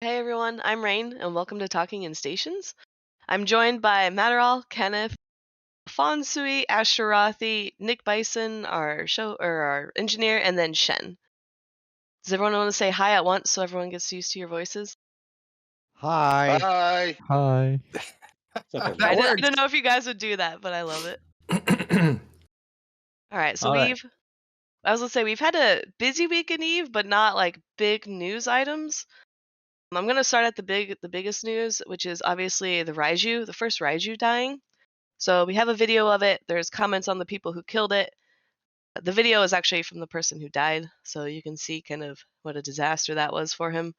Hey everyone, I'm Rain, and welcome to Talking in Stations. I'm joined by Matterall, Kenneth, Fonsui, Ashtarothi, Nick Bison, our engineer, and then Shen. Does everyone want to say hi at once so everyone gets used to your voices? Hi. Hi. Hi. What's up, I, That everyone? did, I works. don't know if you guys would do that, but I love it. All right, so All right. I was gonna say we've had a busy week in Eve, but not like big news items. I'm gonna start at the biggest news, which is obviously the first Raiju dying. So we have a video of it. There's comments on the people who killed it. The video is actually from the person who died, so you can see kind of what a disaster that was for him.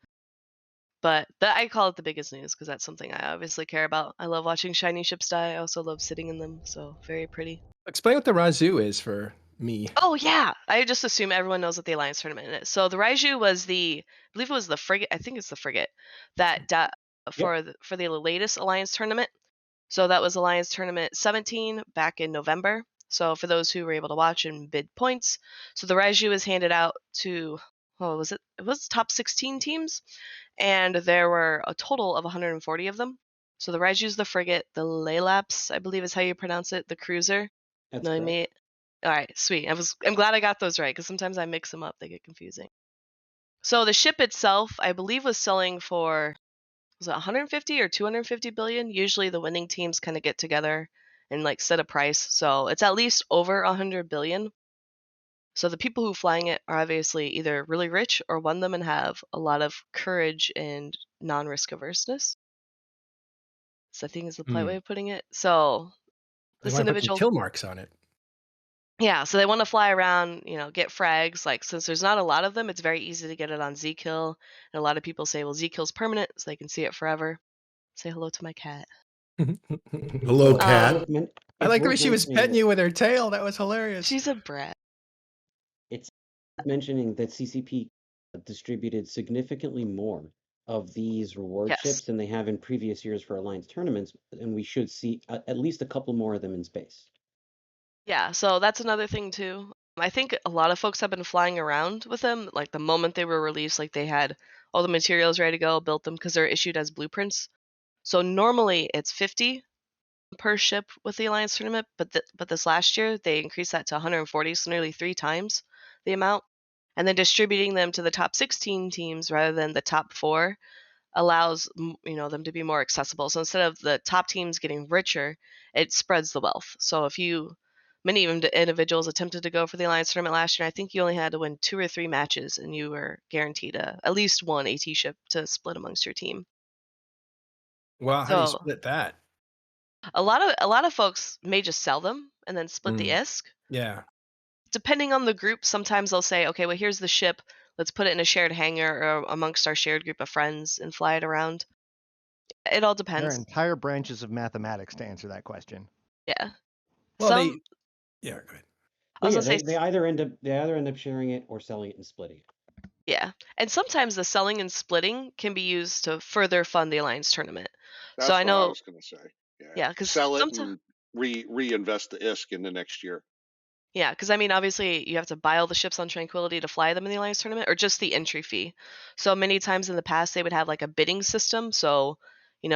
But I call it the biggest news because that's something I obviously care about. I love watching shiny ships die. I also love sitting in them, so very pretty. Explain what the Razu is for me. Oh yeah, I just assume everyone knows what the Alliance tournament is. So the Raiju was I believe it was the frigate. I think it's the frigate that Yep. for the latest Alliance tournament. So that was Alliance Tournament 17 back in November. So for those who were able to watch and bid points, so the Raiju was handed out to what was it? It was top 16 teams, and there were a total of 140 of them. So the Raiju's the frigate, the Leylaps, I believe is how you pronounce it, the cruiser. That's No, I correct. made. All right, sweet. I'm glad I got those right because sometimes I mix them up; they get confusing. So the ship itself, I believe, was selling for was it 150 or 250 billion? Usually the winning teams kind of get together and like set a price. So it's at least over 100 billion. So the people who flying it are obviously either really rich or won them and have a lot of courage and non-risk averseness. So I think is the polite Hmm. way of putting it. So They this want to put some individual, kill marks on it. yeah, so they want to fly around, get frags. Like since there's not a lot of them, it's very easy to get it on Zkill. And a lot of people say, well, Zkill's permanent, so they can see it forever. Say hello to my cat. Hello, Well, it's Um, cat. worth men- I it's like the way worth she was mentioning petting that you with her tail. That was hilarious. she's a brat. it's worth mentioning that CCP distributed significantly more of these reward Yes. ships than they have in previous years for Alliance tournaments, and we should see at least a couple more of them in space. Yeah, so that's another thing too. I think a lot of folks have been flying around with them. Like the moment they were released, like they had all the materials ready to go, built them because they're issued as blueprints. So normally it's 50 per ship with the Alliance tournament, but this last year they increased that to 140, so nearly 3 times the amount. And then distributing them to the top 16 teams rather than the top 4 allows them to be more accessible. So instead of the top teams getting richer, it spreads the wealth. So if you many individuals attempted to go for the Alliance tournament last year, I think you only had to win 2 or 3 matches, and you were guaranteed at least one AT ship to split amongst your team. Wow, how do you So split that? a lot of folks may just sell them and then split the Mm, ISK. yeah. Depending on the group, sometimes they'll say, okay, well here's the ship. Let's put it in a shared hangar or amongst our shared group of friends and fly it around. It all There are depends. entire branches of mathematics to answer that question. Yeah. Well, Some yeah, go ahead. I Well, was yeah, gonna say, they either end up sharing it or selling it and splitting it. yeah, and sometimes the selling and splitting can be used to further fund the Alliance tournament. So That's I what I know, was gonna say. Yeah. yeah, because Sell it sometimes, and reinvest the ISK in the next year. yeah, because I mean, obviously you have to buy all the ships on Tranquility to fly them in the Alliance tournament, or just the entry fee. So many times in the past they would have like a bidding system. So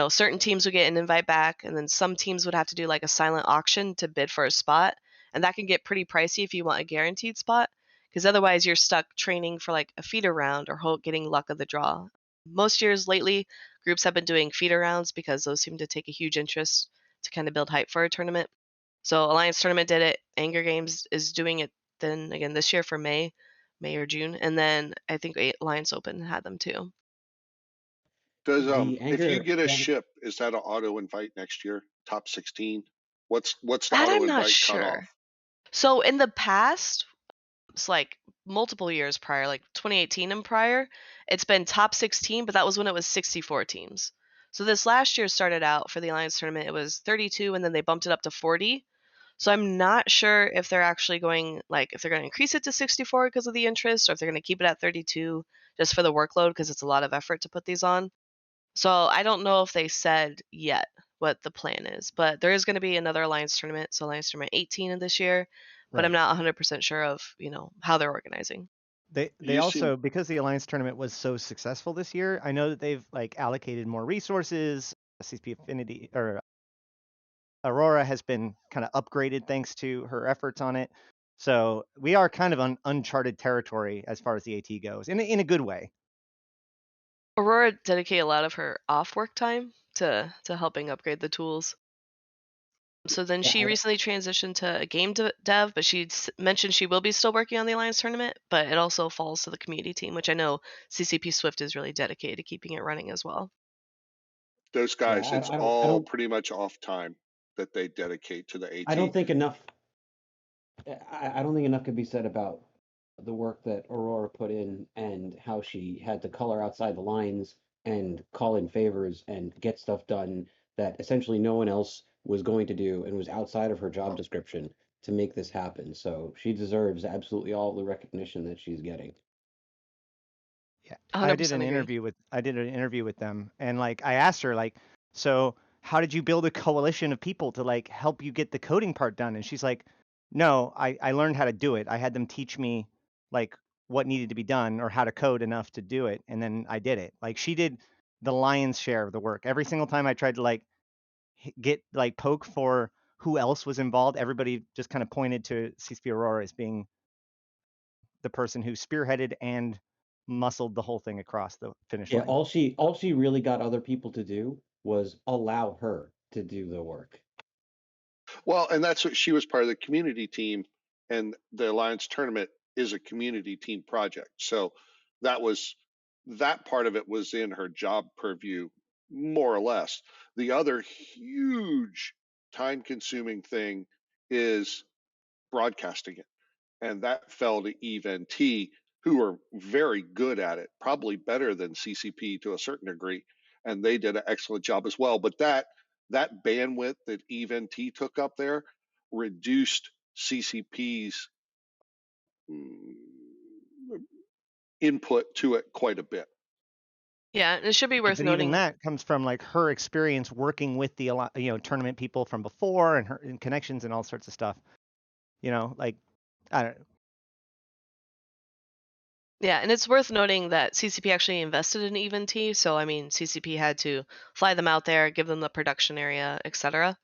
certain teams would get an invite back, and then some teams would have to do like a silent auction to bid for a spot, and that can get pretty pricey if you want a guaranteed spot, because otherwise you're stuck training for like a feeder round or getting luck of the draw. Most years lately, groups have been doing feeder rounds because those seem to take a huge interest to kind of build hype for a tournament. So Alliance Tournament did it. Anger Games is doing it then again this year for May or June, and then I think Alliance Open had them too. Does The if you anger get a that ship, is that an auto invite next year? Top 16? What's the That auto I'm not invite sure. cutoff? So in the past, it's like multiple years prior, like 2018 and prior, it's been top 16, but that was when it was 64 teams. So this last year started out for the Alliance tournament, it was 32, and then they bumped it up to 40. So I'm not sure if they're actually if they're going to increase it to 64 because of the interest, or if they're going to keep it at 32 just for the workload because it's a lot of effort to put these on. So I don't know if they said yet what the plan is, but there is going to be another Alliance tournament, so Alliance tournament 18 in this year, but I'm right. not 100% sure of how they're organizing. They You seem also, because the Alliance tournament was so successful this year, I know that they've like allocated more resources. CCP Affinity or Aurora has been kind of upgraded thanks to her efforts on it. So we are kind of on uncharted territory as far as the AT goes, in a good way. Aurora dedicated a lot of her off work time to helping upgrade the tools. So then Yeah, she recently transitioned to a game dev, but she mentioned she will be still working on the Alliance tournament, but it also falls to the community team, which I know CCP Swift is really dedicated to keeping it running as well. those yeah, guys, it's I all don't, pretty much off time that they dedicate to the I don't AT. think enough. I don't think enough could be said about the work that Aurora put in and how she had to color outside the lines and call in favors and get stuff done that essentially no one else was going to do and was outside of her job description to make this happen. So she deserves absolutely all the recognition that she's getting. Yeah, 100% agree. I did an interview with them, and like I asked her like, so how did you build a coalition of people to like help you get the coding part done? And she's like, no, I learned how to do it. I had them teach me like what needed to be done or how to code enough to do it, and then I did it. Like she did the lion's share of the work. Every single time I tried to like get like poke for who else was involved, everybody just kind of pointed to CCP Aurora as being the person who spearheaded and muscled the whole thing across the finish Yeah, line. all she really got other people to do was allow her to do the work. Well, and that's what she was part of the community team, and the Alliance tournament is a community team project. So that was that part of it was in her job purview, more or less. The other huge time consuming thing is broadcasting it. And that fell to Eve and T, who are very good at it, probably better than CCP to a certain degree, and they did an excellent job as well. But that bandwidth that Eve and T took up there reduced CCP's input to it quite a bit. Yeah, and it should be worth But even noting. that comes from like her experience working with the tournament people from before and her and connections and all sorts of stuff. Like I don't. Yeah, and it's worth noting that CCP actually invested in Even T, so I mean CCP had to fly them out there, give them the production area, etc.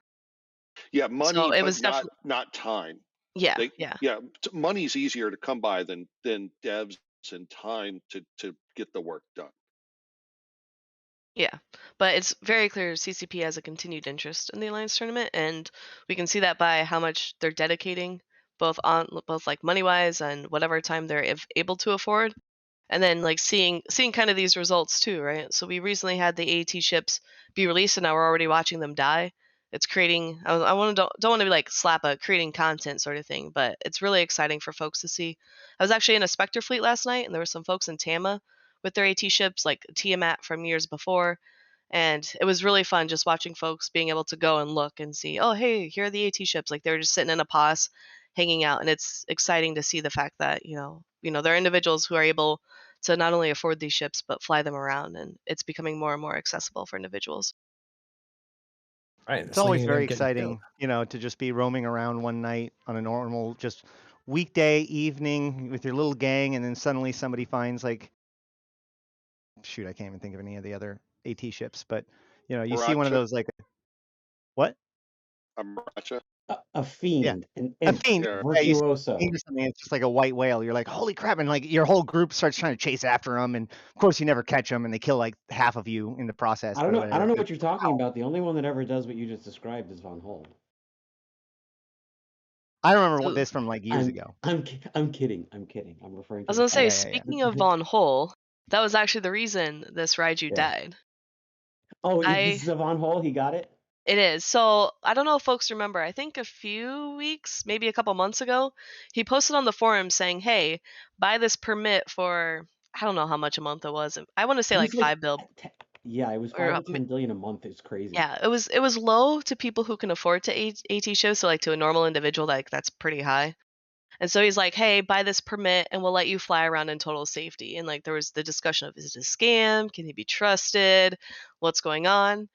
Yeah, So money, it but was definitely not time. yeah, They yeah. money's easier to come by than devs and time to get the work done. Yeah, but it's very clear CCP has a continued interest in the Alliance tournament, and we can see that by how much they're dedicating, both like money wise and whatever time they're able to afford, and then like seeing kind of these results too, right? So we recently had the AT ships be released, and now we're already watching them die. It's creating. I want to don't want to be like slap a creating content sort of thing, but it's really exciting for folks to see. I was actually in a Spectre fleet last night, and there were some folks in Tama with their AT ships, like Tiamat from years before, and it was really fun just watching folks being able to go and look and see, oh, hey, here are the AT ships. Like they're just sitting in a pos, hanging out, and it's exciting to see the fact that there are individuals who are able to not only afford these ships but fly them around, and it's becoming more and more accessible for individuals. Right. It's It's like always very getting killed. exciting, to just be roaming around one night on a normal just weekday evening with your little gang, and then suddenly somebody finds like, shoot, I can't even think of any of the other AT ships, but you see one of Maracha, those like what? a Maracha. A Yeah, fiend, an a imp, fiend. a Yeah. Yeah, you see a virtuoso. fiend or something. It's just like a white whale. You're like, holy crap! And like your whole group starts trying to chase after them, and of course you never catch them, and they kill like half of you in the process. I don't But know. I whatever. don't know But what you're talking about. The only one that ever does what you just described is Von Hold. I remember So this from like years I'm ago. I'm kidding. I'm kidding. I'm referring I was to the gonna say, fiend. Yeah. speaking of Von Hole, that was actually the reason this Raiju Yeah. died. Oh, I this is a Von Hole. He got it. It is. So I don't know if folks remember. I think a few weeks, maybe a couple months ago, he posted on the forum saying, "Hey, buy this permit for I don't know how much a month it was. I want to say It like was like 5 bill yeah, it was or 5 to 10 billion a month. It's crazy. yeah, it was low to people who can afford to AT shows. So like to a normal individual, like that's pretty high. And so he's like, "Hey, buy this permit and we'll let you fly around in total safety." And like there was the discussion of, is it a scam? Can he be trusted? What's going on?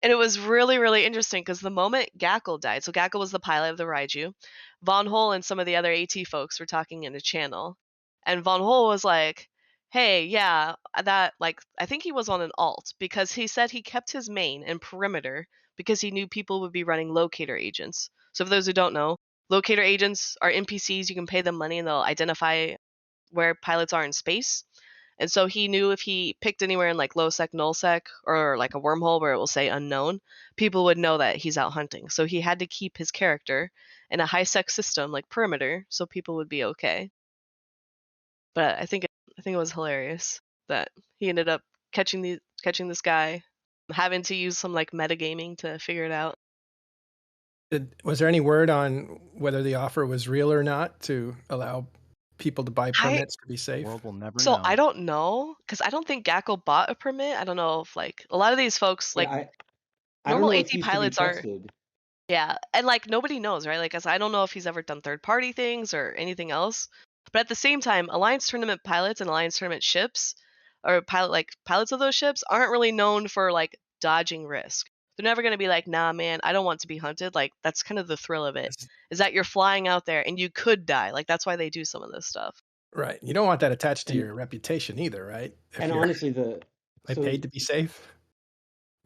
And it was really, really interesting because the moment Gackle died, so Gackle was the pilot of the Raiju, Von Hole and some of the other AT folks were talking in a channel. And Von Hol was like, hey, yeah, that, like, I think he was on an alt because he said he kept his main and perimeter because he knew people would be running locator agents. So for those who don't know, locator agents are NPCs. You can pay them money and they'll identify where pilots are in space. And so he knew if he picked anywhere in like low sec, null sec, or like a wormhole where it will say unknown, people would know that he's out hunting. So he had to keep his character in a high sec system like perimeter so people would be okay. But I think it was hilarious that he ended up catching this guy, having to use some like metagaming to figure it out. Was there any word on whether the offer was real or not to allow people to buy permits to be The safe? world will never So know. I don't know because I don't think Gackle bought a permit. I don't know if like a lot of these folks like Yeah, I don't normal know AT if he's to be pilots are. trusted. Yeah, and like nobody knows, right? Like, as I don't know if he's ever done third-party things or anything else. But at the same time, Alliance tournament pilots and Alliance tournament ships, or pilots of those ships, aren't really known for like dodging risk. They're never gonna be like, nah, man, I don't want to be hunted. Like, that's kind of the thrill of it, That's- is that you're flying out there and you could die. Like, that's why they do some of this stuff. Right. You don't want that attached to And- your reputation either, right? If And you're honestly, I paid to be safe.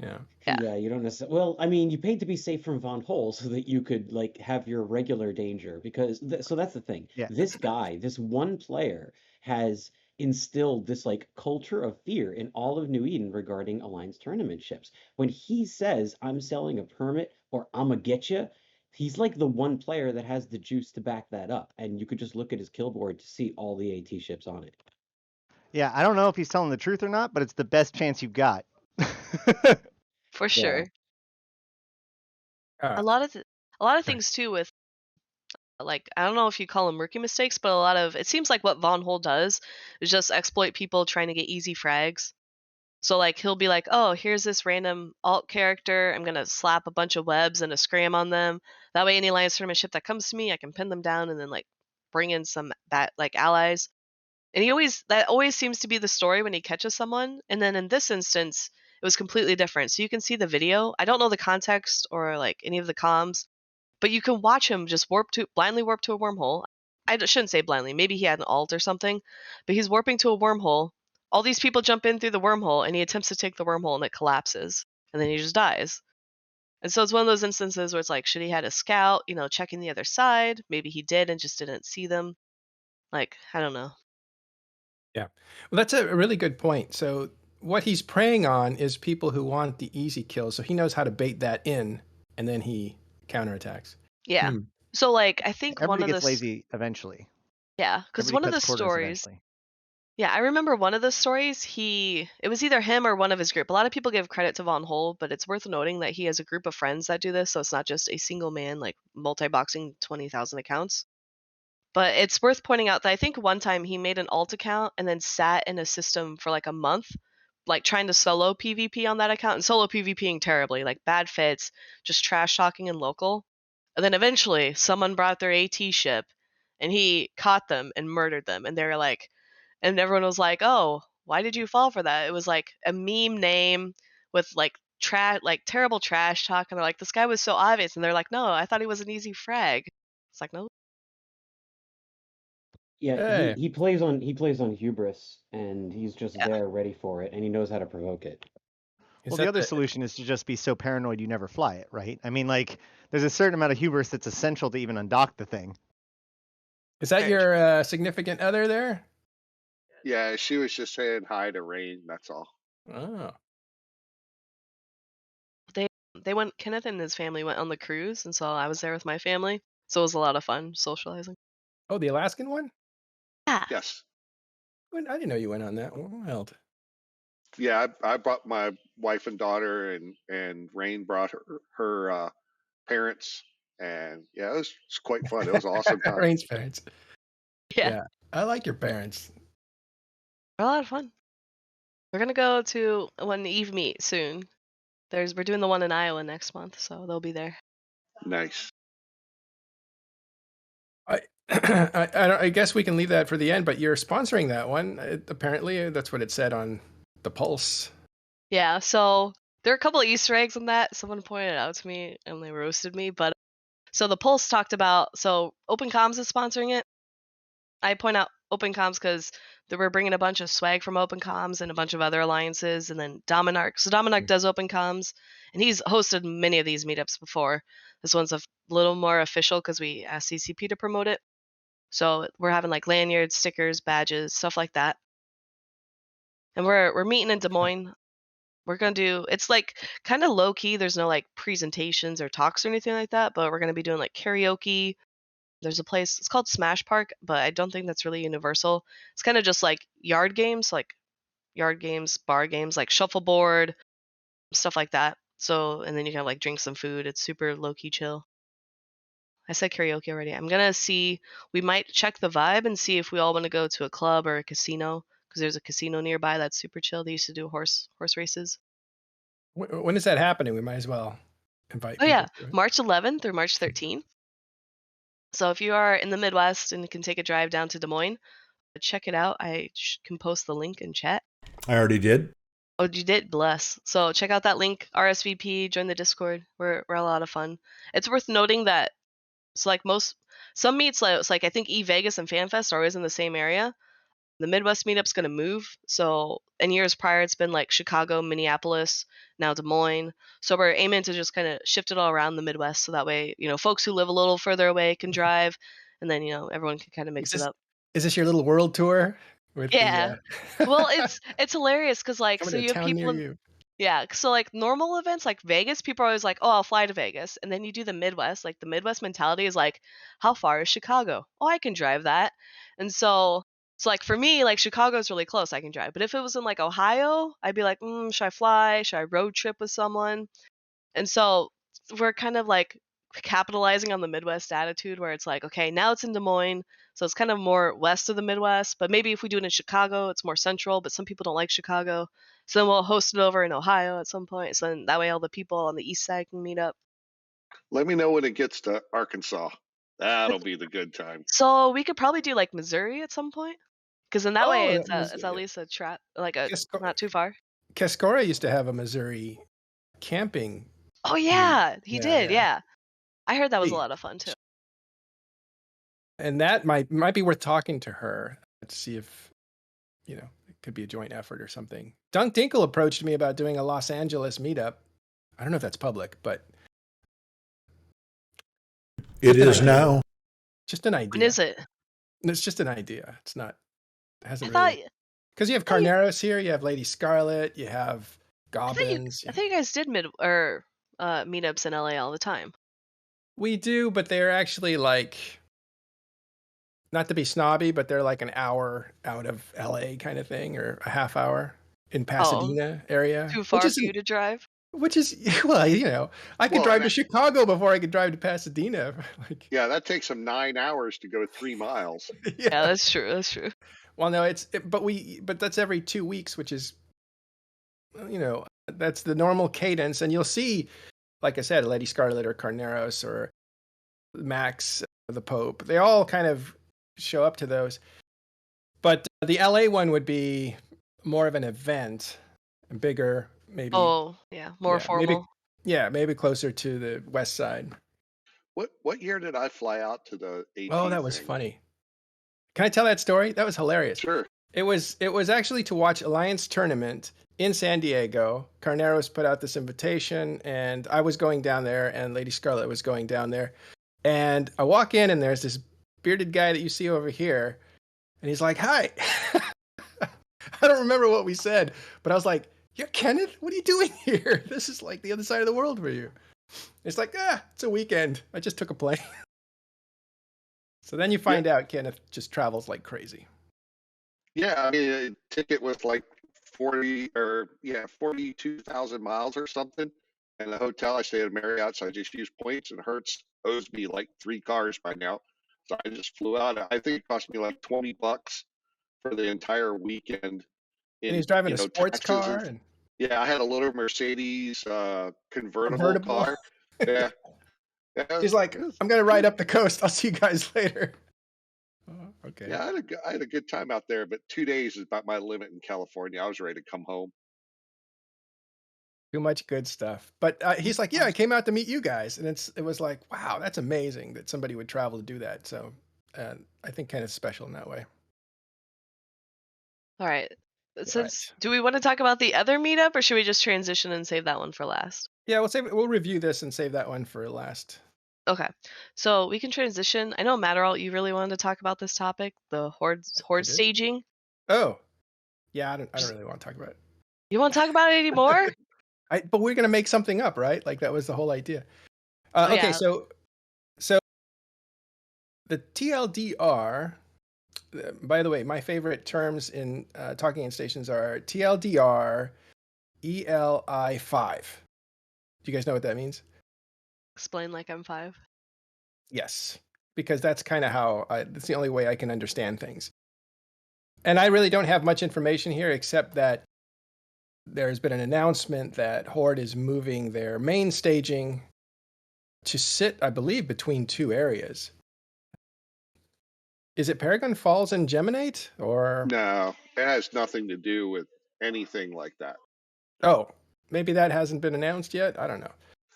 Yeah. Yeah. You don't necessarily. Well, I mean, you paid to be safe from Von Hole so that you could like have your regular danger because so that's the thing. Yeah. This guy, this one player, has instilled this like culture of fear in all of New Eden regarding Alliance tournament ships. When he says, "I'm selling a permit" or "I'ma get you," he's like the one player that has the juice to back that up, and you could just look at his kill board to see all the AT ships on it. Yeah, I don't know if he's telling the truth or not, but it's the best chance you've got. For sure. Uh, A lot of Sorry. things too with like, I don't know if you call them rookie mistakes, but a lot of it seems like what Von Hol does is just exploit people trying to get easy frags. So like he'll be like, oh, here's this random alt character. I'm gonna slap a bunch of webs and a scram on them. That way, any Alliance tournament ship that comes to me, I can pin them down and then like bring in some like allies. And that always seems to be the story when he catches someone. And then in this instance, it was completely different. So you can see the video. I don't know the context or like any of the comms, but you can watch him just blindly warp to a wormhole. Shouldn't say blindly. Maybe he had an alt or something, but he's warping to a wormhole. All these people jump in through the wormhole, and he attempts to take the wormhole, and it collapses, and then he just dies. And so it's one of those instances where it's like, should he had a scout, checking the other side? Maybe he did and just didn't see them. Like, I don't know. Yeah. Well, that's a really good point. So what he's preying on is people who want the easy kill. So he knows how to bait that in, and then he counterattacks. Yeah. So like, I think one Everybody of gets the lazy eventually. yeah, because Everybody one of the cuts quotas stories. eventually. Yeah, I remember one of the stories. It was either him or one of his group. A lot of people give credit to Von Hol, but it's worth noting that he has a group of friends that do this, so it's not just a single man like multi-boxing 20,000 accounts. But it's worth pointing out that I think one time he made an alt account and then sat in a system for like a month, like trying to solo PvP on that account and solo PvPing terribly, like bad fits, just trash talking in local. And then eventually someone brought their AT ship and he caught them and murdered them, and they were like, and everyone was like, "Oh, why did you fall for that?" It was like a meme name with like terrible trash talk, and they're like, "This guy was so obvious," and they're like, "No, I thought he was an easy frag." It's like, no. Yeah, Hey. he plays on hubris, and he's just Yeah. there ready for it, and he knows how to provoke it. Is Well, that the other solution is to just be so paranoid you never fly it, right? I mean, like, there's a certain amount of hubris that's essential to even undock the thing. Is that your significant other there? Yeah, she was just saying hi to Rain. That's all. Oh. Kenneth and his family went on the cruise, and so I was there with my family. So it was a lot of fun socializing. Oh, the Alaskan one? Yeah. Yes. I didn't know you went on that. Wild. Yeah, I brought my wife and daughter, and Rain brought her parents, and yeah, it was quite fun. It was an awesome time. Rain's parents. Yeah. I like your parents. A lot of fun. We're gonna go to one Eve meet soon. We're doing the one in Iowa next month, so they'll be there. Nice. I guess we can leave that for the end, but you're sponsoring that one. Apparently, that's what it said on the Pulse. Yeah, so there are a couple of Easter eggs in that. Someone pointed out to me and they roasted me, but so the Pulse talked about, so Open Comms is sponsoring it. I point out Open Comms because they were bringing a bunch of swag from Open Comms and a bunch of other alliances, and then Dominarch. So Dominarch does Open Comms, and he's hosted many of these meetups before. This one's a little more official because we asked CCP to promote it. So we're having like lanyards, stickers, badges, stuff like that. And we're meeting in Des Moines. We're gonna do, it's like kind of low key. There's no like presentations or talks or anything like that, but we're gonna be doing like karaoke. There's a place, it's called Smash Park, but I don't think that's really universal. It's kind of just like yard games, bar games, like shuffleboard, stuff like that. So, and then you can like drink some food. It's super low key chill. I said karaoke already. I'm gonna see, we might check the vibe and see if we all want to go to a club or a casino, because there's a casino nearby that's super chill. They used to do horse races. When is that happening? We might as well invite Oh people yeah, to it. March 11th through March 13th. So if you are in the Midwest and can take a drive down to Des Moines, check it out. I can post the link in chat. I already did. Oh, you did? Bless. So check out that link, RSVP, join the Discord. We're a lot of fun. It's worth noting that it's like some meets, like it's like I think eVegas and FanFest are always in the same area. The Midwest meetup's gonna move. So in years prior, it's been like Chicago, Minneapolis, now Des Moines. So we're aiming to just kind of shift it all around the Midwest, so that way, folks who live a little further away can drive, and then everyone can kind of mix it up. Is this your little world tour? With Yeah. Well, it's hilarious because like coming so to a you have town people near in, you. yeah, so like normal events like Vegas, people are always like, oh, I'll fly to Vegas, and then you do the Midwest. Like the Midwest mentality is like, how far is Chicago? Oh, I can drive that. And so like for me, like Chicago's really close, I can drive. But if it was in like Ohio, I'd be like, should I fly? Should I road trip with someone? And so we're kind of like capitalizing on the Midwest attitude where it's like, okay, now it's in Des Moines, so it's kind of more west of the Midwest, but maybe if we do it in Chicago, it's more central, but some people don't like Chicago. So then we'll host it over in Ohio at some point. So then that way all the people on the east side can meet up. Let me know when it gets to Arkansas. That'll be the good time. So we could probably do like Missouri at some point. Because in that way it's Missouri, at least a trap, like a Kaskora- not too far. Kaskora used to have a Missouri camping. Oh yeah, he Yeah, did. yeah. Yeah. I heard that was a Hey. lot of fun too. And that might be worth talking to her to see if it could be a joint effort or something. Dunk Dinkle approached me about doing a Los Angeles meetup. I don't know if that's public, but It is now. just an idea. When is it? It's just an idea. It's not. It I hasn't thought really. Because you have Carneros here, you have Lady Scarlet, you have Goblins. I think you guys did meetups in LA all the time. We do, but they're actually like, not to be snobby, but they're like an hour out of LA kind of thing, or a half hour in Pasadena area. Too far which for you to drive? Which is, well, I could Well, drive and to Chicago before I could drive to Pasadena. Like, Yeah, that takes them 9 hours to go 3 miles. Yeah, that's true. That's true. Well, no, but that's every 2 weeks, which is, that's the normal cadence. And you'll see, like I said, Lady Scarlet or Carneros or Max, the Pope, they all kind of show up to those. But the LA one would be more of an event, and bigger, maybe. Oh, yeah, more formal. Maybe closer to the west side. What year did I fly out to the AT Oh, that was thing? funny. Can I tell that story? That was hilarious. Sure. It was actually to watch Alliance Tournament in San Diego. Carneros put out this invitation, and I was going down there, and Lady Scarlet was going down there. And I walk in, and there's this bearded guy that you see over here, and he's like, "Hi." I don't remember what we said, but I was like, "You're Kenneth? What are you doing here? This is like the other side of the world for you." It's like, it's a weekend. I just took a plane. So then you find out Kenneth just travels like crazy. Yeah, I mean, a ticket was like 42,000 miles or something. And the hotel, I stayed at Marriott, so I just used points, and Hertz owes me like 3 cars by now. So I just flew out. I think it cost me like $20 for the entire weekend. And he's driving a sports taxes car. and- Yeah, I had a little Mercedes convertible Convertible. car. Yeah. He's like, "I'm going to ride up the coast. I'll see you guys later." Oh, okay. Yeah, I had a good time out there, but 2 days is about my limit in California. I was ready to come home. Too much good stuff. But he's like, "Yeah, I came out to meet you guys." And it was like, wow, that's amazing that somebody would travel to do that. So I think kind of special in that way. All right. All Since right. do we want to talk about the other meetup, or should we just transition and save that one for last? Yeah, we'll review this and save that one for last. Okay, so we can transition. I know Matterall, you really wanted to talk about this topic, the horde did? staging. Oh, yeah, I don't Just- really want to talk about it. You want to talk about it anymore? But we're gonna make something up, right? Like that was the whole idea. Oh, Okay, yeah. so the TLDR. By the way, my favorite terms in talking in stations are TLDR, ELI5. Do you guys know what that means? Explain like I'm 5. Yes, because that's kind of how that's the only way I can understand things. And I really don't have much information here except that there's been an announcement that Horde is moving their main staging to sit, I believe, between two areas. Is it Paragon Falls and Geminate, or No, it has nothing to do with anything like that. oh, maybe that hasn't been announced yet? I don't know.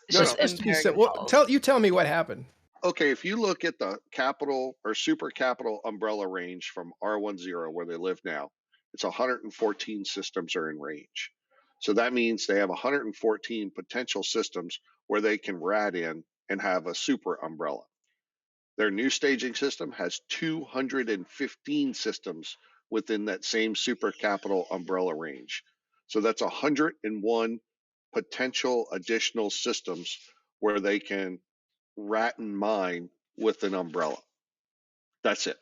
It's No, just no. in Paragon Falls. You tell me what happened. Okay, if you look at the capital or super capital umbrella range from R10 where they live now, it's 114 systems are in range. So that means they have 114 potential systems where they can rat in and have a super umbrella. Their new staging system has 215 systems within that same super capital umbrella range. So that's 101 potential additional systems where they can rat and mine with an umbrella. That's it.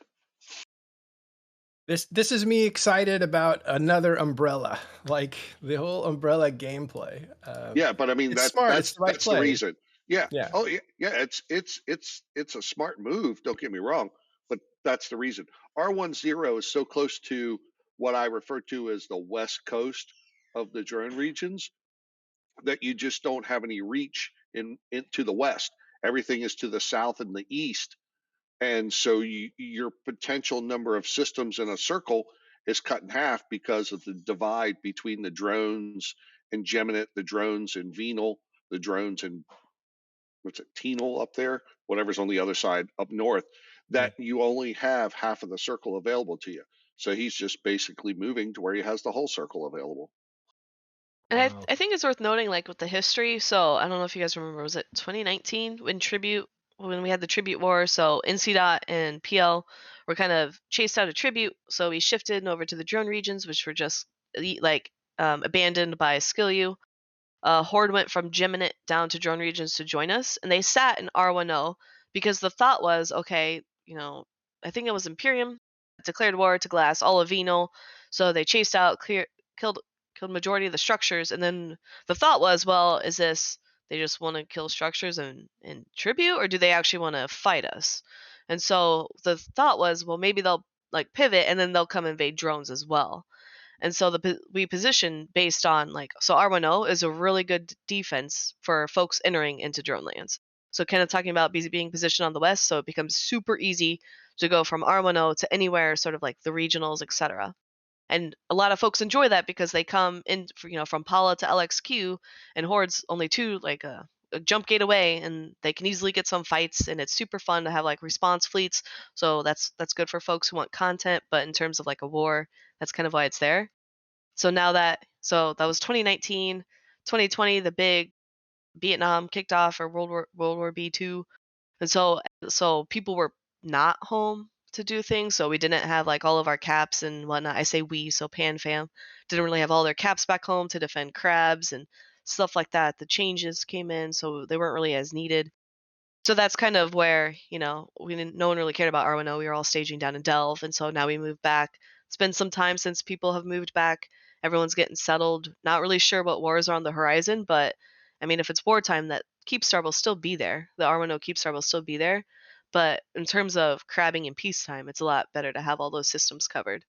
This is me excited about another umbrella, like the whole umbrella gameplay. Yeah, but I mean It's smart. It's that's the right that's the play. reason. Yeah. Yeah. Oh yeah, yeah. It's a smart move. Don't get me wrong, but that's the reason. R10 is so close to what I refer to as the west coast of the drone regions that you just don't have any reach into the west. Everything is to the south and the east, and so your potential number of systems in a circle is cut in half because of the divide between the drones and Geminate, the drones in Venal, the drones in what's it, Tenal up there, whatever's on the other side up north, that you only have half of the circle available to you. So he's just basically moving to where he has the whole circle available. And Wow. I think it's worth noting, like with the history. So I don't know if you guys remember, was it 2019 when we had the tribute war? So NCDOT and PL were kind of chased out of tribute. So we shifted over to the drone regions, which were just abandoned by Skillu. Horde went from Geminate down to drone regions to join us, and they sat in R10 because the thought was, okay, I think it was Imperium declared war to Glass, all of Venal, so they chased out, killed majority of the structures, and then the thought was, well, is this they just want to kill structures and tribute, or do they actually want to fight us? And so the thought was, well, maybe they'll like pivot and then they'll come invade drones as well. And so we position based on so R10 is a really good defense for folks entering into drone lands. So kind of talking about being positioned on the west, so it becomes super easy to go from R10 to anywhere, sort of like the regionals, etc. And a lot of folks enjoy that because they come in, from Pala to LXQ, and Horde's only a jump gate away, and they can easily get some fights, and it's super fun to have like response fleets. So that's good for folks who want content, but in terms of like a war, that's kind of why it's there. So that was 2019, 2020, the big Vietnam kicked off, or World War B2, and so people were not home to do things, so we didn't have like all of our caps and whatnot. I say we, so Pan Fam didn't really have all their caps back home to defend crabs and stuff like that. The changes came in, so they weren't really as needed. So that's kind of where no one really cared about R10. We were all staging down in Delve, and so now we moved back. It's been some time since people have moved back. Everyone's getting settled. Not really sure what wars are on the horizon, but I mean, if it's wartime, that Keepstar will still be there. The R10 Keepstar will still be there. But in terms of crabbing in peacetime, it's a lot better to have all those systems covered.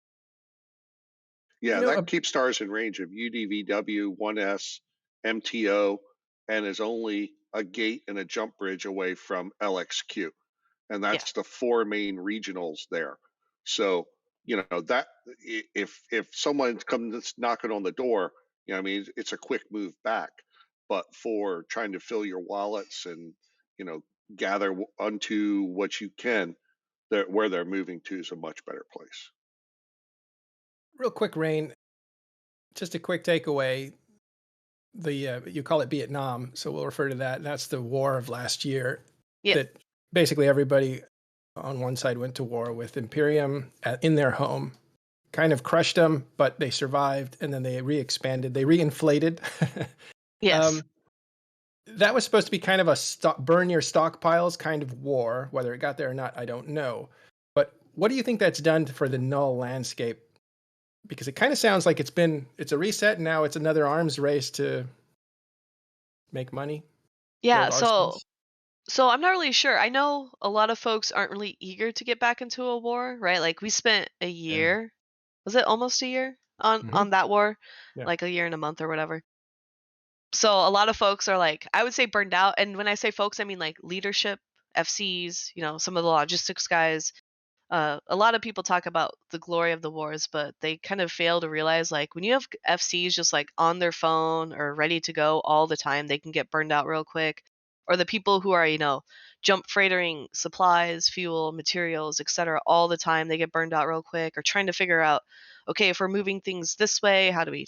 Yeah, You know, that keeps stars in range of UDVW, 1S, MTO, and is only a gate and a jump bridge away from LXQ. And Yeah. that's the four main regionals there. So, that if someone comes knocking on the door, I mean, it's a quick move back. But for trying to fill your wallets and, gather unto what you can, where they're moving to is a much better place. Real quick, Rain, just a quick takeaway. You call it Vietnam, so we'll refer to that. That's the war of last year. Yeah. That basically everybody on one side went to war with Imperium in their home, kind of crushed them, but they survived, and then they re-expanded, they re-inflated. Yes. That was supposed to be kind of a burn your stockpiles kind of war. Whether it got there or not, I don't know. But what do you think that's done for the Null landscape? Because it kind of sounds like it's a reset, and now it's another arms race to make money. Yeah. build So arsenals. so I'm not really sure. I know a lot of folks aren't really eager to get back into a war, right? Like we spent a year, was it almost a year on Mhm. that war? Yeah. Like a year and a month or whatever. So a lot of folks are like, I would say burned out. And when I say folks, I mean like leadership, FCs, some of the logistics guys. A lot of people talk about the glory of the wars, but they kind of fail to realize like when you have FCs just like on their phone or ready to go all the time, they can get burned out real quick. Or the people who are, jump freightering supplies, fuel, materials, etc. all the time, they get burned out real quick. Or trying to figure out, okay, if we're moving things this way, how do we,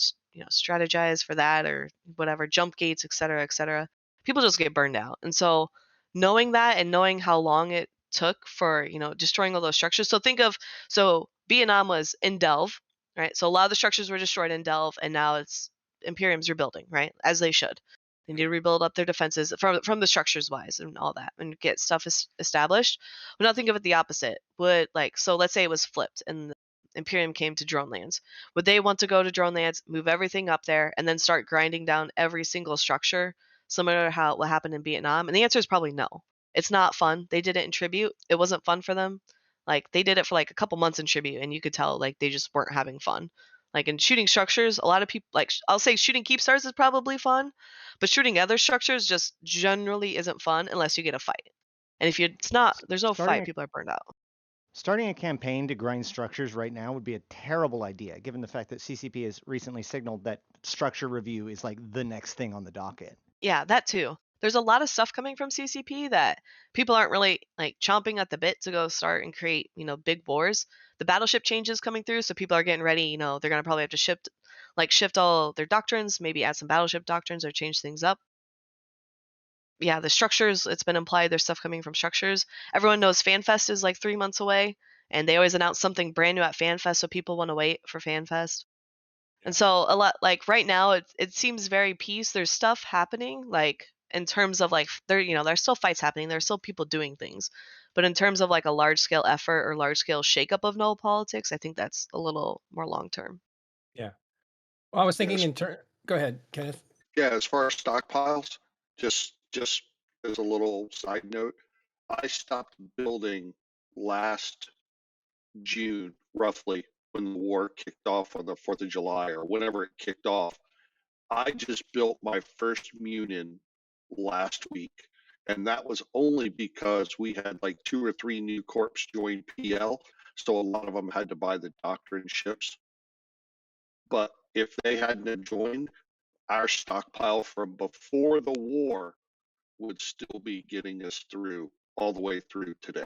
strategize for that or whatever, jump gates, etc., etc. People just get burned out. And so knowing that and knowing how long it took for destroying all those structures. So Vietnam was in Delve, right? So a lot of the structures were destroyed in Delve, and now it's Imperium's rebuilding, right? As they should. They need to rebuild up their defenses from the structures wise and all that, and get stuff established. But now think of it the opposite. So let's say it was flipped and Imperium came to drone lands. Would they want to go to drone lands, move everything up there, and then start grinding down every single structure, similar to what happened in Vietnam? And the answer is probably no. It's not fun. They did it in tribute. It wasn't fun for them. Like they did it for like a couple months in tribute, and you could tell like they just weren't having fun. Like in shooting structures, a lot of people I'll say shooting keep stars is probably fun, but shooting other structures just generally isn't fun unless you get a fight. And if it's not, there's no Starting fight. a- People are burned out. Starting a campaign to grind structures right now would be a terrible idea, given the fact that CCP has recently signaled that structure review is like the next thing on the docket. Yeah, that too. There's a lot of stuff coming from CCP that people aren't really like chomping at the bit to go start and create, big wars. The battleship changes coming through, so people are getting ready. They're gonna probably have to shift all their doctrines, maybe add some battleship doctrines or change things up. Yeah, the structures. It's been implied there's stuff coming from structures. Everyone knows FanFest is like 3 months away, and they always announce something brand new at FanFest, so people want to wait for FanFest. And so a lot like right now it seems very peace. There's stuff happening like in terms of like there's still fights happening. There's still people doing things. But in terms of like a large scale effort or large scale shakeup of null politics, I think that's a little more long term. Yeah. Well, I was thinking Yes. Go ahead, Kenneth. Yeah, as far as stockpiles, just as a little side note, I stopped building last June, roughly, when the war kicked off on the 4th of July or whenever it kicked off. I just built my first Munin last week. And that was only because we had like 2 or 3 new corps join PL. So a lot of them had to buy the doctrine ships. But if they hadn't have joined, our stockpile from before the war would still be getting us through all the way through today.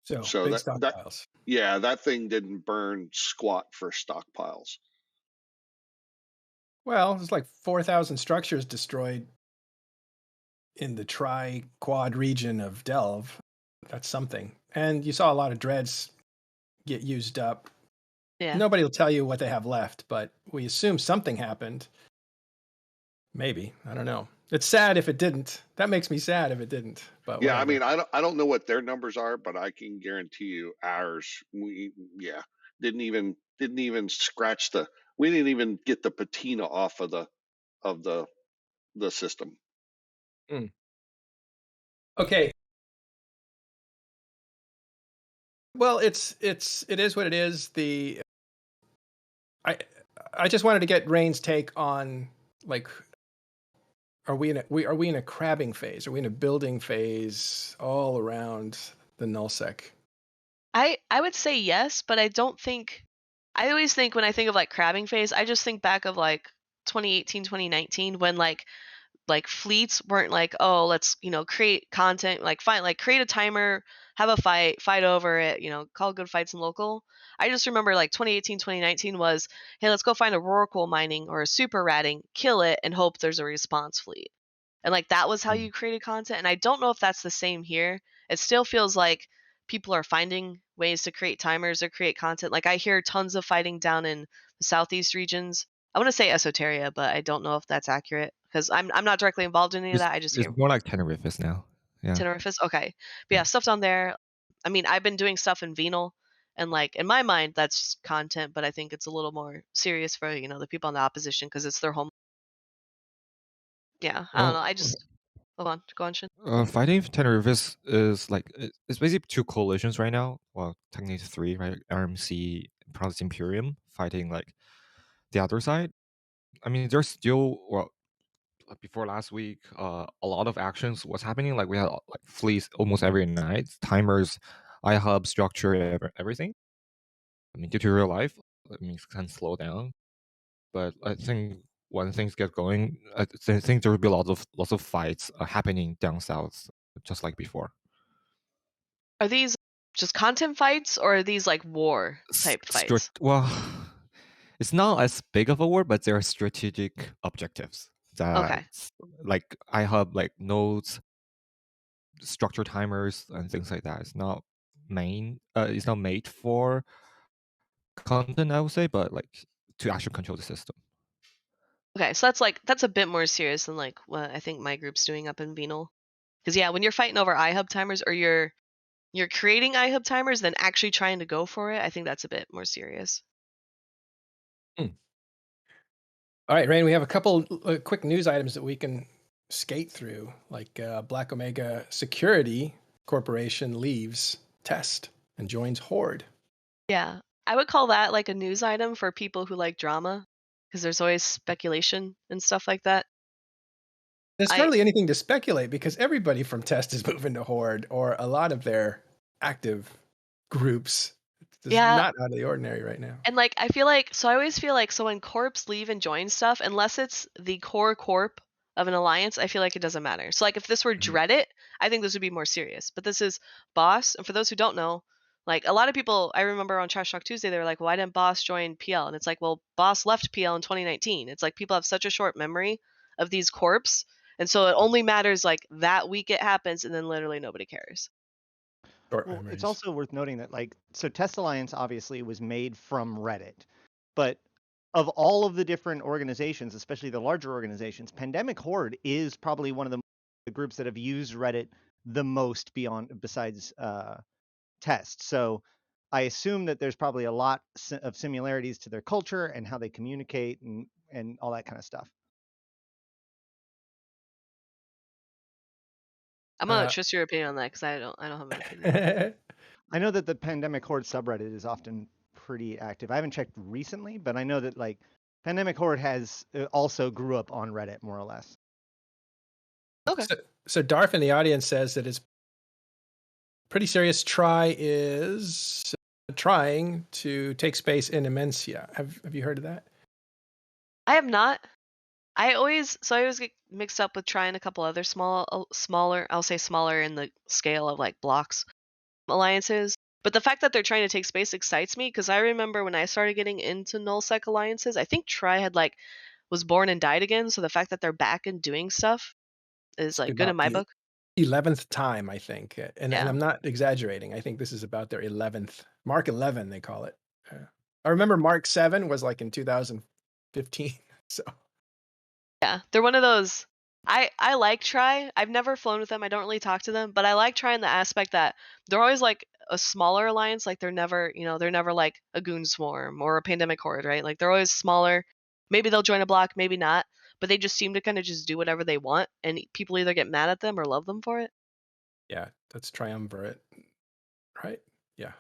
So big that stockpiles. yeah, that thing didn't burn squat for stockpiles. Well, there's like 4,000 structures destroyed in the tri-quad region of Delve. That's something. And you saw a lot of dreads get used up. Yeah. Nobody will tell you what they have left, but we assume something happened. Maybe. I don't know. It's sad if it didn't. That makes me sad if it didn't. But Yeah, whatever. I mean, I don't know what their numbers are, but I can guarantee you ours. We didn't even scratch the. We didn't even get the patina off of the system. Okay. Well, it is what it is. I just wanted to get Rain's take on like, are we in a crabbing phase? Are we in a building phase all around the nullsec? I would say yes, but I don't think. I always think when I think of like crabbing phase, I just think back of like 2018, 2019 when like like fleets weren't like, oh, let's create content, like create a timer, have a fight over it, call good fights in local. I just remember like 2018, 2019 was, hey, let's go find a Rorqual mining or a super ratting, kill it, and hope there's a response fleet. And like that was how you created content. And I don't know if that's the same here. It still feels like people are finding ways to create timers or create content. Like I hear tons of fighting down in the southeast regions. I want to say Esoteria, but I don't know if that's accurate because I'm not directly involved in any of It's that. I just it's hear more like Tenerife's now. Yeah. Tenerife's. Okay. But Yeah. yeah, stuff down there. I mean, I've been doing stuff in Venal, and like in my mind, that's just content, but I think it's a little more serious for the people on the opposition because it's their home. Yeah, I don't know. I just go on, Shin. Fighting Tenerife is like it's basically two coalitions right now. Well, technically three, right? RMC, Province Imperium fighting like the other side. I mean, there's still before last week, a lot of actions was happening. Like we had like fleets almost every night, timers, iHub structure, everything. I mean, due to real life, it means can slow down. But I think when things get going, I think there will be lots of fights happening down south, just like before. Are these just content fights or are these like war type fights? Well, it's not as big of a war, but there are strategic objectives that Okay. like iHub, like nodes, structure timers, and things like that. It's not it's not made for content, I would say, but like to actually control the system. Okay, so that's a bit more serious than like what I think my group's doing up in Venal. Because yeah, when you're fighting over iHub timers or you're creating iHub timers, then actually trying to go for it, I think that's a bit more serious. All right, Rain, we have a couple quick news items that we can skate through, like Black Omega Security Corporation leaves Test and joins Horde. Yeah, I would call that like a news item for people who like drama, because there's always speculation and stuff like that. There's hardly anything to speculate because everybody from Test is moving to Horde, or a lot of their active groups. It's not out of the ordinary right now. And like I always feel like so when corps leave and join stuff, unless it's the core corp of an alliance, I feel like it doesn't matter. So like if this were Dreadit, I think this would be more serious. But this is Boss, and for those who don't know, like a lot of people, I remember on Trash Talk Tuesday, they were like, "Why didn't Boss join PL?" And it's like, well, Boss left PL in 2019. It's like people have such a short memory of these corps, and so it only matters like that week it happens, and then literally nobody cares. Well, it's also worth noting that so Test Alliance obviously was made from Reddit, but of all of the different organizations, especially the larger organizations, Pandemic Horde is probably one of the groups that have used Reddit the most besides Test. So I assume that there's probably a lot of similarities to their culture and how they communicate and all that kind of stuff. I'm gonna trust your opinion on that because I don't have an opinion. I know that the Pandemic Horde subreddit is often pretty active. I haven't checked recently, but I know that like Pandemic Horde has also grew up on Reddit more or less. Okay. So Darth in the audience says that it's pretty serious. Tri is trying to take space in Immensia. Have you heard of that? I have not. I always get mixed up with trying a couple other smaller, I'll say smaller in the scale of like blocks alliances. But the fact that they're trying to take space excites me because I remember when I started getting into nullsec alliances, I think Tri had was born and died again. So the fact that they're back and doing stuff is like good in my book. 11th time, I think, and I'm not exaggerating. I think this is about their 11th Mark 11. They call it. I remember Mark 7 was like in 2015. So. Yeah, they're one of those. I like Tri. I've never flown with them. I don't really talk to them, but I like Tri in the aspect that they're always like a smaller alliance. Like they're never like a Goon Swarm or a Pandemic Horde, right? Like they're always smaller. Maybe they'll join a block, maybe not, but they just seem to kind of just do whatever they want, and people either get mad at them or love them for it. Yeah, that's triumvirate, right? Yeah.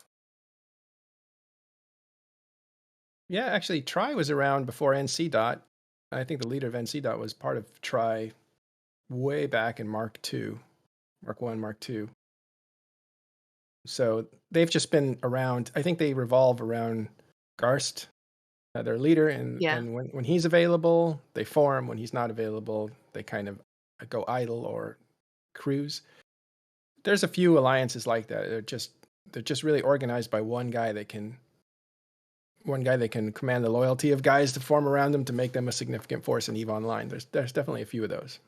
Yeah, actually, Tri was around before NC Dot. I think the leader of NC Dot was part of Tri way back in Mark 2, Mark 1, Mark 2. So they've just been around. I think they revolve around Garst, their leader, and when he's available, they form. When he's not available, they kind of go idle or cruise. There's a few alliances like that. They're just really organized by one guy that can command the loyalty of guys to form around them to make them a significant force in EVE Online. There's definitely a few of those.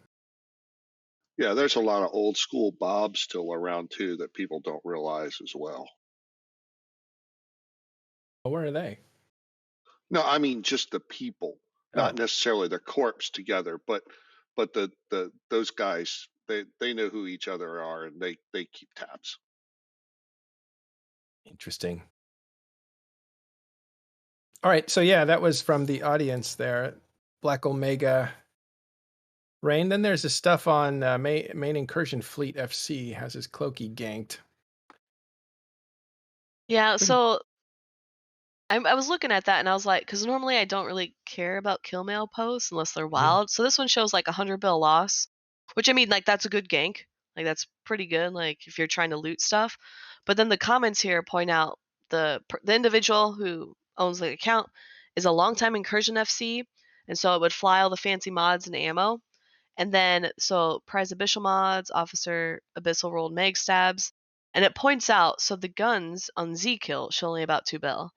Yeah, there's a lot of old school Bobs still around too that people don't realize as well. Well, where are they? No, I mean just the people, not Oh. necessarily the corpse together, but the those guys, they know who each other are and they keep tabs. Interesting. All right, so yeah, that was from the audience there. Black Omega Rain. Then there's the stuff on main incursion fleet FC has his Cloaky ganked. Yeah, Pretty- so I was looking at that and I was like, because normally I don't really care about kill mail posts unless they're wild. So this one shows like 100 bill loss, which I mean, like that's a good gank. Like that's pretty good. Like if you're trying to loot stuff. But then the comments here point out the individual who owns the account is a longtime incursion FC, and so it would fly all the fancy mods and ammo. And then so prize abyssal mods, officer abyssal rolled mag stabs, and it points out so the guns on Z kill show only about 2 bill.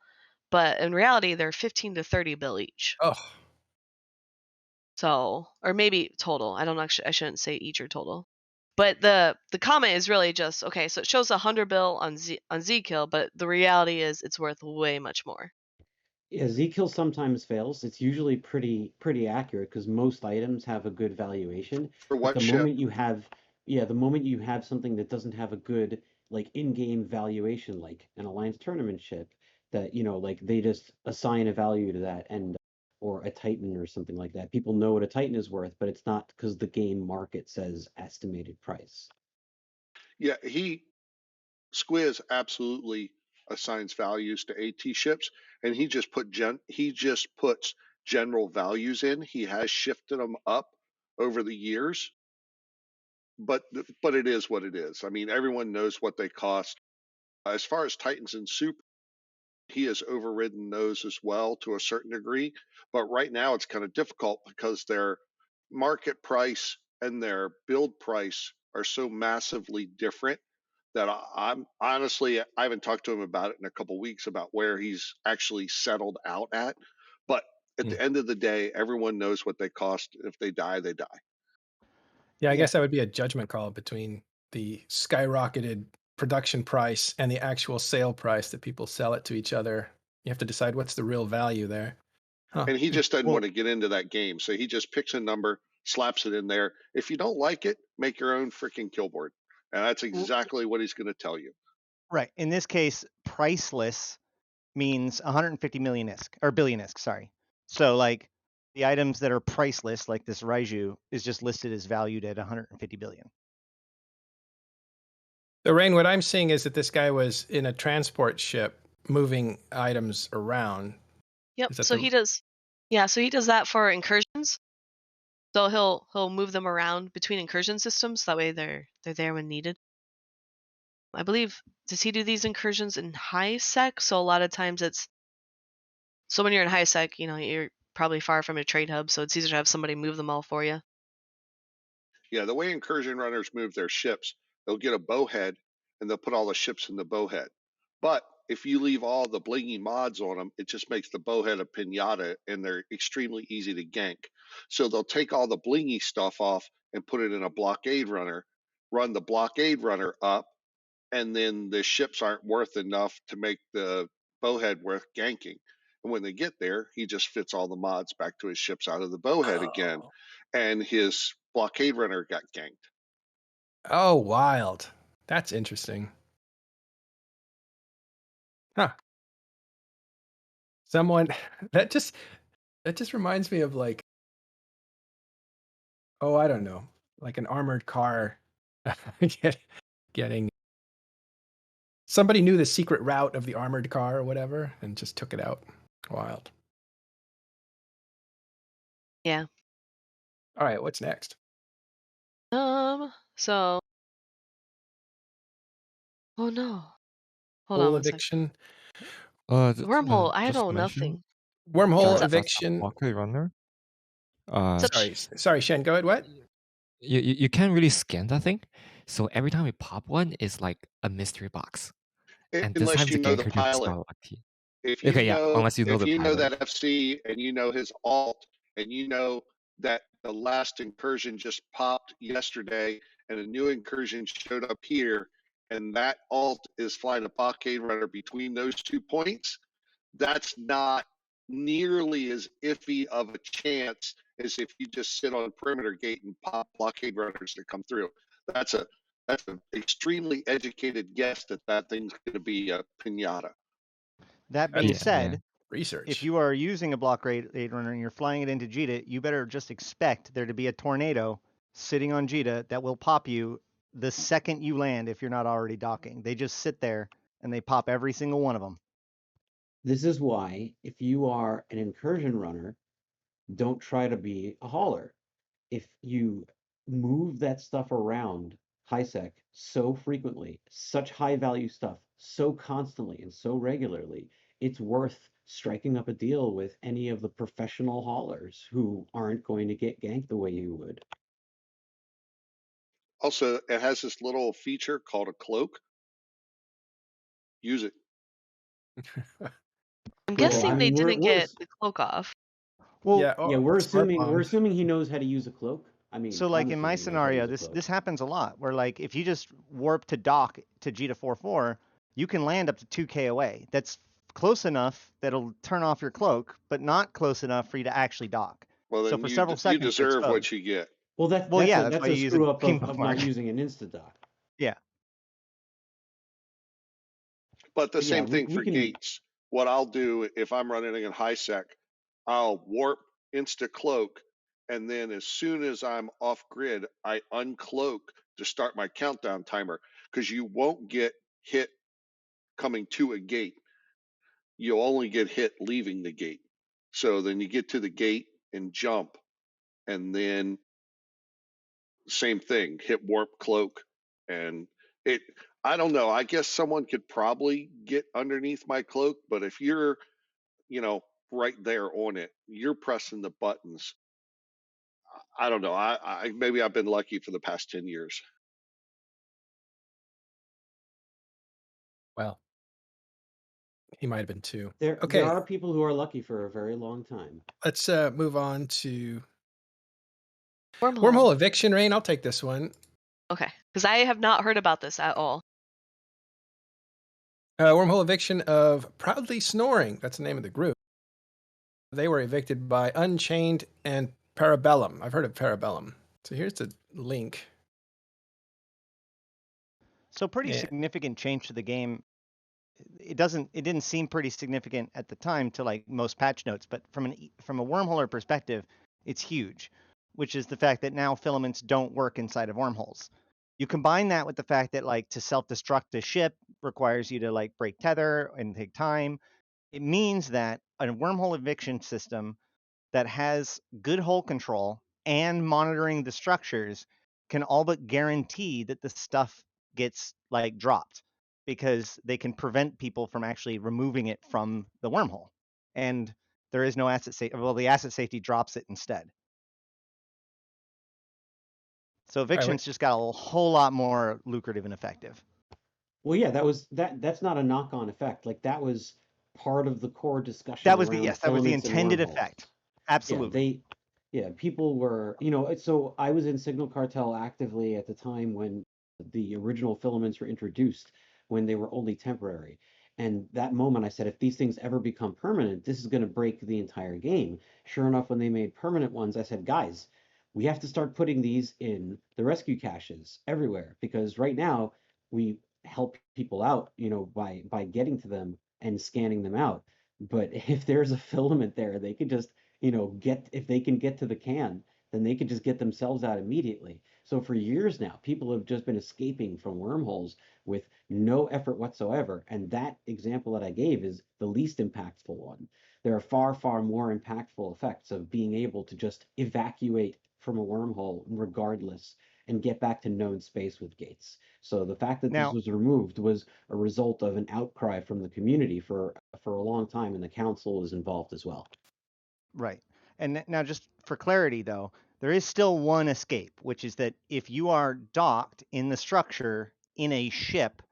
But in reality, they're 15 to 30 bill each. Oh, So, or maybe total. I don't actually. I shouldn't say each or total. But the comment is really just okay. So it shows 100 bill on Z kill, but the reality is it's worth way much more. Yeah, Z-Kill sometimes fails. It's usually pretty accurate because most items have a good valuation. For But what the ship? moment you have, the moment you have something that doesn't have a good like in-game valuation, like an Alliance tournament ship, that like they just assign a value to that, and or a Titan or something like that. People know what a Titan is worth, but it's not because the game market says estimated price. Yeah, Squiz absolutely assigns values to AT ships, and he just puts general values in. He has shifted them up over the years, but it is what it is. I mean, everyone knows what they cost. As far as Titans and Super, he has overridden those as well to a certain degree. But right now it's kind of difficult because their market price and their build price are so massively different that I'm honestly, I haven't talked to him about it in a couple of weeks about where he's actually settled out at. But at the end of the day, everyone knows what they cost. If they die, they die. yeah. I Yeah. guess that would be a judgment call between the skyrocketed production price and the actual sale price that people sell it to each other. You have to decide what's the real value there. Huh. And he just doesn't Well- want to get into that game. So he just picks a number, slaps it in there. If you don't like it, make your own freaking kill board. And that's exactly what he's going to tell you. Right. In this case, priceless means 150 million ISK or billion ISK, sorry. So like the items that are priceless, like this Raiju, is just listed as valued at 150 billion. So, Rain, what I'm seeing is that this guy was in a transport ship moving items around. Yep. Is that So the- he does. Yeah. So he does that for incursions. So he'll move them around between incursion systems. That way they're there when needed. I believe, does he do these incursions in high sec? So a lot of times so when you're in high sec, you're probably far from a trade hub, so it's easier to have somebody move them all for you. Yeah, the way incursion runners move their ships, they'll get a bowhead and they'll put all the ships in the bowhead. But if you leave all the blingy mods on them, it just makes the bowhead a pinata and they're extremely easy to gank. So they'll take all the blingy stuff off and put it in a blockade runner, run the blockade runner up, and then the ships aren't worth enough to make the bowhead worth ganking. And when they get there, he just fits all the mods back to his ships out of the bowhead again, and his blockade runner got ganked. Oh, wild. That's interesting. Huh. Someone that just reminds me of like, oh, I don't know, like an armored car getting somebody knew the secret route of the armored car or whatever and just took it out. Wild. Yeah. All right, what's next? So. Oh no. Hold Wormhole on one sec. eviction. Wormhole. I just know mention- nothing. Wormhole Sorry, eviction. Blockade runner. So- Sorry, Shen, go ahead. What? you can't really scan that thing. So every time we pop one, it's like a mystery box. And this time Unless the you know the ganker just pilot. spell lucky. If Okay, yeah, unless you know if the you know pilot. that FC and you know his alt and you know that the last incursion just popped yesterday and a new incursion showed up here and that alt is flying a blockade runner between those 2 points, that's not nearly as iffy of a chance as if you just sit on perimeter gate and pop blockade runners that come through. That's an extremely educated guess that that thing's going to be a pinata. That being Yeah, said, yeah. Research. if you are using a blockade runner and you're flying it into Jita, you better just expect there to be a tornado sitting on Jita that will pop you the second you land if you're not already docking. They just sit there and they pop every single one of them. This is why, if you are an incursion runner, don't try to be a hauler. If you move that stuff around HiSec so frequently, such high value stuff so constantly and so regularly, it's worth striking up a deal with any of the professional haulers who aren't going to get ganked the way you would. Also, it has this little feature called a cloak. Use it. I'm Well, guessing I they mean, didn't get the cloak off. Well, yeah, yeah, we're smart assuming bomb. he knows how to use a cloak. I mean, so like I'm in my assuming he knows how to scenario, use a cloak. this happens a lot where like if you just warp to dock to Jita 44, you can land up to 2K away. That's close enough that'll turn off your cloak, but not close enough for you to actually dock. Well, So then for several you seconds, you're deserve what exposed. you get. Well, that's Well, yeah, that's that's why a you use a screw up king of not bookmark. using an insta-dock. Yeah. But the But yeah, same thing we for can. gates. What I'll do if I'm running in HiSec, I'll warp insta cloak, and then as soon as I'm off grid, I uncloak to start my countdown timer because you won't get hit coming to a gate. You'll only get hit leaving the gate. So then you get to the gate and jump, and then same thing, hit warp cloak, and it. I don't know. I guess someone could probably get underneath my cloak, but if you're, right there on it, you're pressing the buttons. I don't know. I maybe I've been lucky for the past 10 years. Well, he might have been too. There Okay, are people who are lucky for a very long time. let's move on to Wormhole. wormhole eviction. Rain, I'll take this one. Okay, because I have not heard about this at all. Wormhole eviction of Proudly Snoring. That's the name of the group. They were evicted by Unchained and Parabellum. I've heard of Parabellum. So here's the link. So pretty Yeah. significant change to the game. It didn't seem pretty significant at the time to like most patch notes, but from a wormholer perspective, it's huge, which is the fact that now filaments don't work inside of wormholes. You combine that with the fact that like to self-destruct a ship requires you to like break tether and take time. It means that a wormhole eviction system that has good hole control and monitoring the structures can all but guarantee that the stuff gets like dropped because they can prevent people from actually removing it from the wormhole. And there is no asset safety. Well, the asset safety drops it instead. So eviction's just got a whole lot more lucrative and effective. Well, yeah, that's not a knock-on effect. Like that was part of the core discussion. That was the around that was the filaments and intended wormholes. effect. Absolutely. People were, so I was in Signal Cartel actively at the time when the original filaments were introduced, when they were only temporary. And that moment I said, if these things ever become permanent, this is going to break the entire game. Sure enough, when they made permanent ones, I said, guys, we have to start putting these in the rescue caches everywhere, because right now we help people out, by getting to them and scanning them out. But if there's a filament there, they could just, if they can get to the can, then they could just get themselves out immediately. So for years now, people have just been escaping from wormholes with no effort whatsoever. And that example that I gave is the least impactful one. There are far, far more impactful effects of being able to just evacuate from a wormhole regardless and get back to known space with gates. So the fact that this was removed was a result of an outcry from the community for a long time, and the council is involved as well. Right. And now just for clarity though, there is still one escape, which is that if you are docked in the structure in a ship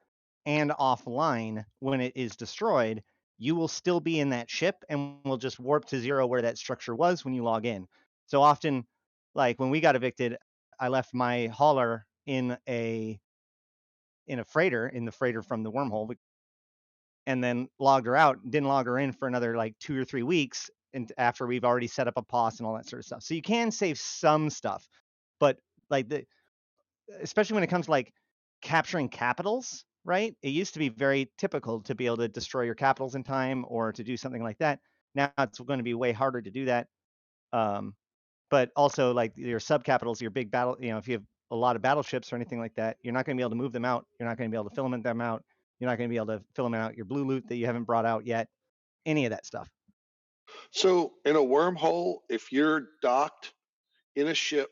and offline when it is destroyed, you will still be in that ship and will just warp to 0 where that structure was when you log in. So often, like when we got evicted, I left my hauler in a freighter, in the freighter from the wormhole, and then logged her out, didn't log her in for another like 2 or 3 weeks, and after we've already set up a POS and all that sort of stuff. So you can save some stuff, but like especially when it comes to like capturing capitals, right? It used to be very typical to be able to destroy your capitals in time or to do something like that. Now it's going to be way harder to do that. But also like your subcapitals, your big battle, if you have a lot of battleships or anything like that, you're not going to be able to move them out. You're not going to be able to filament them out. You're not going to be able to filament out your blue loot that you haven't brought out yet. Any of that stuff. So in a wormhole, if you're docked in a ship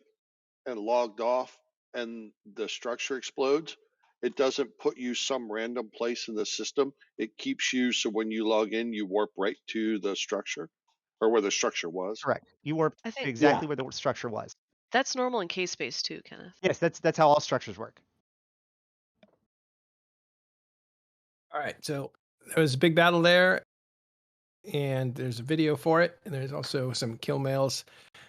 and logged off and the structure explodes, it doesn't put you some random place in the system. It keeps you so when you log in, you warp right to the structure or where the structure was. Correct. You warp I think exactly where the structure was. that's normal in K-Space too, Kenneth. Yes, that's how all structures work. All right, so there was a big battle there, and there's a video for it, and there's also some kill mails.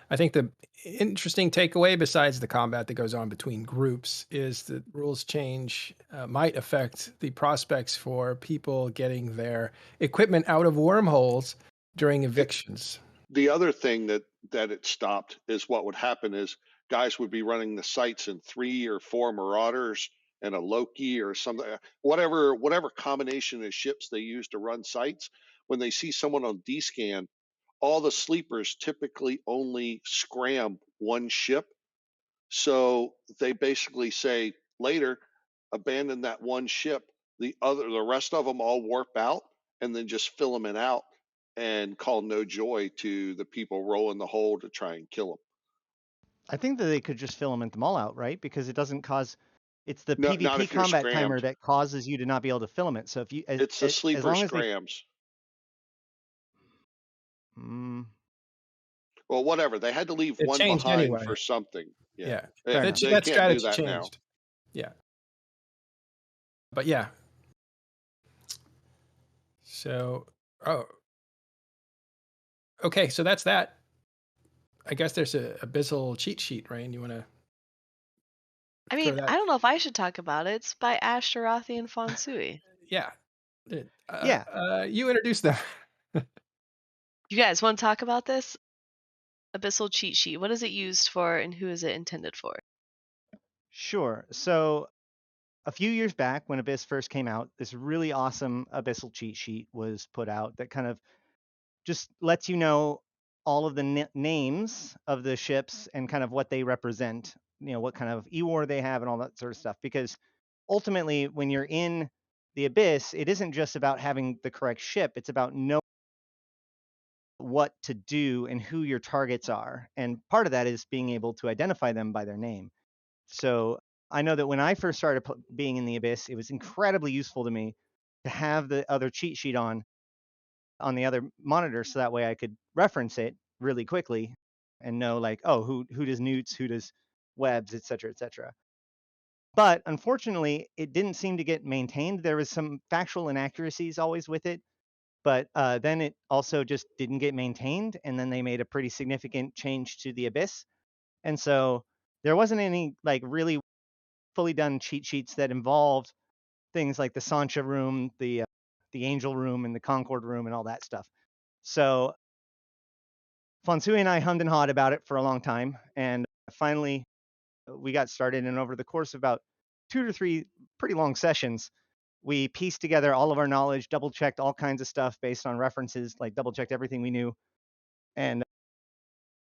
I think the interesting takeaway, besides the combat that goes on between groups, is that rules change might affect the prospects for people getting their equipment out of wormholes during evictions. The other thing that it stopped is what would happen is guys would be running the sites in 3 or 4 Marauders and a Loki or something, whatever combination of ships they use to run sites. When they see someone on D-scan, all the sleepers typically only scram one ship. So they basically say later, abandon that one ship. The rest of them all warp out and then just filament out and call no joy to the people rolling the hole to try and kill them. I think that they could just filament them all out, right? Because it doesn't cause. It's the No, not PvP if you're combat timer scrammed. that causes you to not be able to filament. So if you, It's the as sleeper long as scrams. they, Well, whatever. They had to leave It one changed behind anyway. for something. Yeah. Fair They enough. can't That do strategy that now. changed. Yeah. But yeah. So, okay, so that's that. I guess there's a Abyssal cheat sheet, Rain. You want to? I mean, that- I don't know if I should talk about it. It's by Ash Sharathi and Fonsui. Yeah. Yeah. You introduced them. You guys want to talk about this? Abyssal cheat sheet. What is it used for and who is it intended for? Sure. So a few years back when Abyss first came out, this really awesome Abyssal cheat sheet was put out that kind of just lets you know all of the names of the ships and kind of what they represent, what kind of EWAR they have and all that sort of stuff. Because ultimately, when you're in the Abyss, it isn't just about having the correct ship, it's about knowing what to do and who your targets are. And part of that is being able to identify them by their name. So I know that when I first started being in the Abyss, it was incredibly useful to me to have the other cheat sheet on the other monitor, so that way I could reference it really quickly and know like, oh, who does newts, who does webs, et cetera, et cetera. But unfortunately, it didn't seem to get maintained. There was some factual inaccuracies always with it, but then it also just didn't get maintained, and then they made a pretty significant change to the Abyss, and so there wasn't any like really fully done cheat sheets that involved things like the Sancha room, the Angel room, and the Concord room, and all that stuff. So Fonsui and I hummed and hawed about it for a long time, and finally we got started. And over the course of about 2 to 3 pretty long sessions, we pieced together all of our knowledge, double checked all kinds of stuff based on references, like double checked everything we knew, and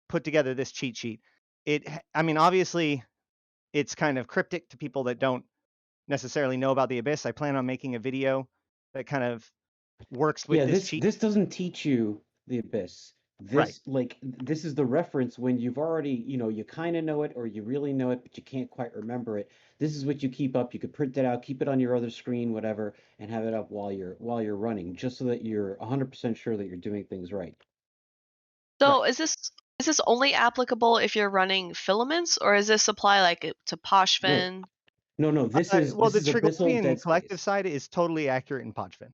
put together this cheat sheet. I mean, obviously, it's kind of cryptic to people that don't necessarily know about the Abyss. I plan on making a video that kind of works with this cheat. This doesn't teach you the Abyss. This is the reference when you've already, you kind of know it or you really know it, but you can't quite remember it. This is what you keep up. You could print it out, keep it on your other screen, whatever, and have it up while you're running, just so that you're 100% sure that you're doing things right. So is this Is this only applicable if you're running filaments, or is this apply like to Poshfin? No. This is Well, the this is Abyssal Triglavian Dead collective Space. side is totally accurate in Podfin.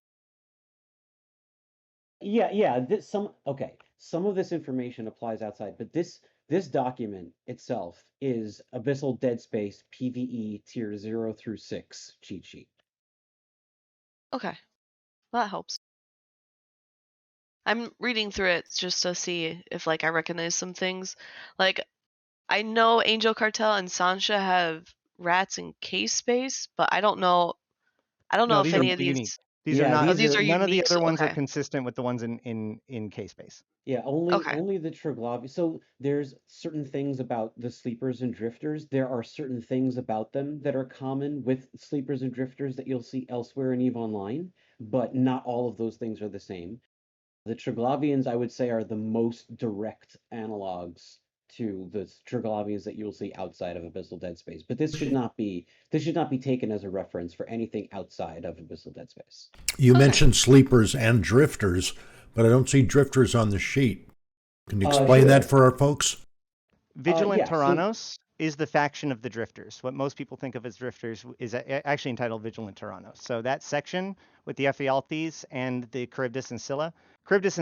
Yeah. Some of this information applies outside, but this document itself is Abyssal Dead Space PVE tier 0 through 6 cheat sheet. Okay, well, that helps. I'm reading through it just to see if like I recognize some things. Like I know Angel Cartel and Sancha have rats in case space, but I don't know. I don't know No, if these are any of unique. these. These are Yeah, not. Oh, these are None of the unique. other ones are Okay. consistent with the ones in K-Space. Yeah, Okay. only the Triglav. So there's certain things about the sleepers and drifters. There are certain things about them that are common with sleepers and drifters that you'll see elsewhere in EVE Online, but not all of those things are the same. The Triglavians, I would say, are the most direct analogs to the Triglavians that you'll see outside of Abyssal Dead Space. But this should not be taken as a reference for anything outside of Abyssal Dead Space. You Okay. mentioned sleepers and drifters, but I don't see drifters on the sheet. Can you explain that for our folks? Vigilant yeah, so- Tyrannos is the faction of the Drifters. What most people think of as Drifters is actually entitled Vigilant Tyrannos. So that section with the Ephialtes and the Charybdis and Scylla. Charybdis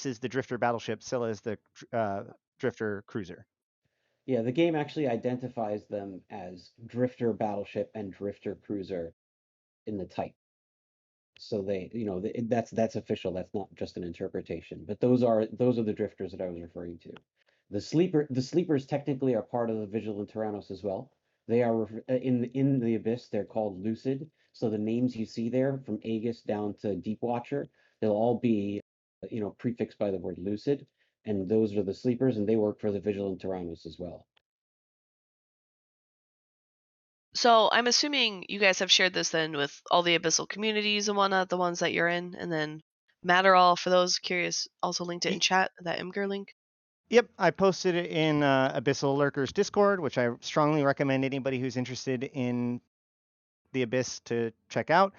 is the Drifter battleship. Scylla is the Drifter cruiser. Yeah, the game actually identifies them as Drifter battleship and Drifter cruiser in the type. So they, that's official. That's not just an interpretation. But those are the drifters that I was referring to. The sleepers technically are part of the Vigilant Tyrannos as well. They are in the Abyss. They're called Lucid. So the names you see there, from Aegis down to Deep Watcher, they'll all be, prefixed by the word Lucid, and those are the sleepers, and they work for the Vigilant Tyrannos as well. So I'm assuming you guys have shared this then with all the Abyssal communities and whatnot, the ones that you're in, and then Matterall, for those curious, also linked it in chat, that Imgur link. Yep, I posted it in Abyssal Lurkers Discord, which I strongly recommend anybody who's interested in the Abyss to check out.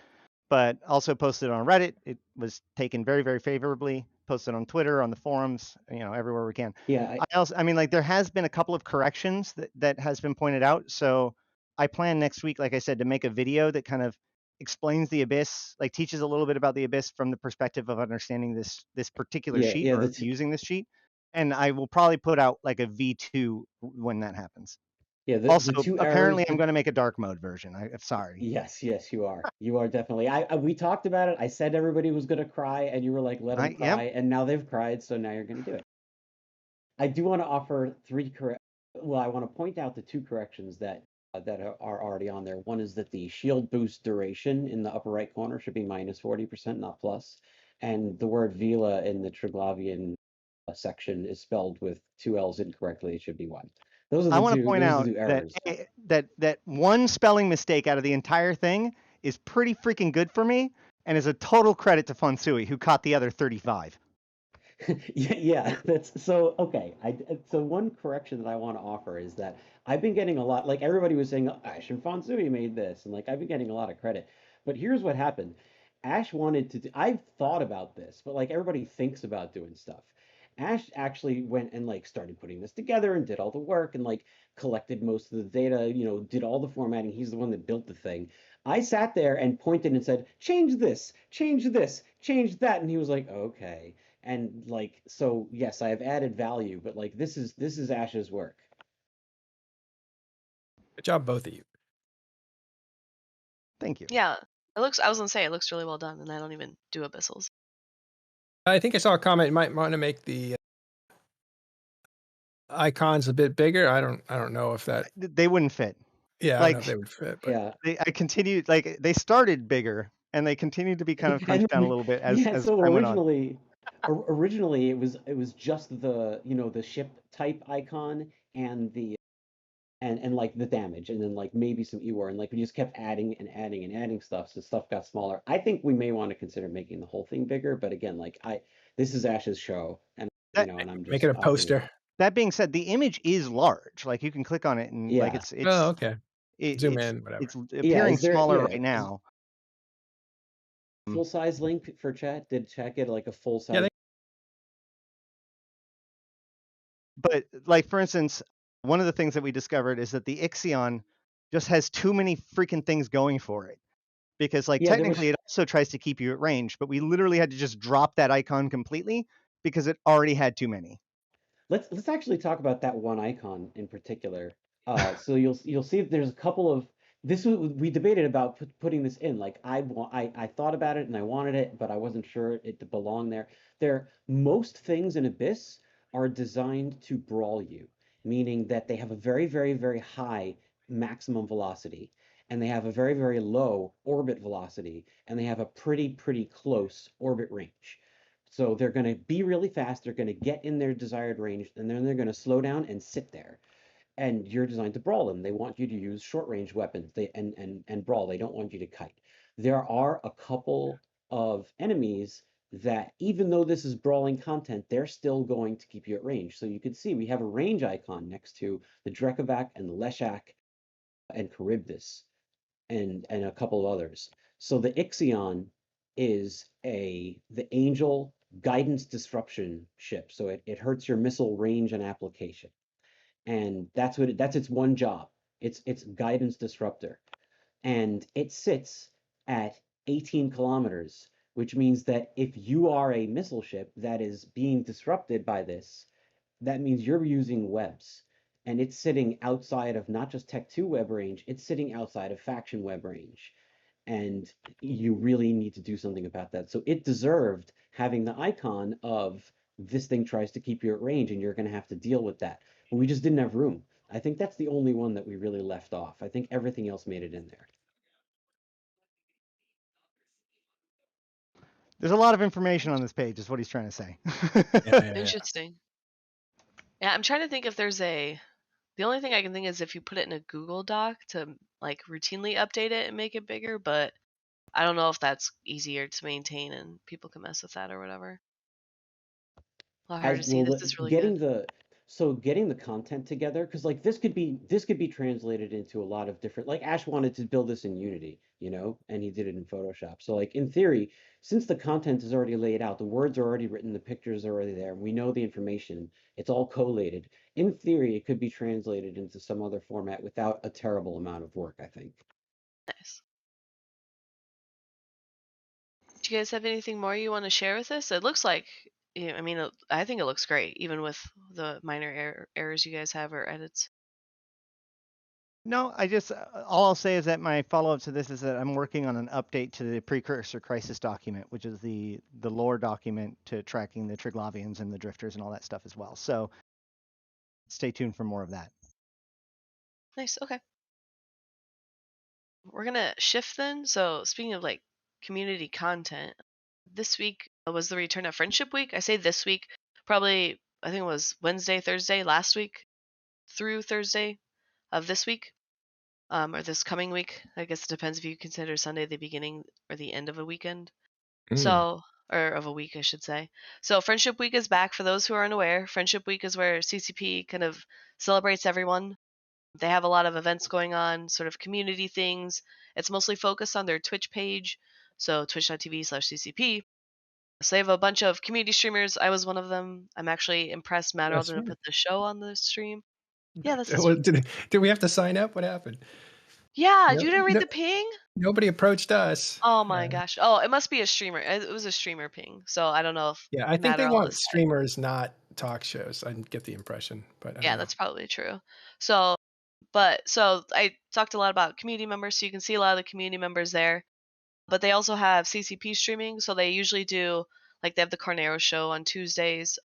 But also posted on Reddit. It was taken very, very favorably. Posted on Twitter, on the forums, everywhere we can. Yeah, there has been a couple of corrections that has been pointed out. So I plan next week, like I said, to make a video that kind of explains the Abyss, like teaches a little bit about the Abyss from the perspective of understanding this particular sheet or using this sheet. And I will probably put out like a V2 when that happens. Yeah. Also, apparently, I'm going to make a dark mode version. I'm sorry. Yes, you are. You are definitely. We talked about it. I said everybody was going to cry, and you were like, "Let them cry," and now they've cried, so now you're going to do it. I do want to offer I want to point out the two corrections that are already on there. One is that the shield boost duration in the upper right corner should be minus 40%, not plus, and the word Vila in the Triglavian section is spelled with 2 L's incorrectly. It should be 1. I want to point out that one spelling mistake out of the entire thing is pretty freaking good for me, and is a total credit to Fonsui, who caught the other 35. Yeah, that's so okay. So one correction that I want to offer is that I've been getting a lot, like everybody was saying, Ash and Fonsui made this, and like I've been getting a lot of credit. But here's what happened. Ash wanted to I've thought about this, but like everybody thinks about doing stuff. Ash actually went and like started putting this together and did all the work and like collected most of the data, did all the formatting. He's the one that built the thing. I sat there and pointed and said, change this, change that. And he was like, okay. And like, so yes, I have added value, but like this is Ash's work. Good job, both of you. Thank you. Yeah, I was gonna say it looks really well done, and I don't even do Abyssals. I think I saw a comment. You might want to make the icons a bit bigger. I don't know if that they wouldn't fit. Yeah, I don't know if they would fit. But yeah, I continued, like they started bigger and they continued to be kind of crunched down a little bit as so time went on. Originally it was just the the ship type icon and the and like the damage, and then like maybe some Ewar, and like we just kept adding and adding and adding stuff, so stuff got smaller. I think we may want to consider making the whole thing bigger, but again, like this is Ash's show, and and I'm just make it a poster. That being said, the image is large. Like you can click on it and like it's oh, okay. Zoom it's, in, whatever. It's appearing smaller right now. Full size link for chat? Did chat get like a full size? But like for instance, one of the things that we discovered is that the Ixion just has too many freaking things going for it. Because like Yeah, there was. technically it also tries to keep you at range, but we literally had to just drop that icon completely because it already had too many. Let's actually talk about that one icon in particular. So you'll see that there's a couple of we debated about putting this in. Like I thought about it and I wanted it, but I wasn't sure it belonged there. Most things in Abyss are designed to brawl you, meaning that they have a very, very, very high maximum velocity, and they have a very, very low orbit velocity, and they have a pretty, pretty close orbit range. So they're going to be really fast, they're going to get in their desired range, and then they're going to slow down and sit there. And you're designed to brawl them. They want you to use short range weapons and brawl. They don't want you to kite. There are a couple of enemies that, even though this is brawling content, they're still going to keep you at range. So you can see we have a range icon next to the Drekavac and the Leshak and Charybdis and a couple of others. So the Ixion is the Angel guidance disruption ship. So it hurts your missile range and application. And that's its one job. It's guidance disruptor. And it sits at 18 kilometers, which means that if you are a missile ship that is being disrupted by this, that means you're using webs. And it's sitting outside of not just Tech 2 web range, it's sitting outside of faction web range. And you really need to do something about that. So it deserved having the icon of this thing tries to keep you at range and you're going to have to deal with that. But we just didn't have room. I think that's the only one that we really left off. I think everything else made it in there. There's a lot of information on this page, is what he's trying to say. Interesting. Yeah, I'm trying to think if there's the only thing I can think is if you put it in a Google Doc to like routinely update it and make it bigger, but I don't know if that's easier to maintain and people can mess with that or whatever. A lot harder to see. This is really good. Getting the content together, because like this could be translated into a lot of different, like Ash wanted to build this in Unity, and he did it in Photoshop. So like in theory, since the content is already laid out, the words are already written, the pictures are already there, we know the information, it's all collated. In theory, it could be translated into some other format without a terrible amount of work, I think. Nice. Do you guys have anything more you want to share with us? It looks like, I mean, I think it looks great, even with the minor errors you guys have or edits. No, all I'll say is that my follow-up to this is that I'm working on an update to the Precursor Crisis document, which is the lore document to tracking the Triglavians and the Drifters and all that stuff as well. So stay tuned for more of that. Nice. Okay. We're going to shift then. So speaking of like community content, this week was the return of Friendship Week. I say this week, probably I think it was Wednesday, Thursday last week through Thursday of this week, or this coming week. I guess it depends if you consider Sunday the beginning or the end of a weekend. So, or of a week, I should say. So Friendship Week is back. For those who are unaware, Friendship Week is where CCP kind of celebrates everyone. They have a lot of events going on, sort of community things. It's mostly focused on their Twitch page, so twitch.tv/CCP. So they have a bunch of community streamers. I was one of them. I'm actually impressed Matt That's didn't right. put the show on the stream. Yeah, that's Did we have to sign up? What happened? Yeah, No- you didn't read no- the ping? Nobody approached us. Oh my gosh. Oh, it must be a streamer. It was a streamer ping. So I don't know if Yeah, I think Matt they or all want this had it. streamers, not talk shows. I get the impression, but I don't Yeah, know. that's probably true. So I talked a lot about community members, so you can see a lot of the community members there. But they also have CCP streaming, so they usually do, like, they have the Carnero show on Tuesdays,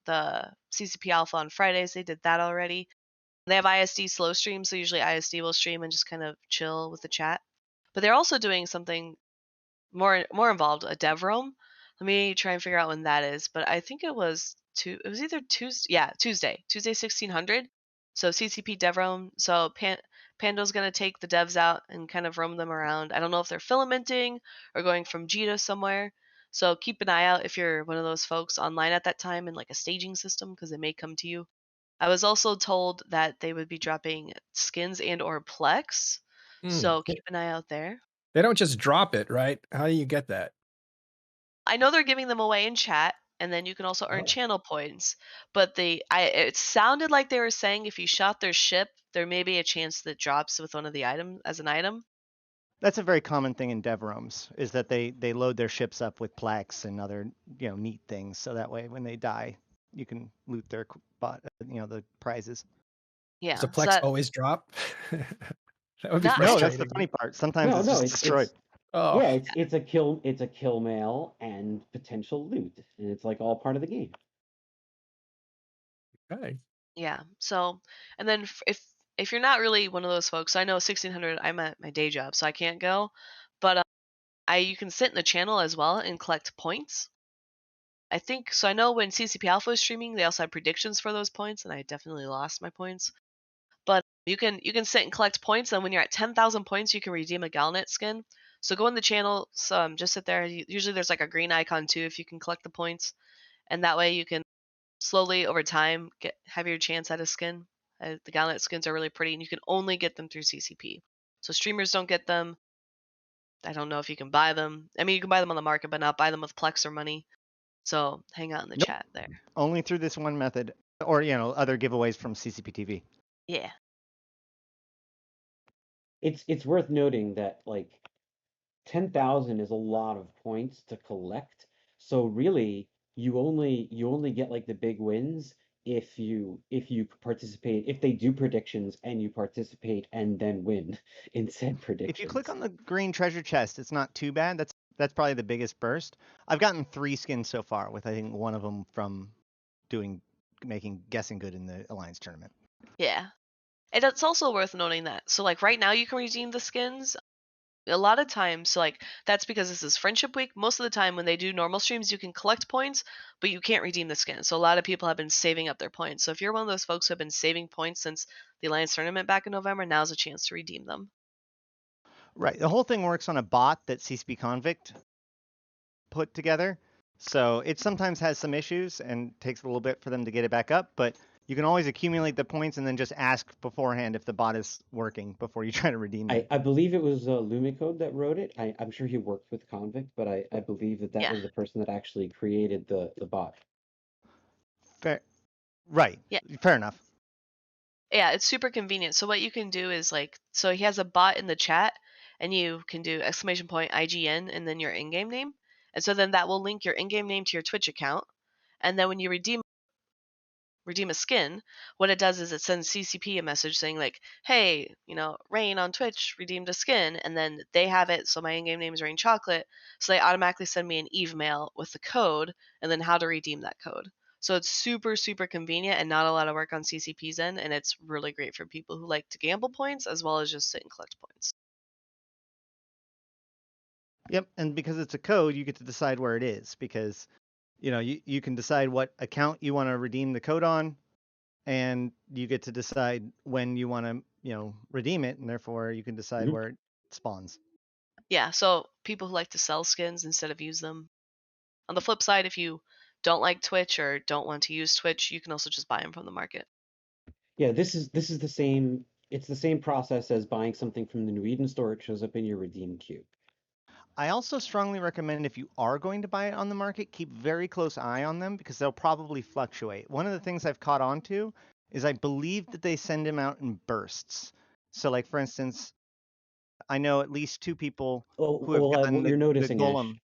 the CCP Alpha on Fridays. They did that already. They have ISD slow stream, so usually ISD will stream and just kind of chill with the chat. But they're also doing something more involved, a dev roam. Let me try and figure out when that is, but I think it was either Tuesday 1600. So CCP dev roam. So Pando's gonna take the devs out and kind of roam them around. I don't know if they're filamenting or going from G to somewhere. So keep an eye out if you're one of those folks online at that time in like a staging system, because they may come to you. I was also told that they would be dropping skins and or Plex. So keep an eye out there. They don't just drop it, right? How do you get that? I know they're giving them away in chat, and then you can also earn Oh. channel points. But it sounded like they were saying if you shot their ship, there may be a chance that drops with one of the items as an item. That's a very common thing in DevRooms, is that they load their ships up with plaques and other neat things, so that way when they die, you can loot their the prizes. Yeah. Does the so Plex that, always drop? That would be Not- No, frustrating. that's the funny part. Sometimes No, it's no, just it's destroyed. Oh, yeah, it's a kill mail and potential loot, and it's like all part of the game. okay. Yeah. So, and then if you're not really one of those folks, I know 1600. I'm at my day job, so I can't go, but you can sit in the channel as well and collect points. I think so. I know when CCP Alpha is streaming, they also have predictions for those points, and I definitely lost my points. But you can sit and collect points, and when you're at 10,000 points, you can redeem a Galnet skin. So go in the channel, just sit there. Usually there's like a green icon too if you can collect the points, and that way you can slowly over time have your chance at a skin. The Galnet skins are really pretty, and you can only get them through CCP. So streamers don't get them. I don't know if you can buy them. I mean, you can buy them on the market, but not buy them with Plex or money. So hang out in the Nope. chat there. Only through this one method, or other giveaways from CCPTV. Yeah. It's worth noting that like 10,000 is a lot of points to collect. So really, you only get like the big wins if you participate, if they do predictions and you participate and then win in said predictions. If you click on the green treasure chest, it's not too bad. That's probably the biggest burst. I've gotten 3 skins so far, with I think one of them from making guessing good in the Alliance tournament. Yeah. And it's also worth noting that. So like right now you can redeem the skins. A lot of times, so like that's because this is Friendship Week. Most of the time when they do normal streams, you can collect points, but you can't redeem the skin. So a lot of people have been saving up their points. So if you're one of those folks who have been saving points since the Alliance tournament back in November, now's a chance to redeem them. Right. The whole thing works on a bot that CCP Convict put together. So it sometimes has some issues and takes a little bit for them to get it back up, but you can always accumulate the points and then just ask beforehand if the bot is working before you try to redeem it. I believe it was Lumicode that wrote it. I'm sure he worked with Convict, but I believe that Yeah. was the person that actually created the bot. Fair. Right. Yeah. Fair enough. Yeah, it's super convenient. So what you can do is so he has a bot in the chat, and you can do !IGN and then your in-game name. And so then that will link your in-game name to your Twitch account. And then when you redeem a skin, what it does is it sends CCP a message saying like, hey, Rain on Twitch redeemed a skin, and then they have it. So my in-game name is Rain Chocolate. So they automatically send me an Eve mail with the code and then how to redeem that code. So it's super, super convenient and not a lot of work on CCP's end, and it's really great for people who like to gamble points as well as just sit and collect points. Yep, and because it's a code, you get to decide where it is, because you can decide what account you want to redeem the code on, and you get to decide when you want to redeem it, and therefore you can decide where it spawns. Yeah, so people who like to sell skins instead of use them. On the flip side, if you don't like Twitch or don't want to use Twitch, you can also just buy them from the market. Yeah, this is the same. It's the same process as buying something from the New Eden store. It shows up in your redeem queue. I also strongly recommend, if you are going to buy it on the market, keep very close eye on them, because they'll probably fluctuate. One of the things I've caught on to is I believe that they send them out in bursts. So like, for instance, I know at least 2 people who have gotten what you're the noticing, golem. Ash,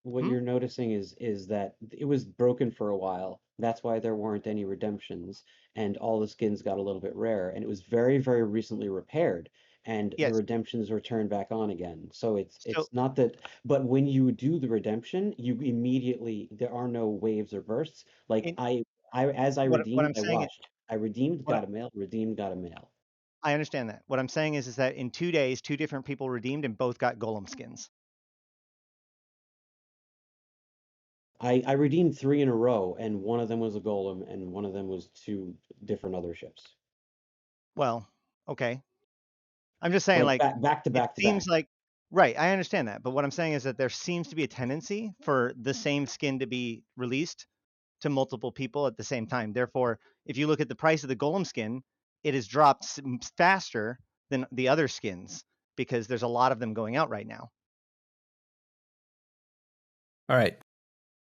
what Hmm? you're noticing is that it was broken for a while. That's why there weren't any redemptions, and all the skins got a little bit rare. And it was very, very recently repaired, and the Yes. redemptions were turned back on again. So it's So not that. But when you do the redemption, you immediately, there are no waves or bursts. Like in, as I what redeemed, I'm I saying is, watched. I redeemed, what got a mail. Redeemed, got a mail. I understand that. What I'm saying is that in 2 days, 2 different people redeemed and both got golem skins. I redeemed 3 in a row, and one of them was a golem, and one of them was 2 different other ships. Well, okay. I'm just saying, Like like, back to it back to seems back. like, right, I understand that. But what I'm saying is that there seems to be a tendency for the same skin to be released to multiple people at the same time. Therefore, if you look at the price of the golem skin, it has dropped faster than the other skins, because there's a lot of them going out right now. All right.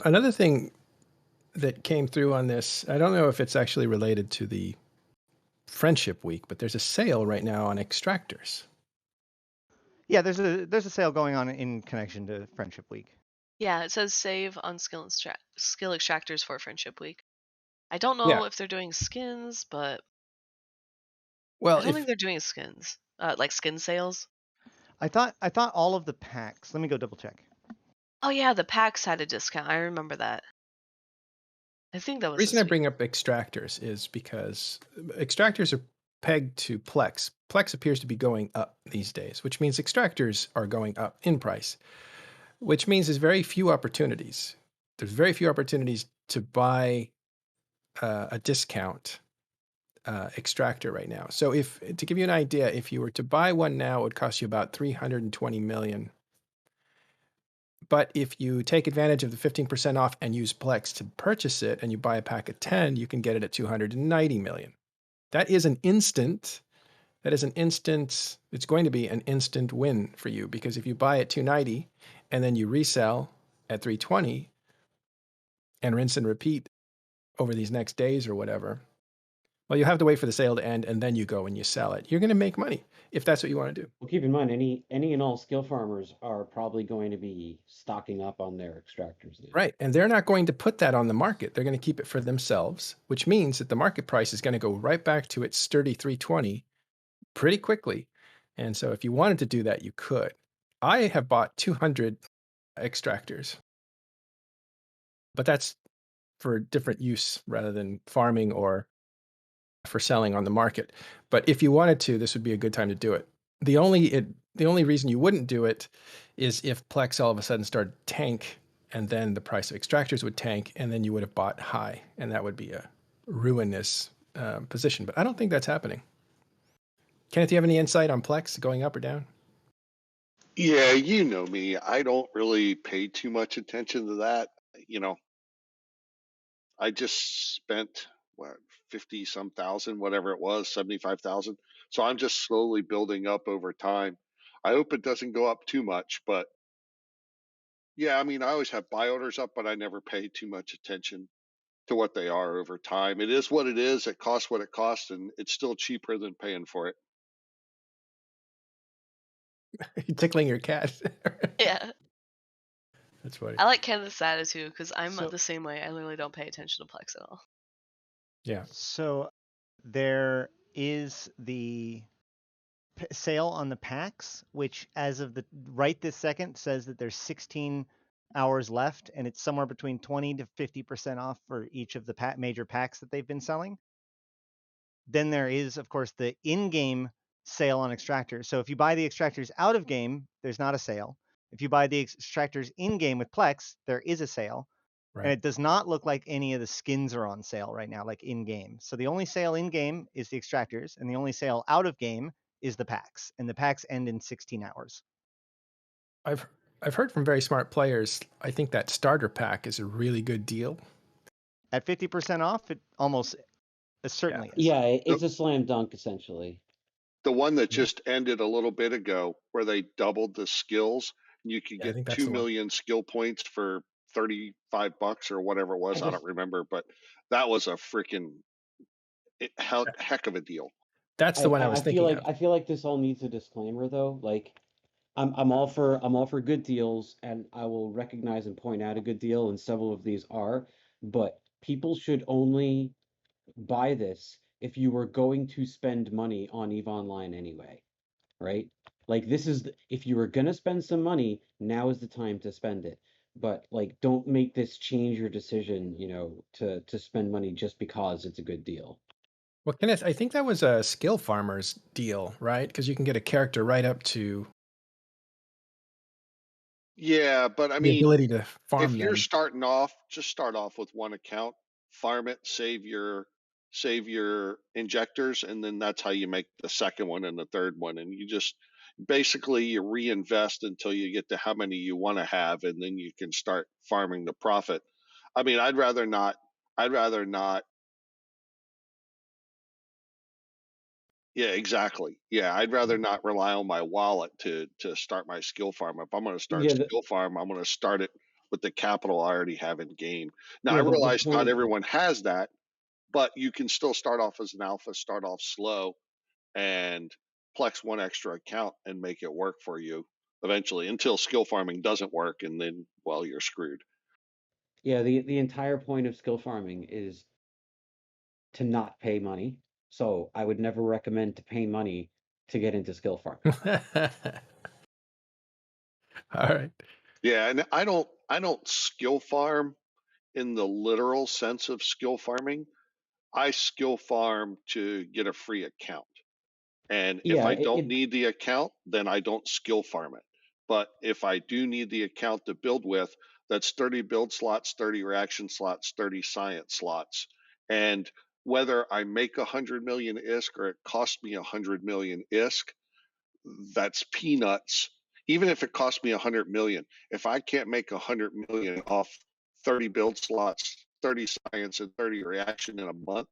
Another thing that came through on this. I don't know if it's actually related to the Friendship Week, but there's a sale right now on extractors. Yeah, there's a sale going on in connection to Friendship Week. Yeah, it says save on skill extractors for Friendship Week. I don't know Yeah. if they're doing skins, but I Well, don't if think they're doing skins. Like skin sales. I thought all of the packs. Let me go double check. Oh yeah, the packs had a discount. I remember that. I think that the was reason this I week. bring up extractors is because extractors are pegged to Plex. Plex appears to be going up these days, which means extractors are going up in price, which means there's very few opportunities. There's very few opportunities to buy a discount extractor right now. So to give you an idea, if you were to buy one now, it would cost you about 320 million. But if you take advantage of the 15% off and use Plex to purchase it and you buy a pack of 10, you can get it at 290 million. That is an instant, it's going to be an instant win for you, because if you buy at 290 and then you resell at 320 and rinse and repeat over these next days or whatever, well, you have to wait for the sale to end and then you go and you sell it. You're going to make money if that's what you want to do. Well, keep in mind, any and all skill farmers are probably going to be stocking up on their extractors now. Right. And they're not going to put that on the market. They're going to keep it for themselves, which means that the market price is going to go right back to its sturdy 320 pretty quickly. And so if you wanted to do that, you could. I have bought 200 extractors, but that's for different use rather than farming or for selling on the market. But if you wanted to, this would be a good time to do it. The only reason you wouldn't do it is if Plex all of a sudden started to tank, and then the price of extractors would tank, and then you would have bought high, and that would be a ruinous position. But I don't think that's happening. Kenneth, do you have any insight on Plex going up or down? Yeah, you know me. I don't really pay too much attention to that. I just spent 50 some thousand, whatever it was, 75,000. So I'm just slowly building up over time. I hope it doesn't go up too much, but yeah, I mean, I always have buy orders up, but I never pay too much attention to what they are over time. It is what it is. It costs what it costs, and it's still cheaper than paying for it. You're tickling your cat. Yeah. That's funny. I like Kenneth's attitude because I'm So- the same way. I literally don't pay attention to Plex at all. Yeah. So there is the sale on the packs, which as of the right this second says that there's 16 hours left, and it's somewhere between 20 to 50% off for each of the major packs that they've been selling. Then there is, of course, the in-game sale on extractors. So if you buy the extractors out of game, there's not a sale. If you buy the extractors in-game with Plex, there is a sale. Right. And it does not look like any of the skins are on sale right now, like in-game. So the only sale in-game is the extractors, and the only sale out of game is the packs. And the packs end in 16 hours. I've heard from very smart players, I think that starter pack is a really good deal. At 50% off, it almost certainly is. Yeah, it's a slam dunk essentially. The one that just ended a little bit ago, where they doubled the skills, you could Yeah, I think get that's 2 the one. million skill points for $35 or whatever it was. I don't remember, but that was a freaking heck of a deal. That's the one I was thinking of. I feel like this all needs a disclaimer though. Like, I'm all for good deals, and I will recognize and point out a good deal, and several of these are. But people should only buy this if you were going to spend money on EVE Online anyway, right? Like, if you were gonna spend some money, now is the time to spend it. But like, don't make this change your decision, to spend money just because it's a good deal. Well, Kenneth, I think that was a skill farmer's deal, right? Because you can get a character right up to Yeah, but I the mean, ability to farm if you're them. starting off, just start off with one account, farm it, save your injectors, and then that's how you make the second one and the third one. And you just basically you reinvest until you get to how many you want to have, and then you can start farming the profit. I mean, I'd rather not. Yeah, exactly. Yeah, I'd rather not rely on my wallet to start my skill farm. If I'm going to start Yeah, skill farm, I'm going to start it with the capital I already have in game. Now, I Yeah, the realize not point. everyone has that, but you can still start off as an alpha, start off slow, and plex one extra account and make it work for you eventually, until skill farming doesn't work, and then, well, you're screwed. Yeah, the entire point of skill farming is to not pay money. So I would never recommend to pay money to get into skill farming. All right. Yeah, and I don't skill farm in the literal sense of skill farming. I skill farm to get a free account. And if Yeah, I don't need the account, then I don't skill farm it. But if I do need the account to build with, that's 30 build slots, 30 reaction slots, 30 science slots. And whether I make 100 million ISK or it costs me 100 million ISK, that's peanuts. Even if it costs me 100 million, if I can't make 100 million off 30 build slots, 30 science, and 30 reaction in a month,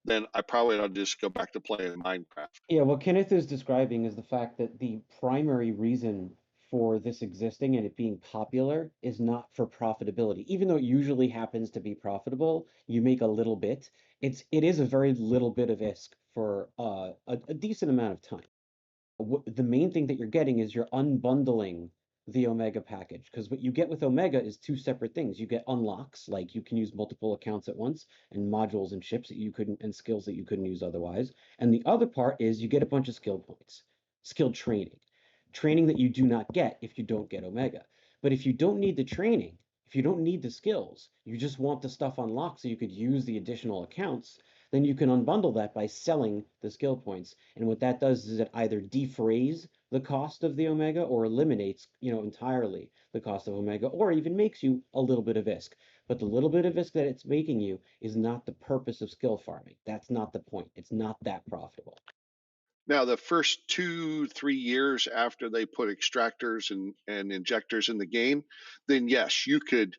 then I probably ought to just go back to playing Minecraft. Yeah, what Kenneth is describing is the fact that the primary reason for this existing and it being popular is not for profitability. Even though it usually happens to be profitable, you make a little bit. It is a very little bit of ISK for a decent amount of time. The main thing that you're getting is you're unbundling the Omega package, because what you get with Omega is two separate things. You get unlocks, like you can use multiple accounts at once, and modules and ships that you couldn't, and skills that you couldn't use otherwise. And the other part is you get a bunch of skill points, skill training that you do not get if you don't get Omega. But if you don't need the training, if you don't need the skills, you just want the stuff unlocked so you could use the additional accounts, then you can unbundle that by selling the skill points. And what that does is it either defrays the cost of the Omega or eliminates, entirely the cost of Omega, or even makes you a little bit of ISK. But the little bit of ISK that it's making you is not the purpose of skill farming. That's not the point. It's not that profitable. Now, the first 2-3 years after they put extractors and injectors in the game, then yes, you could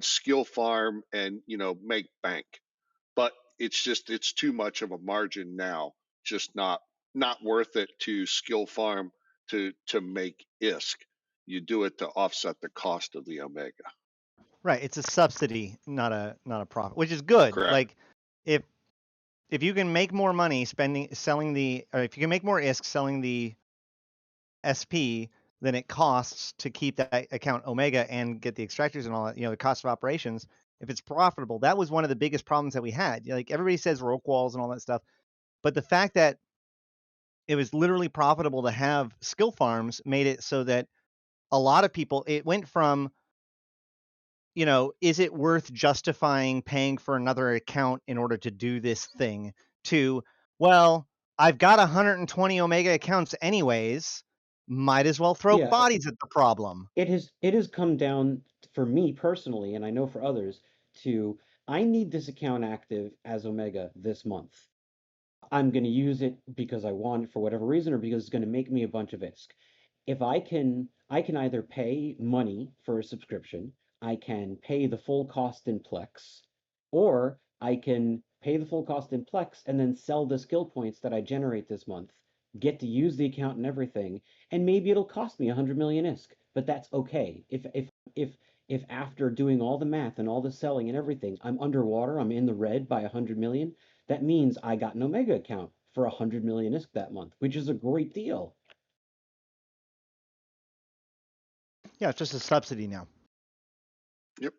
skill farm and make bank. But it's too much of a margin now. Just not worth it to skill farm to make ISK. You do it to offset the cost of the Omega. Right. It's a subsidy, not a profit, which is good. Correct. Like if you can make more money or if you can make more ISK selling the SP than it costs to keep that account Omega and get the extractors and all that, the cost of operations, if it's profitable, that was one of the biggest problems that we had. Like everybody says rogue walls and all that stuff, but the fact that it was literally profitable to have skill farms made it so that a lot of people, it went from, is it worth justifying paying for another account in order to do this thing, to, well, I've got 120 Omega accounts anyways, might as well throw bodies at the problem. It has come down for me personally, and I know for others, to I need this account active as Omega this month. I'm going to use it because I want it for whatever reason, or because it's going to make me a bunch of ISK. If I can either pay money for a subscription, I can pay the full cost in Plex, or I can pay the full cost in Plex and then sell the skill points that I generate this month, get to use the account and everything, and maybe it'll cost me 100 million ISK, but that's okay. If after doing all the math and all the selling and everything, I'm underwater, I'm in the red by 100 million, that means I got an Omega account for 100 million ISK that month, which is a great deal. Yeah, it's just a subsidy now. Yep.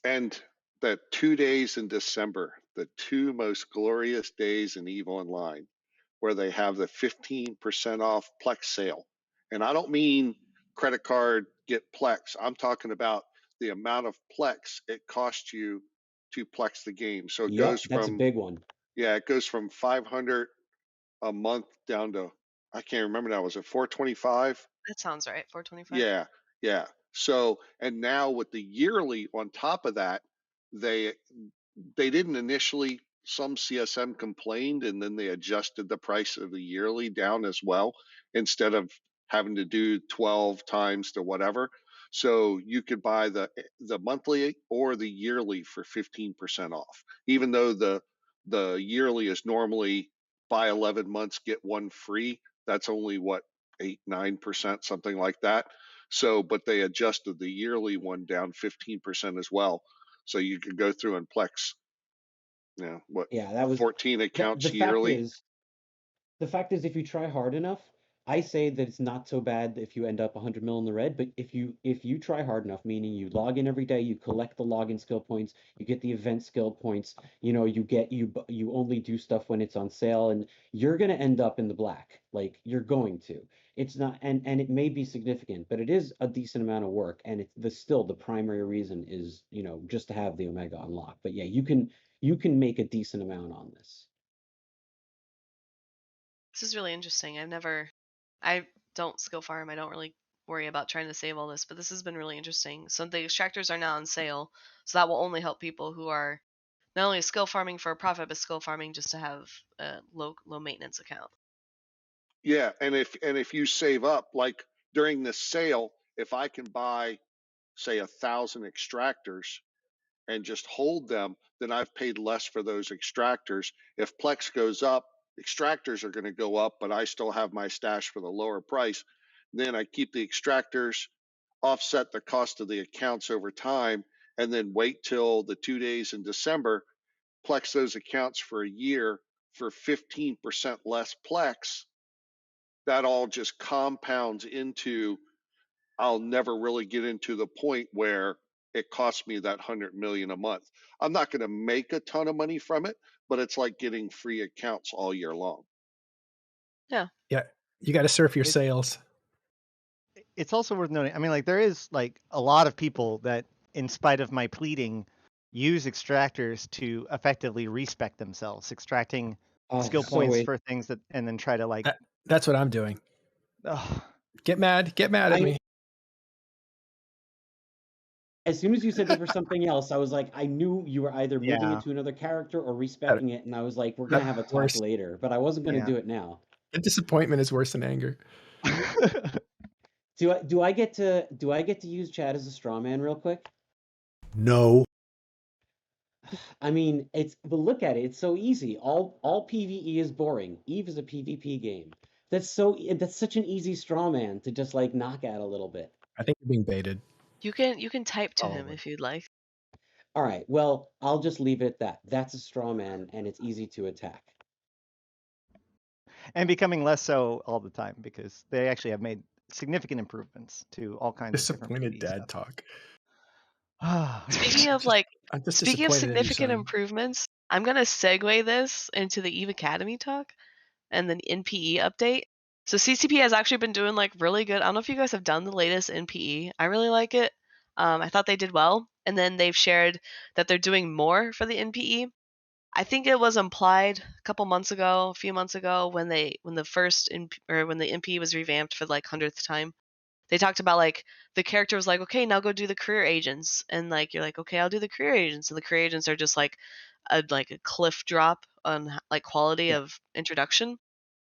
And the 2 days in December, the two most glorious days in EVE Online, where they have the 15% off Plex sale. And I don't mean credit card, get Plex. I'm talking about the amount of Plex it costs you to Plex the game. So it goes from, that's a big one. Yeah, it goes from 500 a month down to, I can't remember now, was it 425? That sounds right. 425. Yeah. So, and now with the yearly on top of that, they didn't initially, some CSM complained, and then they adjusted the price of the yearly down as well, instead of having to do 12 times to whatever. So you could buy the monthly or the yearly for 15% off, even though the yearly is normally buy 11 months, get one free. That's only what, 8-9%, something like that. So, but they adjusted the yearly one down 15% as well. So you could go through and Plex, what, Yeah, that was 14 the accounts fact yearly? is. The fact is, if you try hard enough, I say that it's not so bad if you end up 100 mil in the red. But if you try hard enough, meaning you log in every day, you collect the login skill points, you get the event skill points, you only do stuff when it's on sale, and you're gonna end up in the black. Like you're going to. It's not, and it may be significant, but it is a decent amount of work, and it's still the primary reason is just to have the Omega unlock. But yeah, you can make a decent amount on this. This is really interesting. I don't skill farm. I don't really worry about trying to save all this, but this has been really interesting. So the extractors are now on sale, so that will only help people who are not only skill farming for a profit, but skill farming just to have a low maintenance account. Yeah, and if you save up, like during this sale, if I can buy, say, 1,000 extractors and just hold them, then I've paid less for those extractors. If Plex goes up, extractors are going to go up, but I still have my stash for the lower price. Then I keep the extractors, offset the cost of the accounts over time, and then wait till the 2 days in December, Plex those accounts for a year for 15% less Plex. That all just compounds into, I'll never really get into the point where it costs me that 100 million a month. I'm not going to make a ton of money from it, but it's like getting free accounts all year long. Yeah. Yeah, you got to surf your It- sales. It's also worth noting. I mean, like there is like a lot of people that, in spite of my pleading, use extractors to effectively respec themselves, extracting skill So points wait, for things that, and then try to like. That's what I'm doing. Ugh. Get mad at me. as soon as you said there was something else, I was like, I knew you were either moving Yeah. it to another character or respecing it, and I was like, we're gonna have a talk Worse. later, but I wasn't gonna Yeah. do it now. The disappointment is worse than anger. Do I get to use Chad as a straw man real quick? No. I mean, but look at it. It's so easy. All PvE is boring. Eve is a PvP game. That's such an easy straw man to just like knock at a little bit. I think you're being baited. You can type to him Probably. if you'd like. All right. Well, I'll just leave it at that. That's a straw man, and it's easy to attack. And becoming less so all the time because they actually have made significant improvements to all kinds of different Disappointed PvE dad talk. stuff. Speaking of I'm just speaking of disappointed in you, significant son. improvements, I'm gonna segue this into the Eve Academy talk and the NPE update. So CCP has actually been doing like really good. I don't know if you guys have done the latest NPE. I really like it. I thought they did well, and then they've shared that they're doing more for the NPE. I think it was implied a few months ago, when the NPE was revamped for like 100th time. They talked about like the character was like, okay, now go do the career agents, and like you're like, okay, I'll do the career agents, and the career agents are just like a cliff drop on like quality Yeah. of introduction.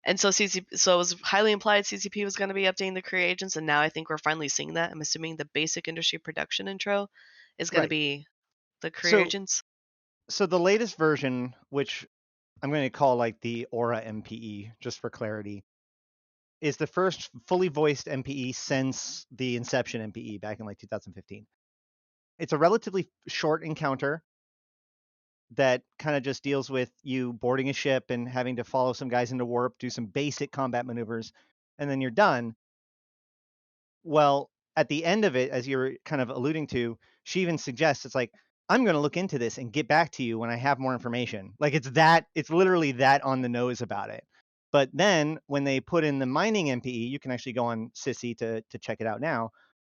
And so it was highly implied CCP was going to be updating the career agents, and now I think we're finally seeing that. I'm assuming the basic industry production intro is going to Right. be the career So- agents. So the latest version, which I'm going to call like the Aura MPE, just for clarity, is the first fully voiced MPE since the Inception MPE back in like 2015. It's a relatively short encounter that kind of just deals with you boarding a ship and having to follow some guys into warp, do some basic combat maneuvers, and then you're done. Well, at the end of it, as you're kind of alluding to, she even suggests it's like, I'm going to look into this and get back to you when I have more information. Like it's literally that on the nose about it. But then when they put in the mining MPE, you can actually go on Sissy to check it out now.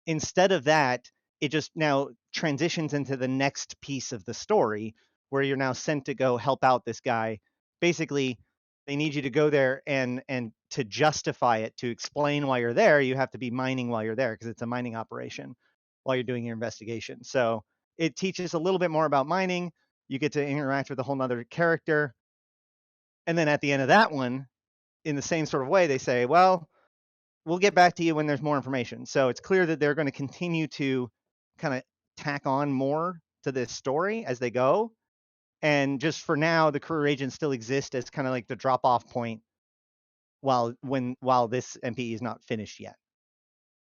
Instead of that, it just now transitions into the next piece of the story where you're now sent to go help out this guy. Basically, they need you to go there and to justify it, to explain why you're there, you have to be mining while you're there because it's a mining operation while you're doing your investigation. So it teaches a little bit more about mining. You get to interact with a whole nother character. And then at the end of that one, in the same sort of way, they say, well, we'll get back to you when there's more information. So it's clear that they're going to continue to kind of tack on more to this story as they go. And just for now, the career agents still exist as kind of like the drop-off point while this MPE is not finished yet.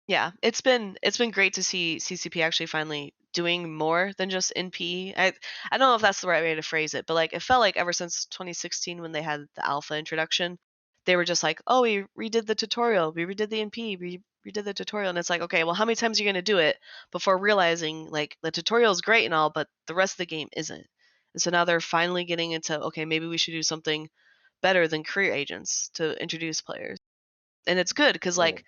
Yeah, it's been great to see CCP actually finally doing more than just NP. I don't know if that's the right way to phrase it, but like it felt like ever since 2016 when they had the alpha introduction, they were just like, "Oh, we redid the tutorial, we redid the NP, we redid the tutorial," and it's like, okay, well, how many times are you gonna do it before realizing like the tutorial is great and all, but the rest of the game isn't? And so now they're finally getting into, okay, maybe we should do something better than career agents to introduce players, and it's good because Right. like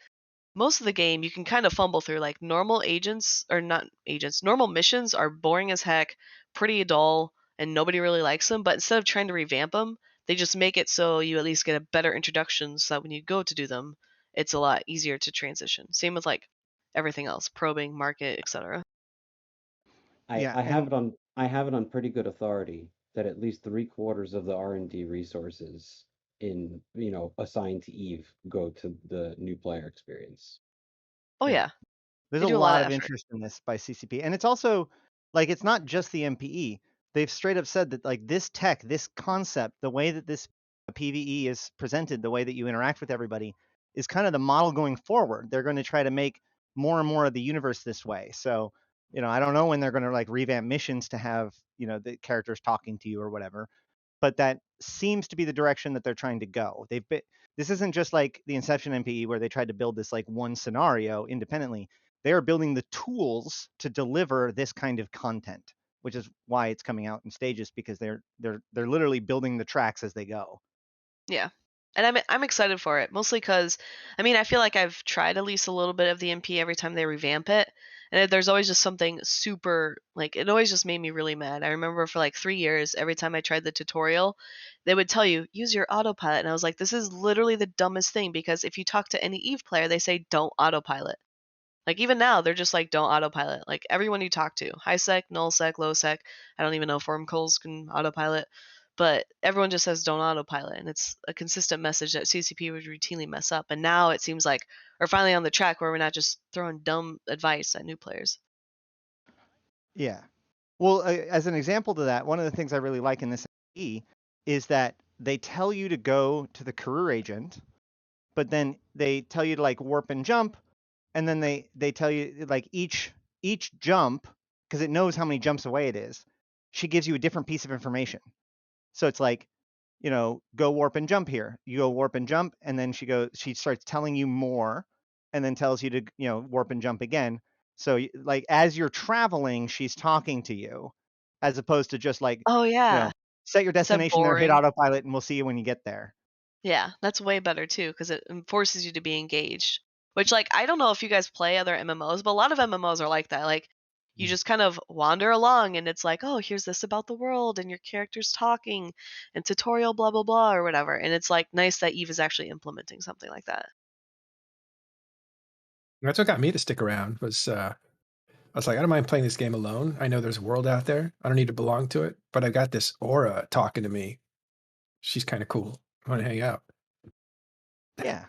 most of the game you can kind of fumble through. Like normal agents, or not agents, normal missions are boring as heck, pretty dull, and nobody really likes them. But instead of trying to revamp them, they just make it so you at least get a better introduction so that when you go to do them, it's a lot easier to transition. Same with like everything else, probing, market, etc. Yeah, I have and it on pretty good authority that at least 3/4 of the R&D resources in assigned to Eve go to the new player experience. Oh yeah. yeah, There's they a do a lot lot of of effort. interest in this by CCP, and it's also like it's not just the MPE. They've straight up said that like this tech, this concept, the way that this PvE is presented, the way that you interact with everybody, is kind of the model going forward. They're going to try to make more and more of the universe this way. So, I don't know when they're going to like revamp missions to have the characters talking to you or whatever, but that seems to be the direction that they're trying to go. This isn't just like the Inception MPE where they tried to build this like one scenario independently. They are building the tools to deliver this kind of content, which is why it's coming out in stages, because they're literally building the tracks as they go. Yeah. And I'm excited for it, mostly because, I mean, I feel like I've tried at least a little bit of the MP every time they revamp it, and there's always just something super, like, it always just made me really mad. I remember for like 3 years, every time I tried the tutorial, they would tell you, use your autopilot, and I was like, this is literally the dumbest thing, because if you talk to any Eve player, they say, don't autopilot. Like, even now, they're just like, don't autopilot. Like, everyone you talk to, high sec, null sec, low sec, I don't even know if form calls can autopilot, but everyone just says don't autopilot, and it's a consistent message that CCP would routinely mess up. And now it seems like we're finally on the track where we're not just throwing dumb advice at new players. Yeah. Well, as an example to that, one of the things I really like in this MPE is that they tell you to go to the career agent, but then they tell you to like warp and jump, and then they tell you like each jump, because it knows how many jumps away it is, she gives you a different piece of information. So it's like, go warp and jump here. You go warp and jump, and then she starts telling you more, and then tells you to warp and jump again. So like as you're traveling, she's talking to you, as opposed to just like Oh yeah, set your instead of destination there, hit boring. autopilot, and we'll see you when you get there. Yeah, that's way better too, because it forces you to be engaged. Which, like, I don't know if you guys play other MMOs, but a lot of MMOs are like that. Like, you just kind of wander along, and it's like, oh, here's this about the world, and your character's talking, and tutorial, blah blah blah, or whatever. And it's like nice that Eve is actually implementing something like that. That's what got me to stick around. I was like, I don't mind playing this game alone. I know there's a world out there. I don't need to belong to it, but I got this aura talking to me. She's kind of cool. I want to hang out. Yeah.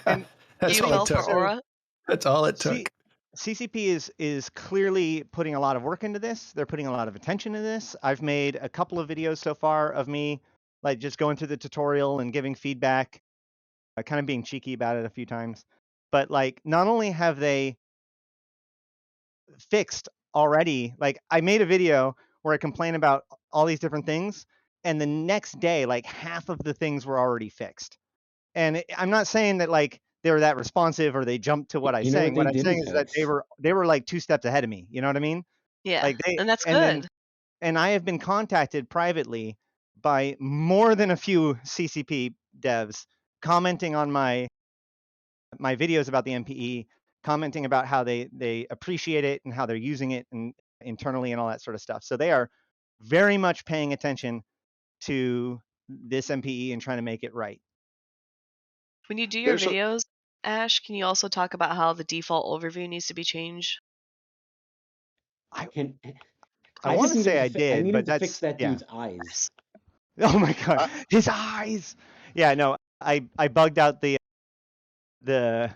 And That's You all fell it for took. Aura. That's all it See, took. CCP is clearly putting a lot of work into this. They're putting a lot of attention to this. I've made a couple of videos so far of me like just going through the tutorial and giving feedback, kind of being cheeky about it a few times. But like not only have they fixed already, like I made a video where I complain about all these different things, and the next day like half of the things were already fixed. And I'm not saying that like they were that responsive or they jumped to what I'm You know what saying. they What I'm didn't saying is that fix? they were like 2 steps ahead of me. You know what I mean? Yeah, Like they and that's and then good. and I have been contacted privately by more than a few CCP devs commenting on my videos about the MPE, commenting about how they appreciate it and how they're using it and internally and all that sort of stuff. So they are very much paying attention to this MPE and trying to make it right. When you do your There's a videos, Ash, can you also talk about how the default overview needs to be changed? I Can I I want just to need him say to I I did, need him but to fix that's that yeah. dude's eyes. Oh my god, I, his eyes. Yeah, no, I bugged out the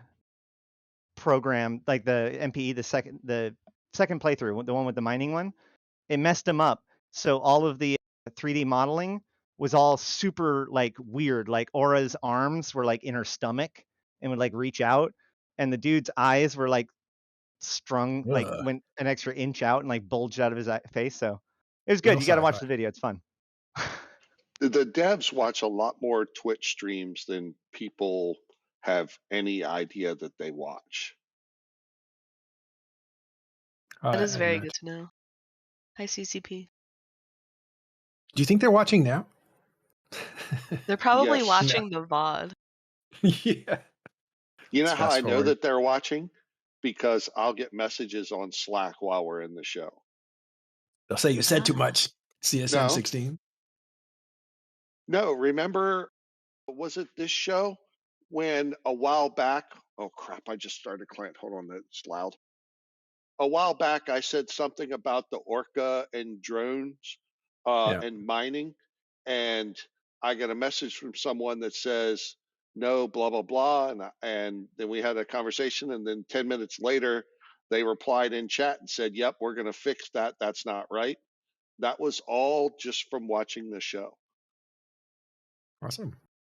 program, like the MPE, the second playthrough, the one with the mining one. It messed him up. So all of the 3D modeling was all super like weird. Like Aura's arms were like in her stomach and would like reach out. and the dude's eyes were like strung, like Ugh. went an extra inch out and like bulged out of his face. So it was good. Little You got to watch sci-fi. the video. It's fun. The devs watch a lot more Twitch streams than people have any idea that they watch. That is I very imagine. good to know. Hi, CCP. Do you think they're watching now? They're probably Yes. watching the VOD. Yeah. You know Let's how I fast know forward. that they're watching? Because I'll get messages on Slack while we're in the show. They'll say you said too Ah. much. CSM 16. No, remember, was it this show when a while back? Oh crap! I just started client. Hold on, it's loud. A while back, I said something about the Orca and drones Yeah. and mining, and I got a message from someone that says no, blah blah blah, and then we had a conversation, and then 10 minutes later, they replied in chat and said, "Yep, we're going to fix that. That's not right." That was all just from watching the show. Awesome.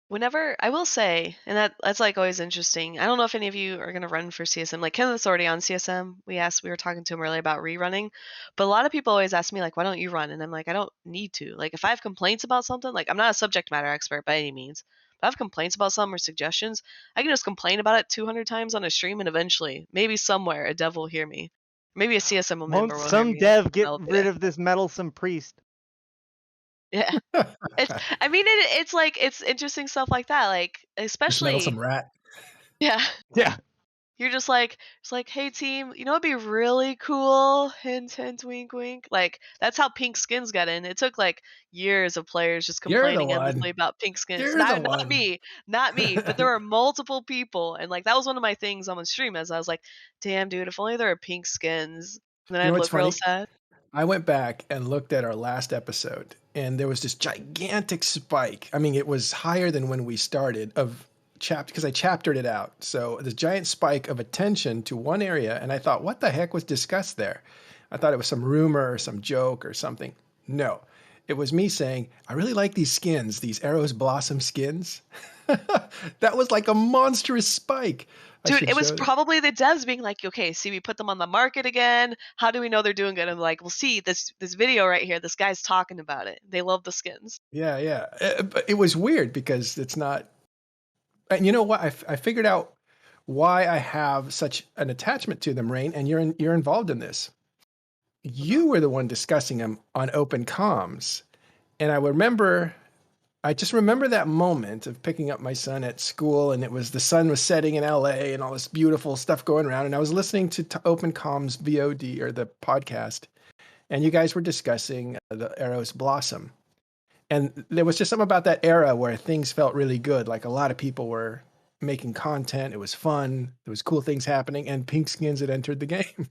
Whenever I will say, and that's like always interesting. I don't know if any of you are gonna run for CSM. Like Kenneth's already on CSM. We were talking to him earlier about rerunning, but a lot of people always ask me like, why don't you run? And I'm like, I don't need to. Like if I have complaints about something, like I'm not a subject matter expert by any means. If I have complaints about something or suggestions, I can just complain about it 200 times on a stream, and eventually, maybe somewhere, a dev will hear me. Maybe a CSM member Won't will hear some me. dev get I'll be rid there. of this meddlesome priest? Yeah. I mean, it's like it's interesting stuff like that. Like This especially, meddlesome rat. yeah. Yeah. You're just like, it's like, hey team, you know what'd be really cool? Hint, hint, wink, wink. Like that's how pink skins got in. It took like years of players just You're the complaining endlessly one. about pink skins. You're the Not one. me, not me. But there were multiple people, and like that was one of my things on the stream. As I was like, damn dude, if only there were pink skins, then You know I'd what's look real funny? sad. I went back and looked at our last episode, and there was this gigantic spike. I mean, it was higher than when we started of because I chaptered it out. So this giant spike of attention to one area, and I thought, what the heck was discussed there? I thought it was some rumor or some joke or something. No, it was me saying, I really like these skins, these Arrows Blossom skins. That was like a monstrous spike. I Dude, should it was show that. probably the devs being like, okay, see, we put them on the market again. How do we know they're doing good? I'm like, well, see, this video right here, this guy's talking about it. They love the skins. Yeah. But it was weird because it's not. And you know what? I figured out why I have such an attachment to them, Rain, and you're involved in this. You were the one discussing them on Open Comms, and I just remember that moment of picking up my son at school, and the sun was setting in LA, and all this beautiful stuff going around, and I was listening to Open Comms VOD or the podcast, and you guys were discussing the Arrows Blossom. And there was just something about that era where things felt really good. Like a lot of people were making content. It was fun. There was cool things happening, and pink skins had entered the game.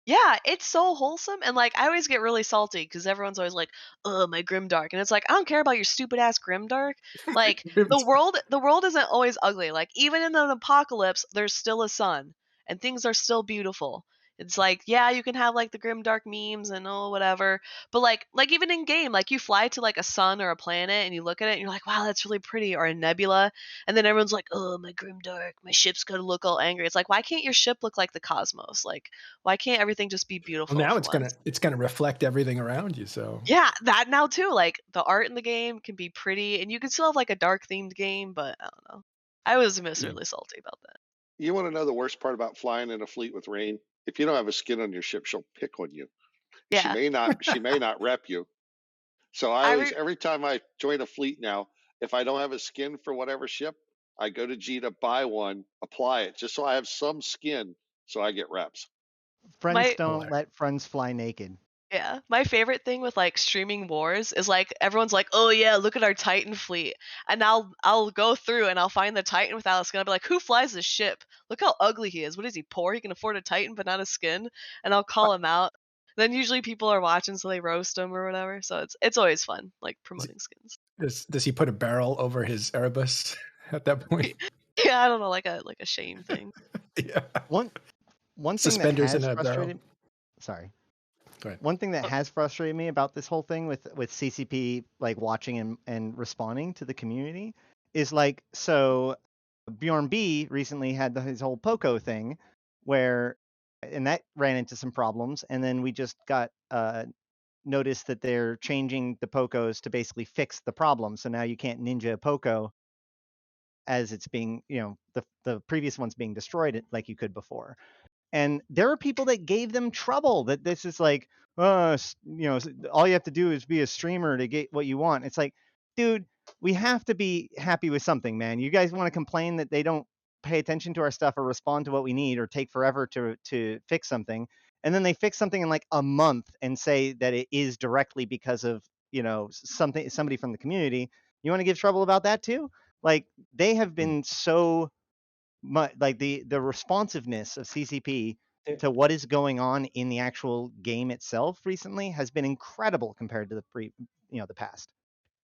Yeah, it's so wholesome. And like, I always get really salty because everyone's always like, "Oh, my Grimdark," and it's like, I don't care about your stupid ass Grimdark. Like, the world isn't always ugly. Like, even in an apocalypse, there's still a sun, and things are still beautiful. It's like, yeah, you can have like the Grimdark memes and whatever, but like even in game, like you fly to like a sun or a planet and you look at it and you're like, wow, that's really pretty, or a nebula, and then everyone's like, oh, my Grimdark, my ship's gonna look all angry. It's like, why can't your ship look like the cosmos? Like, why can't everything just be beautiful Well, now for once? it's gonna reflect everything around you. So Yeah, that now too. Like the art in the game can be pretty, and you can still have like a dark themed game, but I don't know. I was really salty about that. You want to know the worst part about flying in a fleet with Rain? If you don't have a skin on your ship, she'll pick on you. She Yeah, may not rep you. So I I always, every time I join a fleet now, if I don't have a skin for whatever ship, I go to G to buy one, apply it, just so I have some skin, so I get reps. Friends my don't let friends fly naked. yeah, my favorite thing with like streaming wars is like everyone's like, oh yeah, look at our Titan fleet, and I'll go through and I'll find the Titan without a skin. I'll be like, who flies this ship? Look how ugly he is. What is he, poor? He can afford a Titan but not a skin, and I'll call him out. Then usually people are watching, so they roast him or whatever. So it's always fun, like promoting skins. does he put a barrel over his Erebus at that point? Yeah, I don't know, like a shame thing. Yeah. One thing Suspenders that in has a barrel. frustrated. Sorry. Go ahead. One thing that has frustrated me about this whole thing with CCP like watching and responding to the community is like, so Bjorn B recently had his whole Poco thing and that ran into some problems. And then we just got notice that they're changing the Pocos to basically fix the problem. So now you can't ninja a Poco as it's being, the previous one's being destroyed like you could before. And there are people that gave them trouble that this is like, all you have to do is be a streamer to get what you want. It's like, dude, we have to be happy with something, man. You guys want to complain that they don't pay attention to our stuff or respond to what we need or take forever to fix something. And then they fix something in like a month and say that it is directly because of, somebody from the community. You want to give trouble about that too? Like, they have been so much, like the responsiveness of CCP There, to what is going on in the actual game itself recently has been incredible compared to the past.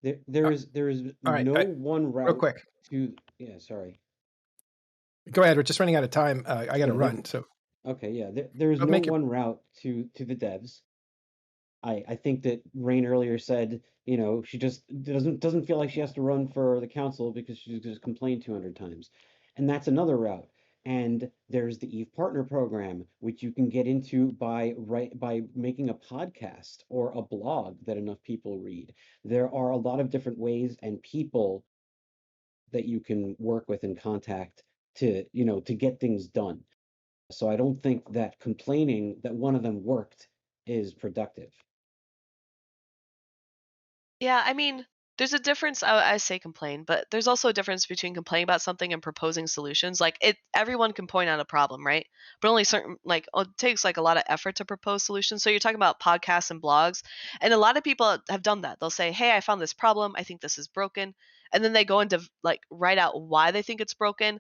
there is All right, no one real route quick. to. Yeah, sorry. Go ahead. We're just running out of time. I got to Yeah, run. So Okay, yeah. There is but no make your one route to the devs. I think that Rain earlier said, she just doesn't feel like she has to run for the council because she's just complained 200 times. And that's another route. And there's the Eve Partner Program, which you can get into by making a podcast or a blog that enough people read. There are a lot of different ways and people that you can work with and contact to get things done. So I don't think that complaining that one of them worked is productive. Yeah, I mean, there's a difference. I say complain, but there's also a difference between complaining about something and proposing solutions. Like everyone can point out a problem, right? But only certain, it takes like a lot of effort to propose solutions. So you're talking about podcasts and blogs, and a lot of people have done that. They'll say, "Hey, I found this problem. I think this is broken," and then they go into like write out why they think it's broken,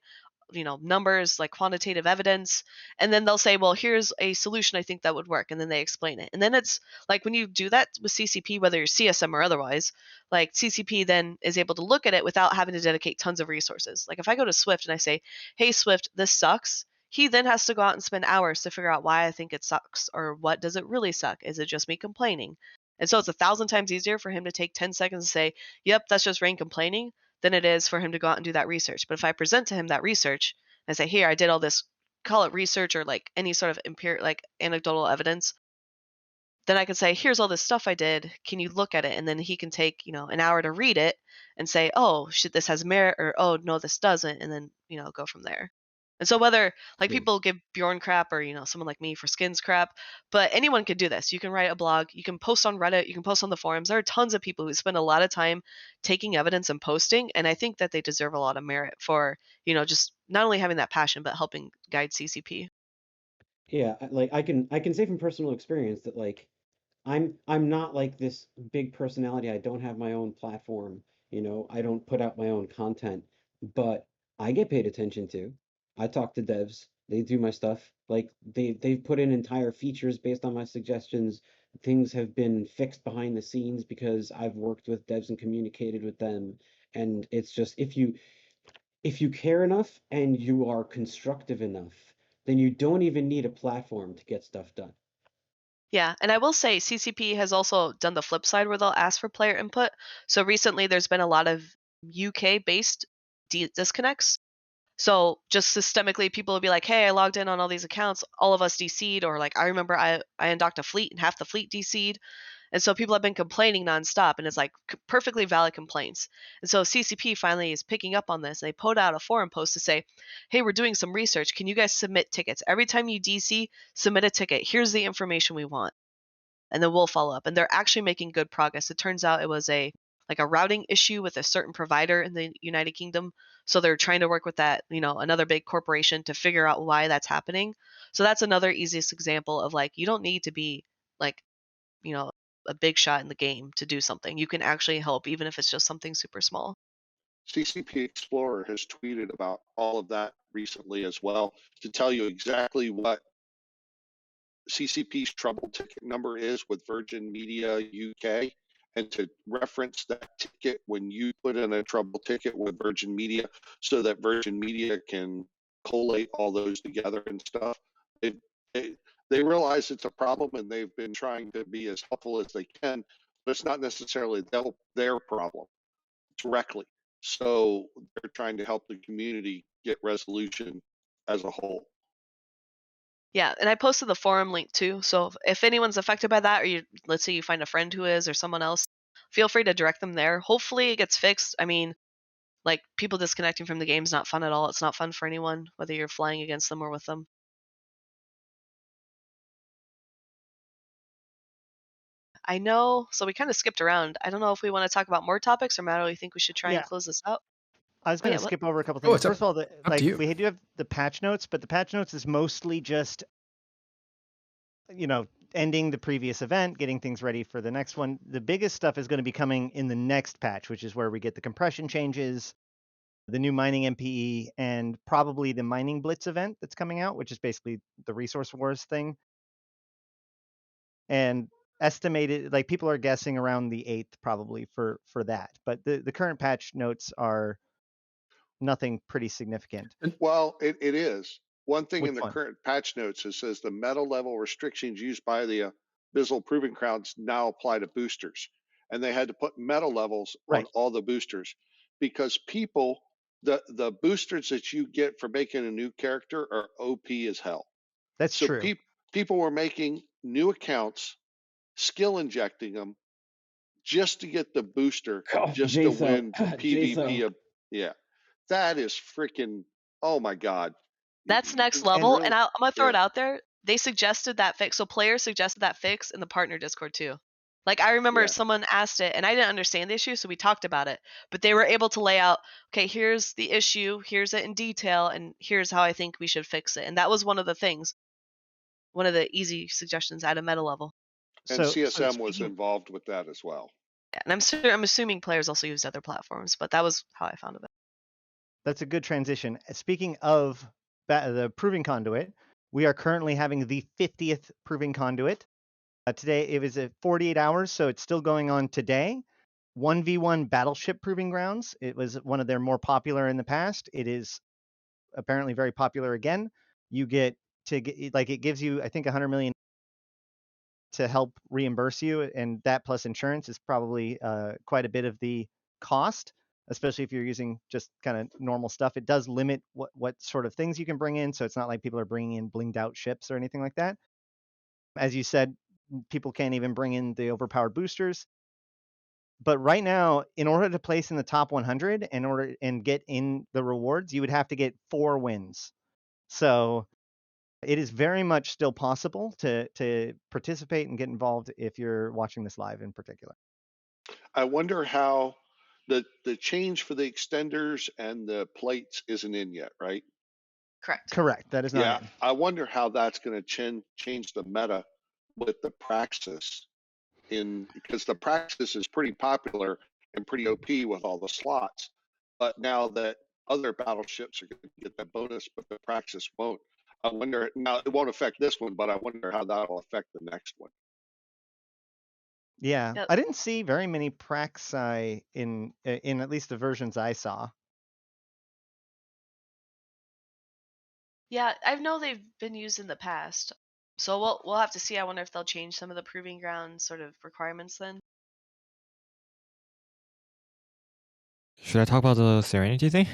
numbers like quantitative evidence, and then they'll say, well, here's a solution I think that would work, and then they explain it. And then it's like when you do that with CCP, whether you're CSM or otherwise, like CCP then is able to look at it without having to dedicate tons of resources. Like if I go to Swift and I say, hey Swift, this sucks, he then has to go out and spend hours to figure out why I think it sucks, or what does it really suck. Is it just me complaining? And so it's 1,000 times easier for him to take 10 seconds and say, yep, that's just Rain complaining, than it is for him to go out and do that research. But if I present to him that research and I say, here, I did all this, call it research or like any sort of like anecdotal evidence, then I can say, here's all this stuff I did. Can you look at it? And then he can take, an hour to read it and say, oh, shit, this has merit, or oh, no, this doesn't. And then, go from there. And so whether like Yeah. people give Bjorn crap or, someone like me for skins crap, but anyone could do this. You can write a blog, you can post on Reddit, you can post on the forums. There are tons of people who spend a lot of time taking evidence and posting. And I think that they deserve a lot of merit for, just not only having that passion, but helping guide CCP. Yeah, I can say from personal experience that like I'm not like this big personality. I don't have my own platform, I don't put out my own content, but I get paid attention to. I talk to devs. They do my stuff. Like they've put in entire features based on my suggestions. Things have been fixed behind the scenes because I've worked with devs and communicated with them. And it's just if you care enough and you are constructive enough, then you don't even need a platform to get stuff done. Yeah, and I will say CCP has also done the flip side where they'll ask for player input. So recently there's been a lot of UK-based disconnects. So just systemically, people will be like, hey, I logged in on all these accounts, all of us DC'd, or like I remember I undocked a fleet and half the fleet DC'd. And so people have been complaining nonstop, and it's like perfectly valid complaints. And so CCP finally is picking up on this, and they put out a forum post to say, hey, we're doing some research. Can you guys submit tickets? Every time you DC, submit a ticket. Here's the information we want. And then we'll follow up. And they're actually making good progress. It turns out it was a routing issue with a certain provider in the United Kingdom. So they're trying to work with that, another big corporation to figure out why that's happening. So that's another easiest example of like, you don't need to be like, a big shot in the game to do something. You can actually help, even if it's just something super small. CCP Explorer has tweeted about all of that recently as well to tell you exactly what CCP's trouble ticket number is with Virgin Media UK, and to reference that ticket when you put in a trouble ticket with Virgin Media so that Virgin Media can collate all those together and stuff. They realize it's a problem, and they've been trying to be as helpful as they can, but it's not necessarily their problem directly. So they're trying to help the community get resolution as a whole. Yeah, and I posted the forum link too. So if anyone's affected by that, or let's say you find a friend who is, or someone else, feel free to direct them there. Hopefully it gets fixed. I mean, like, people disconnecting from the game is not fun at all. It's not fun for anyone, whether you're flying against them or with them. I know, so we kind of skipped around. I don't know if we want to talk about more topics, or Matt, do you think we should try and close this out? I was Oh, going yeah, to what? skip over a couple Oh, things. it's up- First of all, up to you. we do have the patch notes, but the patch notes is mostly just, ending the previous event, getting things ready for the next one. The biggest stuff is going to be coming in the next patch, which is where we get the compression changes, the new mining MPE, and probably the mining blitz event that's coming out, which is basically the resource wars thing. And estimated, like, people are guessing around the 8th probably for that. But the current patch notes are nothing pretty significant. Well, it is. One thing Which in the one? current patch notes, it says the meta level restrictions used by the Abyssal Proving Grounds now apply to boosters. And they had to put meta levels Right. on all the boosters because people, the boosters that you get for making a new character are OP as hell. That's So true. people were making new accounts, skill injecting them just to get the booster, Oh, just to Jaso. win PvP. Jaso. Yeah, that is freaking, oh my God. That's next And level, really- and I'm going to throw yeah. it out there. They suggested that fix. So players suggested that fix in the partner Discord too. Like, I remember Yeah. someone asked it, and I didn't understand the issue, so we talked about it. But they were able to lay out, okay, here's the issue, here's it in detail, and here's how I think we should fix it. And that was one of the things, one of the easy suggestions at a meta level. And So CSM was speaking- involved with that as well. Yeah, and I'm assuming players also used other platforms, but that was how I found of it. That's a good transition. Speaking of the Proving Conduit, we are currently having the 50th Proving Conduit. Today it was at 48 hours, so it's still going on today. 1v1 Battleship Proving Grounds. It was one of their more popular in the past. It is apparently very popular again. You get to get, like, it gives you, I think, 100 million to help reimburse you, and that plus insurance is probably quite a bit of the cost, especially if you're using just kind of normal stuff. It does limit what sort of things you can bring in, so it's not like people are bringing in blinged out ships or anything like that. As you said, people can't even bring in the overpowered boosters. But right now, in order to place in the top 100, and get in the rewards, you would have to get 4 wins. So it is very much still possible to participate and get involved if you're watching this live in particular. I wonder how the change for the extenders and the plates isn't in yet, right? Correct. That is not Yeah, in. I wonder how that's going to change the meta with the Praxis because the Praxis is pretty popular and pretty OP with all the slots. But now that other battleships are going to get that bonus, but the Praxis won't. I wonder, now it won't affect this one, but I wonder how that'll affect the next one. Yeah, Yep. I didn't see very many Praxi in at least the versions I saw. Yeah, I know they've been used in the past, so we'll have to see. I wonder if they'll change some of the Proving Ground sort of requirements then. Should I talk about the Serenity thing?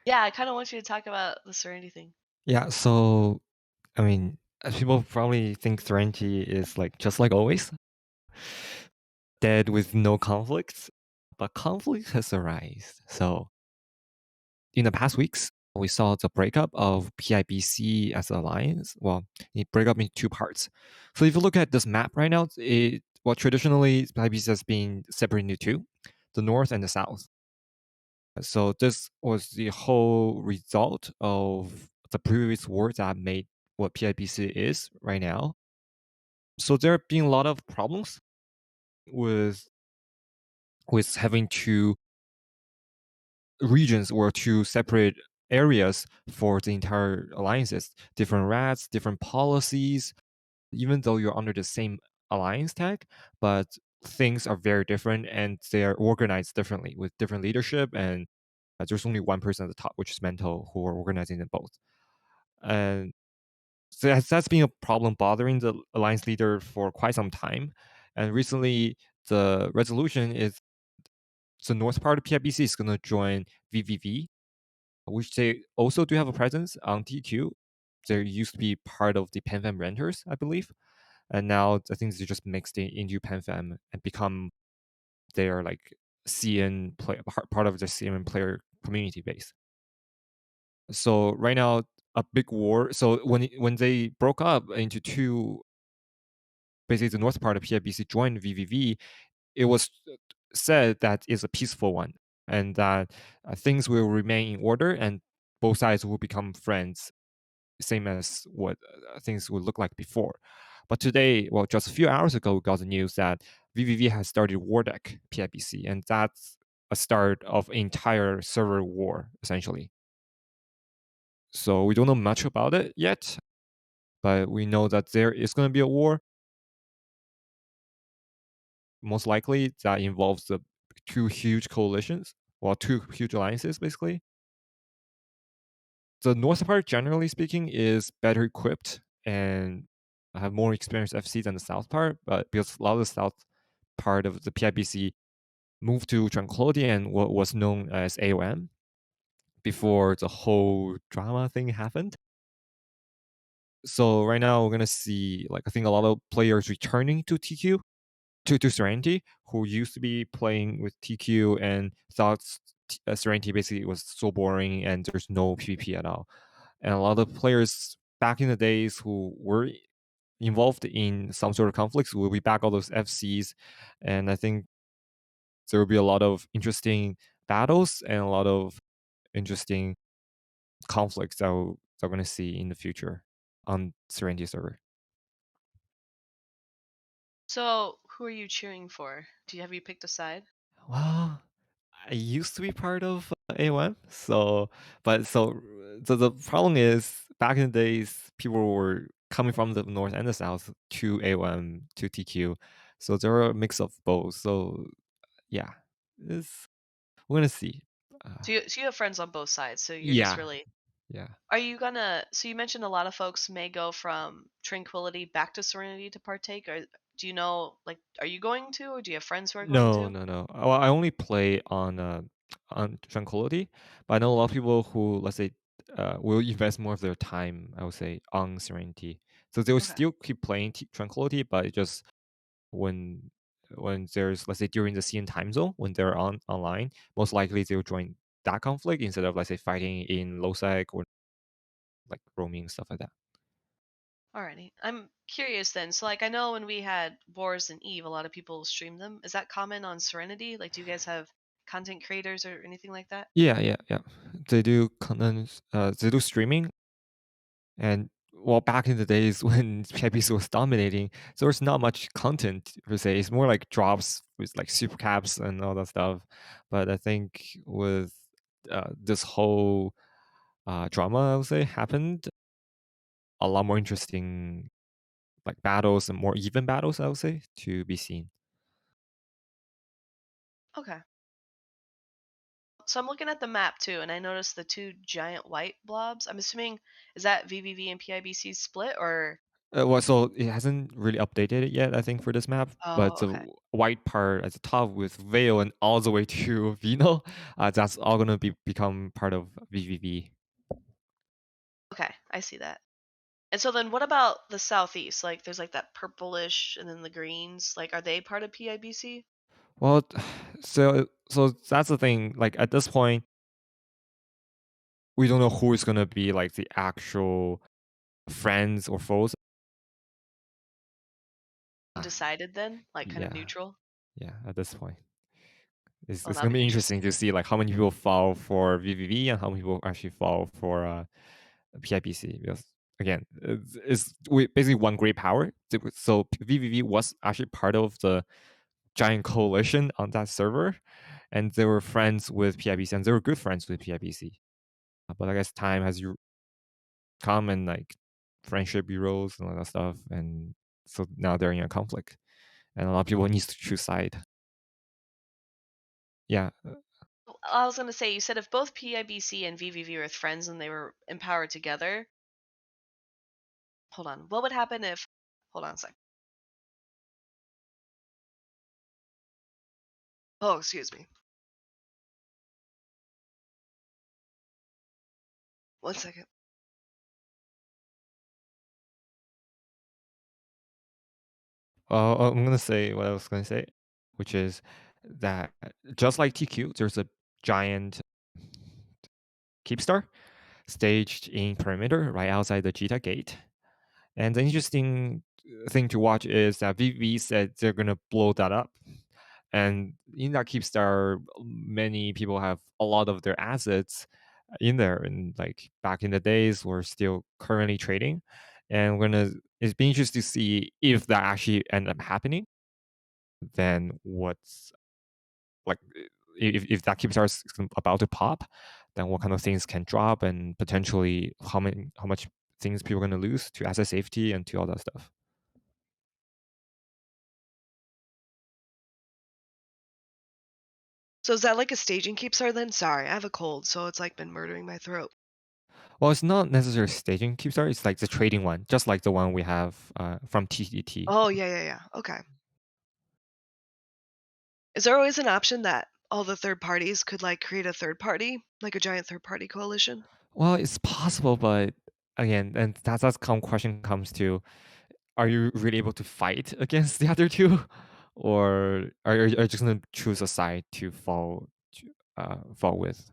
Yeah, I kind of want you to talk about the Serenity thing. Yeah, so I mean, people probably think Serenity is like just like always, dead with no conflicts, but conflict has arisen. So in the past weeks, we saw the breakup of PIBC as an alliance. Well, it break up into 2 parts. So if you look at this map right now, traditionally PIBC has been separated into 2, the north and the south. So this was the whole result of the previous wars that made what PIBC is right now. So there have been a lot of problems with having 2 regions or 2 separate areas for the entire alliances, different rats, different policies, even though you're under the same alliance tag, but things are very different and they are organized differently with different leadership, and there's only one person at the top, which is Mental, who are organizing them both. And so that's been a problem bothering the alliance leader for quite some time. And recently, the resolution is the north part of PIBC is gonna join VVV, which they also do have a presence on TQ. They used to be part of the PanFam Renters, I believe, and now I think they just mixed it into PanFam and become their like CN play part of the CN player community base. So right now, a big war. So when they broke up into two, basically the north part of PIBC joined VVV, it was said that it's a peaceful one and that things will remain in order and both sides will become friends, same as what things would look like before. But today, well, just a few hours ago, we got the news that VVV has started Wardeck PIBC, and that's a start of entire server war, essentially. So we don't know much about it yet, but we know that there is going to be a war. Most likely that involves the two huge coalitions, well, two huge alliances, basically. The north part, generally speaking, is better equipped and have more experienced FC than the south part, but because a lot of the south part of the PIBC moved to Tranquility and what was known as AOM before the whole drama thing happened. So right now we're gonna see, like, I think a lot of players returning to TQ, to Serenity, who used to be playing with TQ and thought Serenity basically was so boring and there's no PvP at all. And a lot of players back in the days who were involved in some sort of conflicts will be back all those FCs, and I think there will be a lot of interesting battles and a lot of interesting conflicts that we're going to see in the future on Serenity server. So, who are you cheering for? Have you picked a side? Well, I used to be part of AOM, so the problem is back in the days, people were coming from the north and the south to AOM to TQ, so there were a mix of both. So yeah, we're gonna see. So you have friends on both sides. So you're just Yeah, really. yeah. Are you gonna? So you mentioned a lot of folks may go from Tranquility back to Serenity to partake. Or do you know, like, are you going to, or do you have friends who are going No, to? no, no. Well, I only play on Tranquility, but I know a lot of people who, let's say, will invest more of their time, I would say, on Serenity. So they will Okay. still keep playing Tranquility, but it just when there's, let's say, during the CN time zone, when they're online, most likely they'll join that conflict instead of, let's say, fighting in Losec or like roaming stuff like that. Alrighty. I'm curious then. So, like, I know when we had Wars and Eve, a lot of people streamed them. Is that common on Serenity? Like, do you guys have content creators or anything like that? Yeah. They do content. They do streaming. And well, back in the days when PIBC was dominating, there was not much content per se. It's more like drops with like super caps and all that stuff. But I think with this whole drama, I would say, happened, a lot more interesting like battles and more even battles, I would say, to be seen. Okay. So I'm looking at the map too, and I noticed the two giant white blobs. I'm assuming, is that VVV and PIBC split, or? Well, so it hasn't really updated it yet, I think, for this map. But Oh, the okay. white part at the top with Veil and all the way to Vino, that's all gonna become part of VVV. Okay, I see that. And so then what about the southeast? Like there's like that purplish and then the greens. Like are they part of PIBC? Well, so that's the thing. Like at this point, we don't know who is gonna be like the actual friends or foes. Undecided then? Like kind of Yeah, neutral? yeah. At this point, it's, Oh, it's that'll gonna be be interesting. interesting to see like how many people fall for VVV and how many people actually fall for PIBC. Because again, it's basically one great power. So VVV was actually part of the giant coalition on that server, and they were friends with PIBC, and they were good friends with PIBC. But I guess time has come and like friendship bureaus and all that stuff, and so now they're in a conflict, and a lot of people needs to choose side. Yeah, I was gonna say you said if both PIBC and VVV were friends and they were empowered together. Hold on. What would happen if? Hold on a sec. Oh, excuse me. 1 second. I'm gonna say what I was gonna say, which is that just like TQ, there's a giant Keepstar staged in perimeter right outside the Cheetah gate. And the interesting thing to watch is that VV said they're gonna blow that up. And in that Keepstar, many people have a lot of their assets in there. And like back in the days, we're still currently trading. And it's been interesting to see if that actually end up happening. Then what's like if that Keepstar is about to pop, then what kind of things can drop and potentially how much things people are going to lose to asset safety and to all that stuff. So is that like a staging Keepstar then? Sorry, I have a cold, so it's like been murdering my throat. Well, it's not necessarily staging Keepstar. It's like the trading one, just like the one we have from TTT. Oh, yeah. Okay. Is there always an option that all the third parties could like create a third party, like a giant third party coalition? Well, it's possible, but again, and that's question comes to: are you really able to fight against the other two, or are you just going to choose a side to fall with?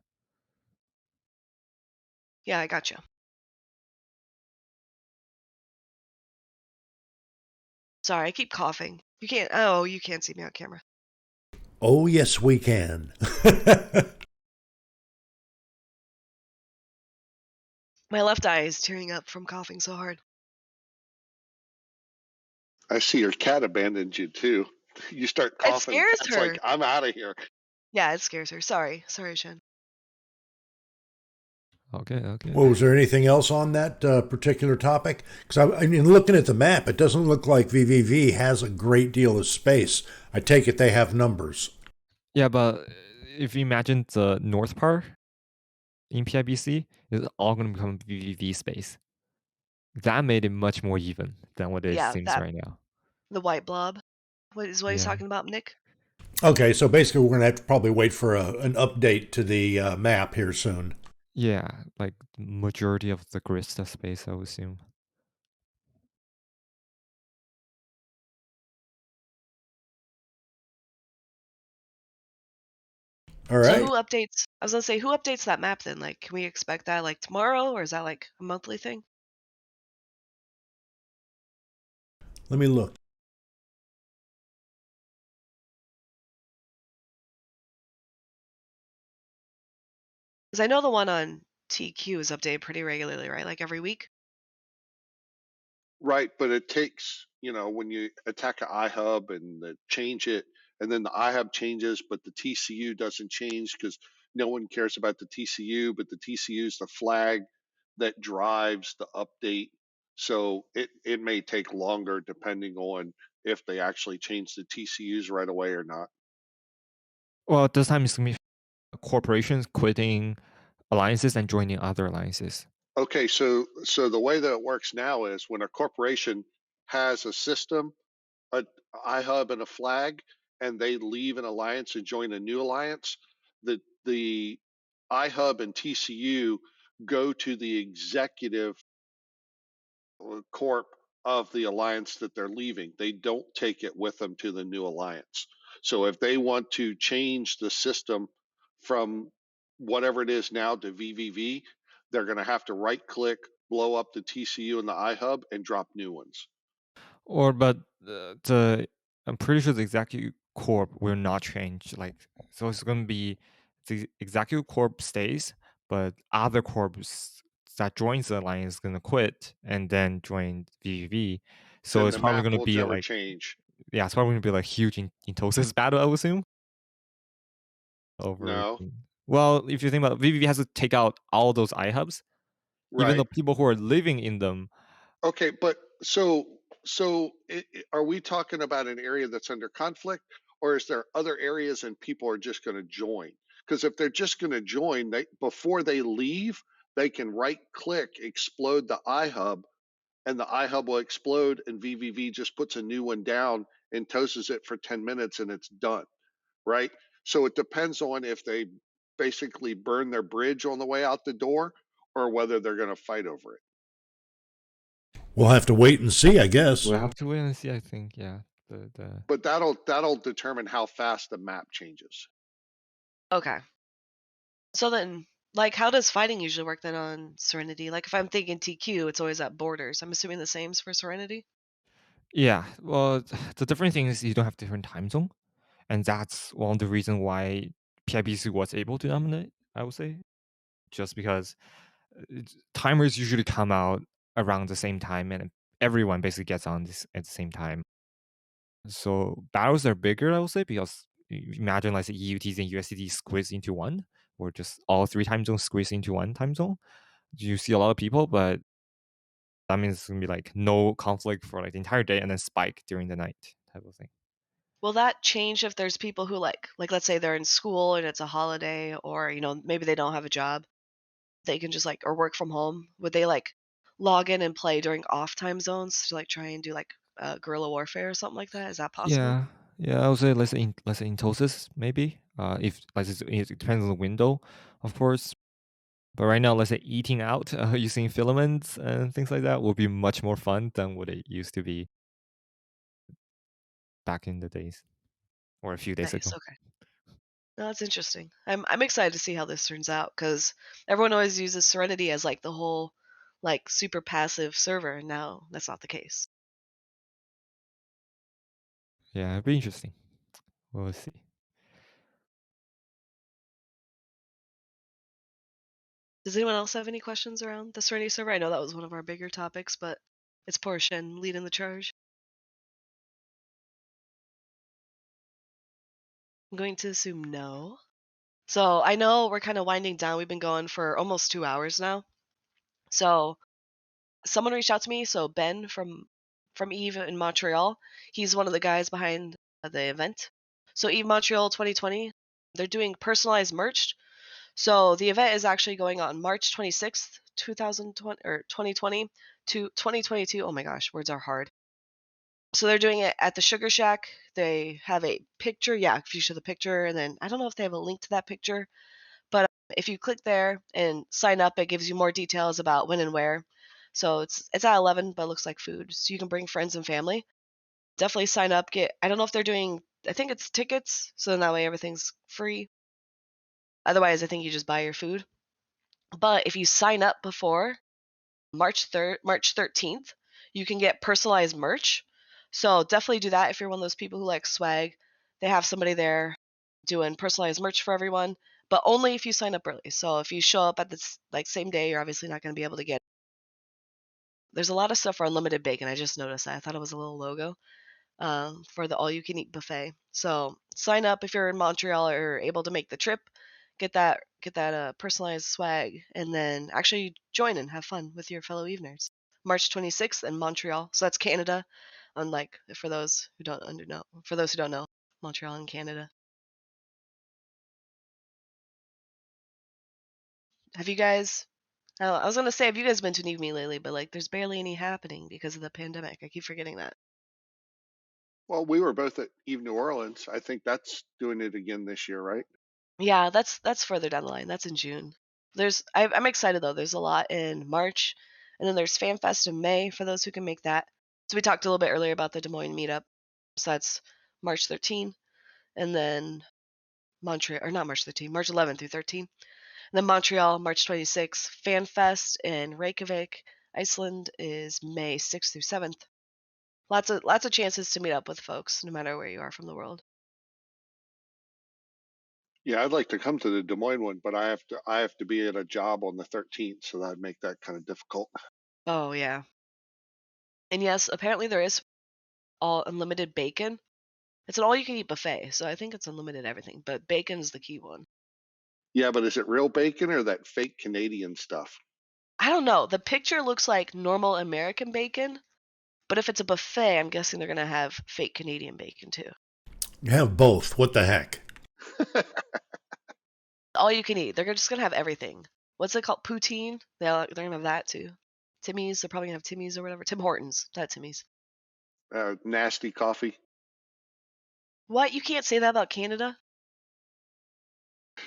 Yeah, I gotcha. Sorry, I keep coughing. You can't see me on camera. Oh, yes, we can. My left eye is tearing up from coughing so hard. I see your cat abandoned you too. You start It coughing. scares Cat's her. like, I'm out of here. Yeah, it scares her. Sorry, Shen. Okay. Well, was there anything else on that particular topic? Because I mean, looking at the map, it doesn't look like VVV has a great deal of space. I take it they have numbers. Yeah, but if you imagine the north part in PIBC, it's all going to become VVV space. That made it much more even than what it Yeah, seems that right now. the white blob. What is what he's Yeah. talking about, Nick? Okay, so basically, we're going to have to probably wait for an update to the map here soon. Yeah, like majority of the Grista space, I would assume. All right. So who updates? I was gonna say, who updates that map then? Like, can we expect that like tomorrow, or is that like a monthly thing? Let me look. Because I know the one on TQ is updated pretty regularly, right? Like every week. Right, but it takes, when you attack an iHub and change it, and then the iHub changes, but the TCU doesn't change because no one cares about the TCU, but the TCU is the flag that drives the update. So it may take longer depending on if they actually change the TCUs right away or not. Well, this time it's going to be corporations quitting alliances and joining other alliances. Okay, so the way that it works now is when a corporation has a system, an iHub and a flag, and they leave an alliance and join a new alliance, the iHub and TCU go to the executive corp of the alliance that they're leaving. They don't take it with them to the new alliance. So if they want to change the system from whatever it is now to VVV, they're going to have to right click, blow up the TCU and the iHub, and drop new ones. But I'm pretty sure the executive corp will not change. Like, so it's going to be the executive corp stays, but other corps that joins the alliance is going to quit and then join VVV. So Then it's the probably map going to will be never like, change. yeah, it's probably going to be like huge Intosis battle, I would assume. No. Well, if you think about it, VVV has to take out all those iHubs, Right. even the people who are living in them. Okay, but are we talking about an area that's under conflict, or is there other areas and people are just going to join? Because if they're just going to join, before they leave, they can right click, explode the iHub, and the iHub will explode, and VVV just puts a new one down and toasts it for 10 minutes, and it's done, right? So it depends on if they basically burn their bridge on the way out the door, or whether they're going to fight over it. We'll have to wait and see, I guess. We'll have to wait and see. I think, yeah. The But that'll determine how fast the map changes. Okay. So then, like, how does fighting usually work then on Serenity? Like, if I'm thinking TQ, it's always at borders. I'm assuming the same's for Serenity. Yeah, well, the different thing is you don't have different time zone, and that's one of the reasons why PIBC was able to dominate, I would say, just because timers usually come out around the same time, and everyone basically gets on this at the same time. So battles are bigger, I would say, because imagine like the EUTs and USDT squeeze into one, or just all 3 time zones squeeze into one time zone. You see a lot of people, but that means it's gonna be like no conflict for like the entire day, and then spike during the night type of thing. Will that change if there's people who like let's say they're in school and it's a holiday, or maybe they don't have a job, they can just like or work from home? Would they like log in and play during off time zones to like try and do like guerrilla warfare or something like that? Is that possible? Yeah, I would say let's say in TOSIS maybe. If like it depends on the window, of course. But right now, let's say eating out using filaments and things like that will be much more fun than what it used to be back in the days or a few days Nice. ago. Okay. No, that's interesting. I'm excited to see how this turns out because everyone always uses Serenity as like the whole like super passive server, and now that's not the case. Yeah, it'd be interesting. We'll see. Does anyone else have any questions around the Serenity server? I know that was one of our bigger topics, but it's poor Shen leading the charge. I'm going to assume no. So I know we're kind of winding down. We've been going for almost 2 hours now. So someone reached out to me. So Ben from Eve in Montreal, he's one of the guys behind the event. So Eve Montreal 2020, they're doing personalized merch. So the event is actually going on March 26th, 2020 or 2020 to 2022. Oh my gosh, words are hard. So they're doing it at the Sugar Shack. They have a picture. Yeah, if you show the picture, and then I don't know if they have a link to that picture, but if you click there and sign up, it gives you more details about when and where. So it's at 11, but it looks like food. So you can bring friends and family. Definitely sign up. I don't know if they're doing, I think it's tickets. So then that way everything's free. Otherwise, I think you just buy your food. But if you sign up before March 13th, you can get personalized merch. So definitely do that if you're one of those people who like swag. They have somebody there doing personalized merch for everyone, but only if you sign up early. So if you show up at this like same day, you're obviously not going to be able to get it. There's a lot of stuff for unlimited bacon. I just noticed that. I thought it was a little logo for the all-you-can-eat buffet. So sign up if you're in Montreal or able to make the trip. Get that personalized swag, and then actually join and have fun with your fellow Eveners. March 26th in Montreal. So that's Canada. Unlike for those who don't know, Montreal in Canada. Have you guys? I was gonna say, have you guys been to New Me lately? But like, there's barely any happening because of the pandemic. I keep forgetting that. Well, we were both at Eve New Orleans. I think that's doing it again this year, right? Yeah, that's further down the line. That's in June. I'm excited though. There's a lot in March, and then there's FanFest in May for those who can make that. So we talked a little bit earlier about the Des Moines meetup. So that's March 13, and then Montreal, or not March 13, March 11 through 13. And then Montreal, March 26th. FanFest in Reykjavik, Iceland is May 6th through 7th. Lots of chances to meet up with folks, no matter where you are from the world. Yeah, I'd like to come to the Des Moines one, but I have to be at a job on the 13th, so that'd make that kind of difficult. Oh yeah. And yes, apparently there is all unlimited bacon. It's an all-you-can-eat buffet, so I think it's unlimited everything. But bacon's the key one. Yeah, but is it real bacon or that fake Canadian stuff? I don't know. The picture looks like normal American bacon, but if it's a buffet, I'm guessing they're gonna have fake Canadian bacon too. You have both. What the heck? All you can eat. They're just gonna have everything. What's it called? Poutine? They're gonna have that too. Timmy's. They're probably gonna have Timmy's or whatever. Tim Hortons, not Timmy's. Nasty coffee. What? You can't say that about Canada?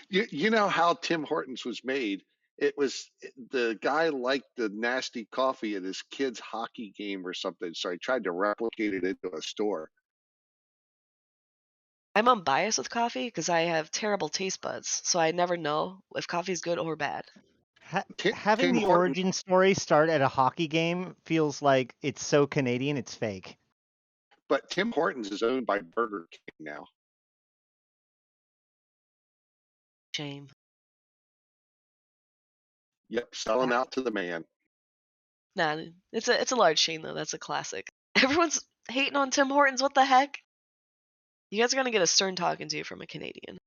You know how Tim Hortons was made? it was the guy liked the nasty coffee at his kid's hockey game or something, so I tried to replicate it into a store. I'm unbiased with coffee because I have terrible taste buds, so I never know if coffee's good or bad. Having Tim the Hortons, origin story start at a hockey game feels like it's so Canadian, it's fake. but Tim Hortons is owned by Burger King now. Shame. Yep, selling out to the man. Nah, it's a large shame though. That's a classic. Everyone's hating on Tim Hortons. What the heck? You guys are gonna get a stern talking to from a Canadian.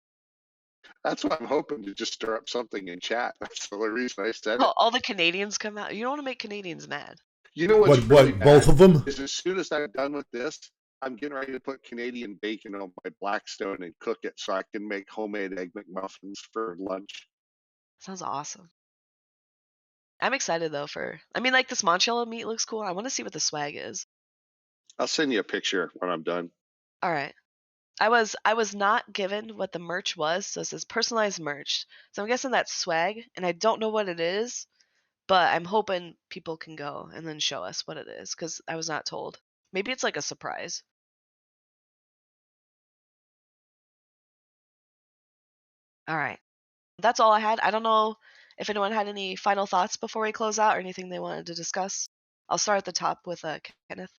That's what I'm hoping to just stir up something in chat. That's the only reason I said it. All the Canadians come out. You don't want to make Canadians mad. You know what's What? really bad Both of them? is as soon as I'm done with this, I'm getting ready to put Canadian bacon on my Blackstone and cook it so I can make homemade egg McMuffins for lunch. Sounds awesome. I'm excited though like this Montreal meat looks cool. I want to see what the swag is. I'll send you a picture when I'm done. All right. I was not given what the merch was, so it says personalized merch. So I'm guessing that's swag, and I don't know what it is, but I'm hoping people can go and then show us what it is because I was not told. Maybe it's like a surprise. All right. That's all I had. I don't know if anyone had any final thoughts before we close out or anything they wanted to discuss. I'll start at the top with Kenneth.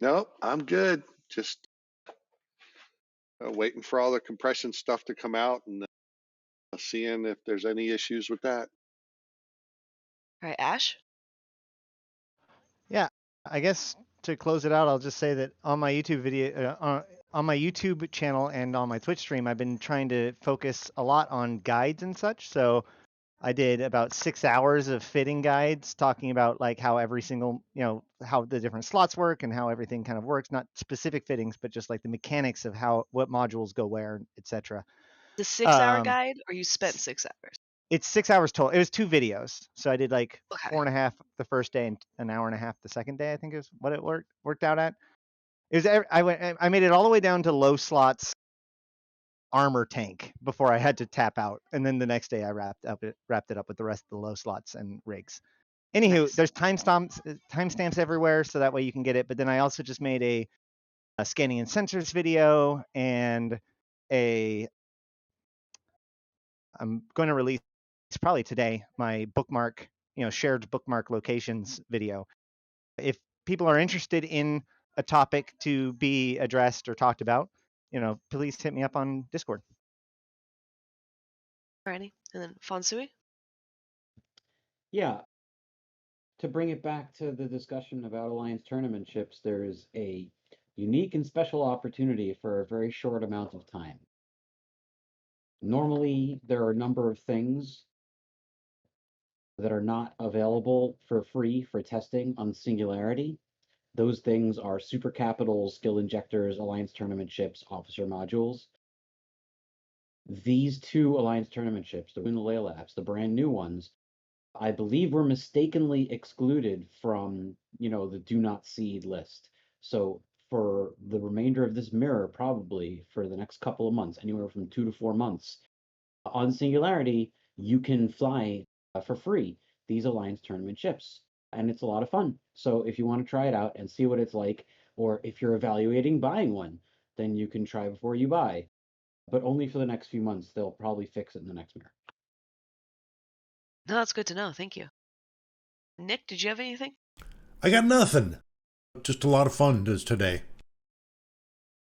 Nope, I'm good. Just waiting for all the compression stuff to come out and seeing if there's any issues with that. All right, Ash? Yeah, I guess to close it out, I'll just say that on my YouTube video, on my YouTube channel and on my Twitch stream, I've been trying to focus a lot on guides and such. So I did about 6 hours of fitting guides talking about like how every single, how the different slots work and how everything kind of works, not specific fittings, but just like the mechanics of what modules go where, etc. The 6-hour guide, or you spent 6 hours? It's 6 hours total. It was 2 videos. So I did like Okay. 4.5 the first day and an hour and a half the second day, I think is what it worked out at. It was I made it all the way down to low slots armor tank before I had to tap out, and then the next day I wrapped it up with the rest of the low slots and rigs. Anywho, Nice. there's timestamps everywhere, so that way you can get it. But then I also just made a scanning and sensors video and I'm going to release probably today my bookmark, shared bookmark locations video. If people are interested in a topic to be addressed or talked about, please hit me up on Discord. Alrighty. And then Fonsui? Yeah. To bring it back to the discussion about Alliance tournament ships, there is a unique and special opportunity for a very short amount of time. Normally, there are a number of things that are not available for free for testing on Singularity. Those things are super capitals, skill injectors, Alliance tournament ships, officer modules. These 2 Alliance tournament ships, the Winalea Labs, the brand new ones, I believe were mistakenly excluded from, the do not seed list. So for the remainder of this mirror, probably for the next couple of months, anywhere from 2 to 4 months, on Singularity, you can fly for free these Alliance tournament ships. And it's a lot of fun. So if you want to try it out and see what it's like, or if you're evaluating buying one, then you can try before you buy. But only for the next few months. They'll probably fix it in the next mirror. No, that's good to know. Thank you. Nick, did you have anything? I got nothing. Just a lot of fun today.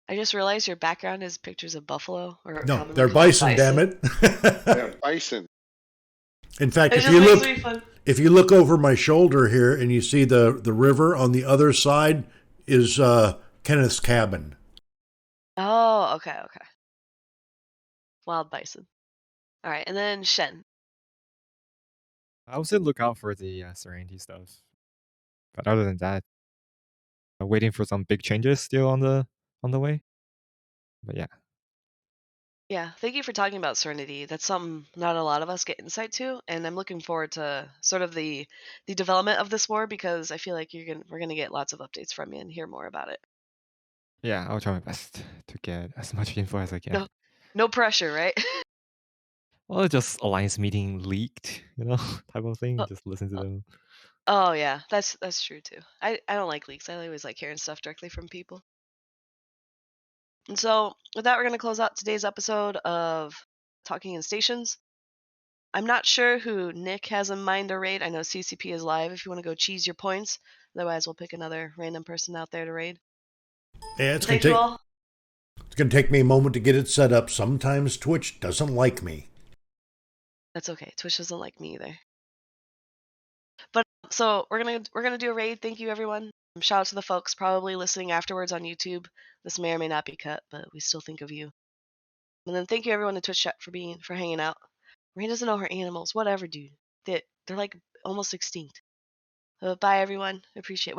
I just realized your background is pictures of buffalo. Or No, they're bison, damn it. Yeah, bison. In fact, It if you look over my shoulder here and you see the river on the other side is Kenneth's cabin. Oh, okay. Wild bison. All right, and then Shen. I would say look out for the Serenity stuff. But other than that, waiting for some big changes still on the way. But yeah. Yeah, thank you for talking about Serenity. That's something not a lot of us get insight to, and I'm looking forward to sort of the development of this war because I feel like we're gonna get lots of updates from you and hear more about it. Yeah, I'll try my best to get as much info as I can. No pressure, right? Well, just Alliance meeting leaked, type of thing. Oh, Just listen to them. oh yeah, that's true too. I don't like leaks. I always like hearing stuff directly from people. And so with that, we're gonna close out today's episode of Talking in Stations. I'm not sure who Nick has in mind to raid. I know CCP is live if you want to go cheese your points. Otherwise, we'll pick another random person out there to raid. Yeah, it's Thank you all. gonna take me a moment to get it set up. Sometimes Twitch doesn't like me. That's okay. Twitch doesn't like me either. But so we're gonna do a raid. Thank you everyone. Shout out to the folks probably listening afterwards on YouTube. This may or may not be cut, but we still think of you. And then thank you everyone in Twitch chat for hanging out. Rain doesn't know her animals. Whatever, dude. They're like almost extinct. Bye everyone. Appreciate it.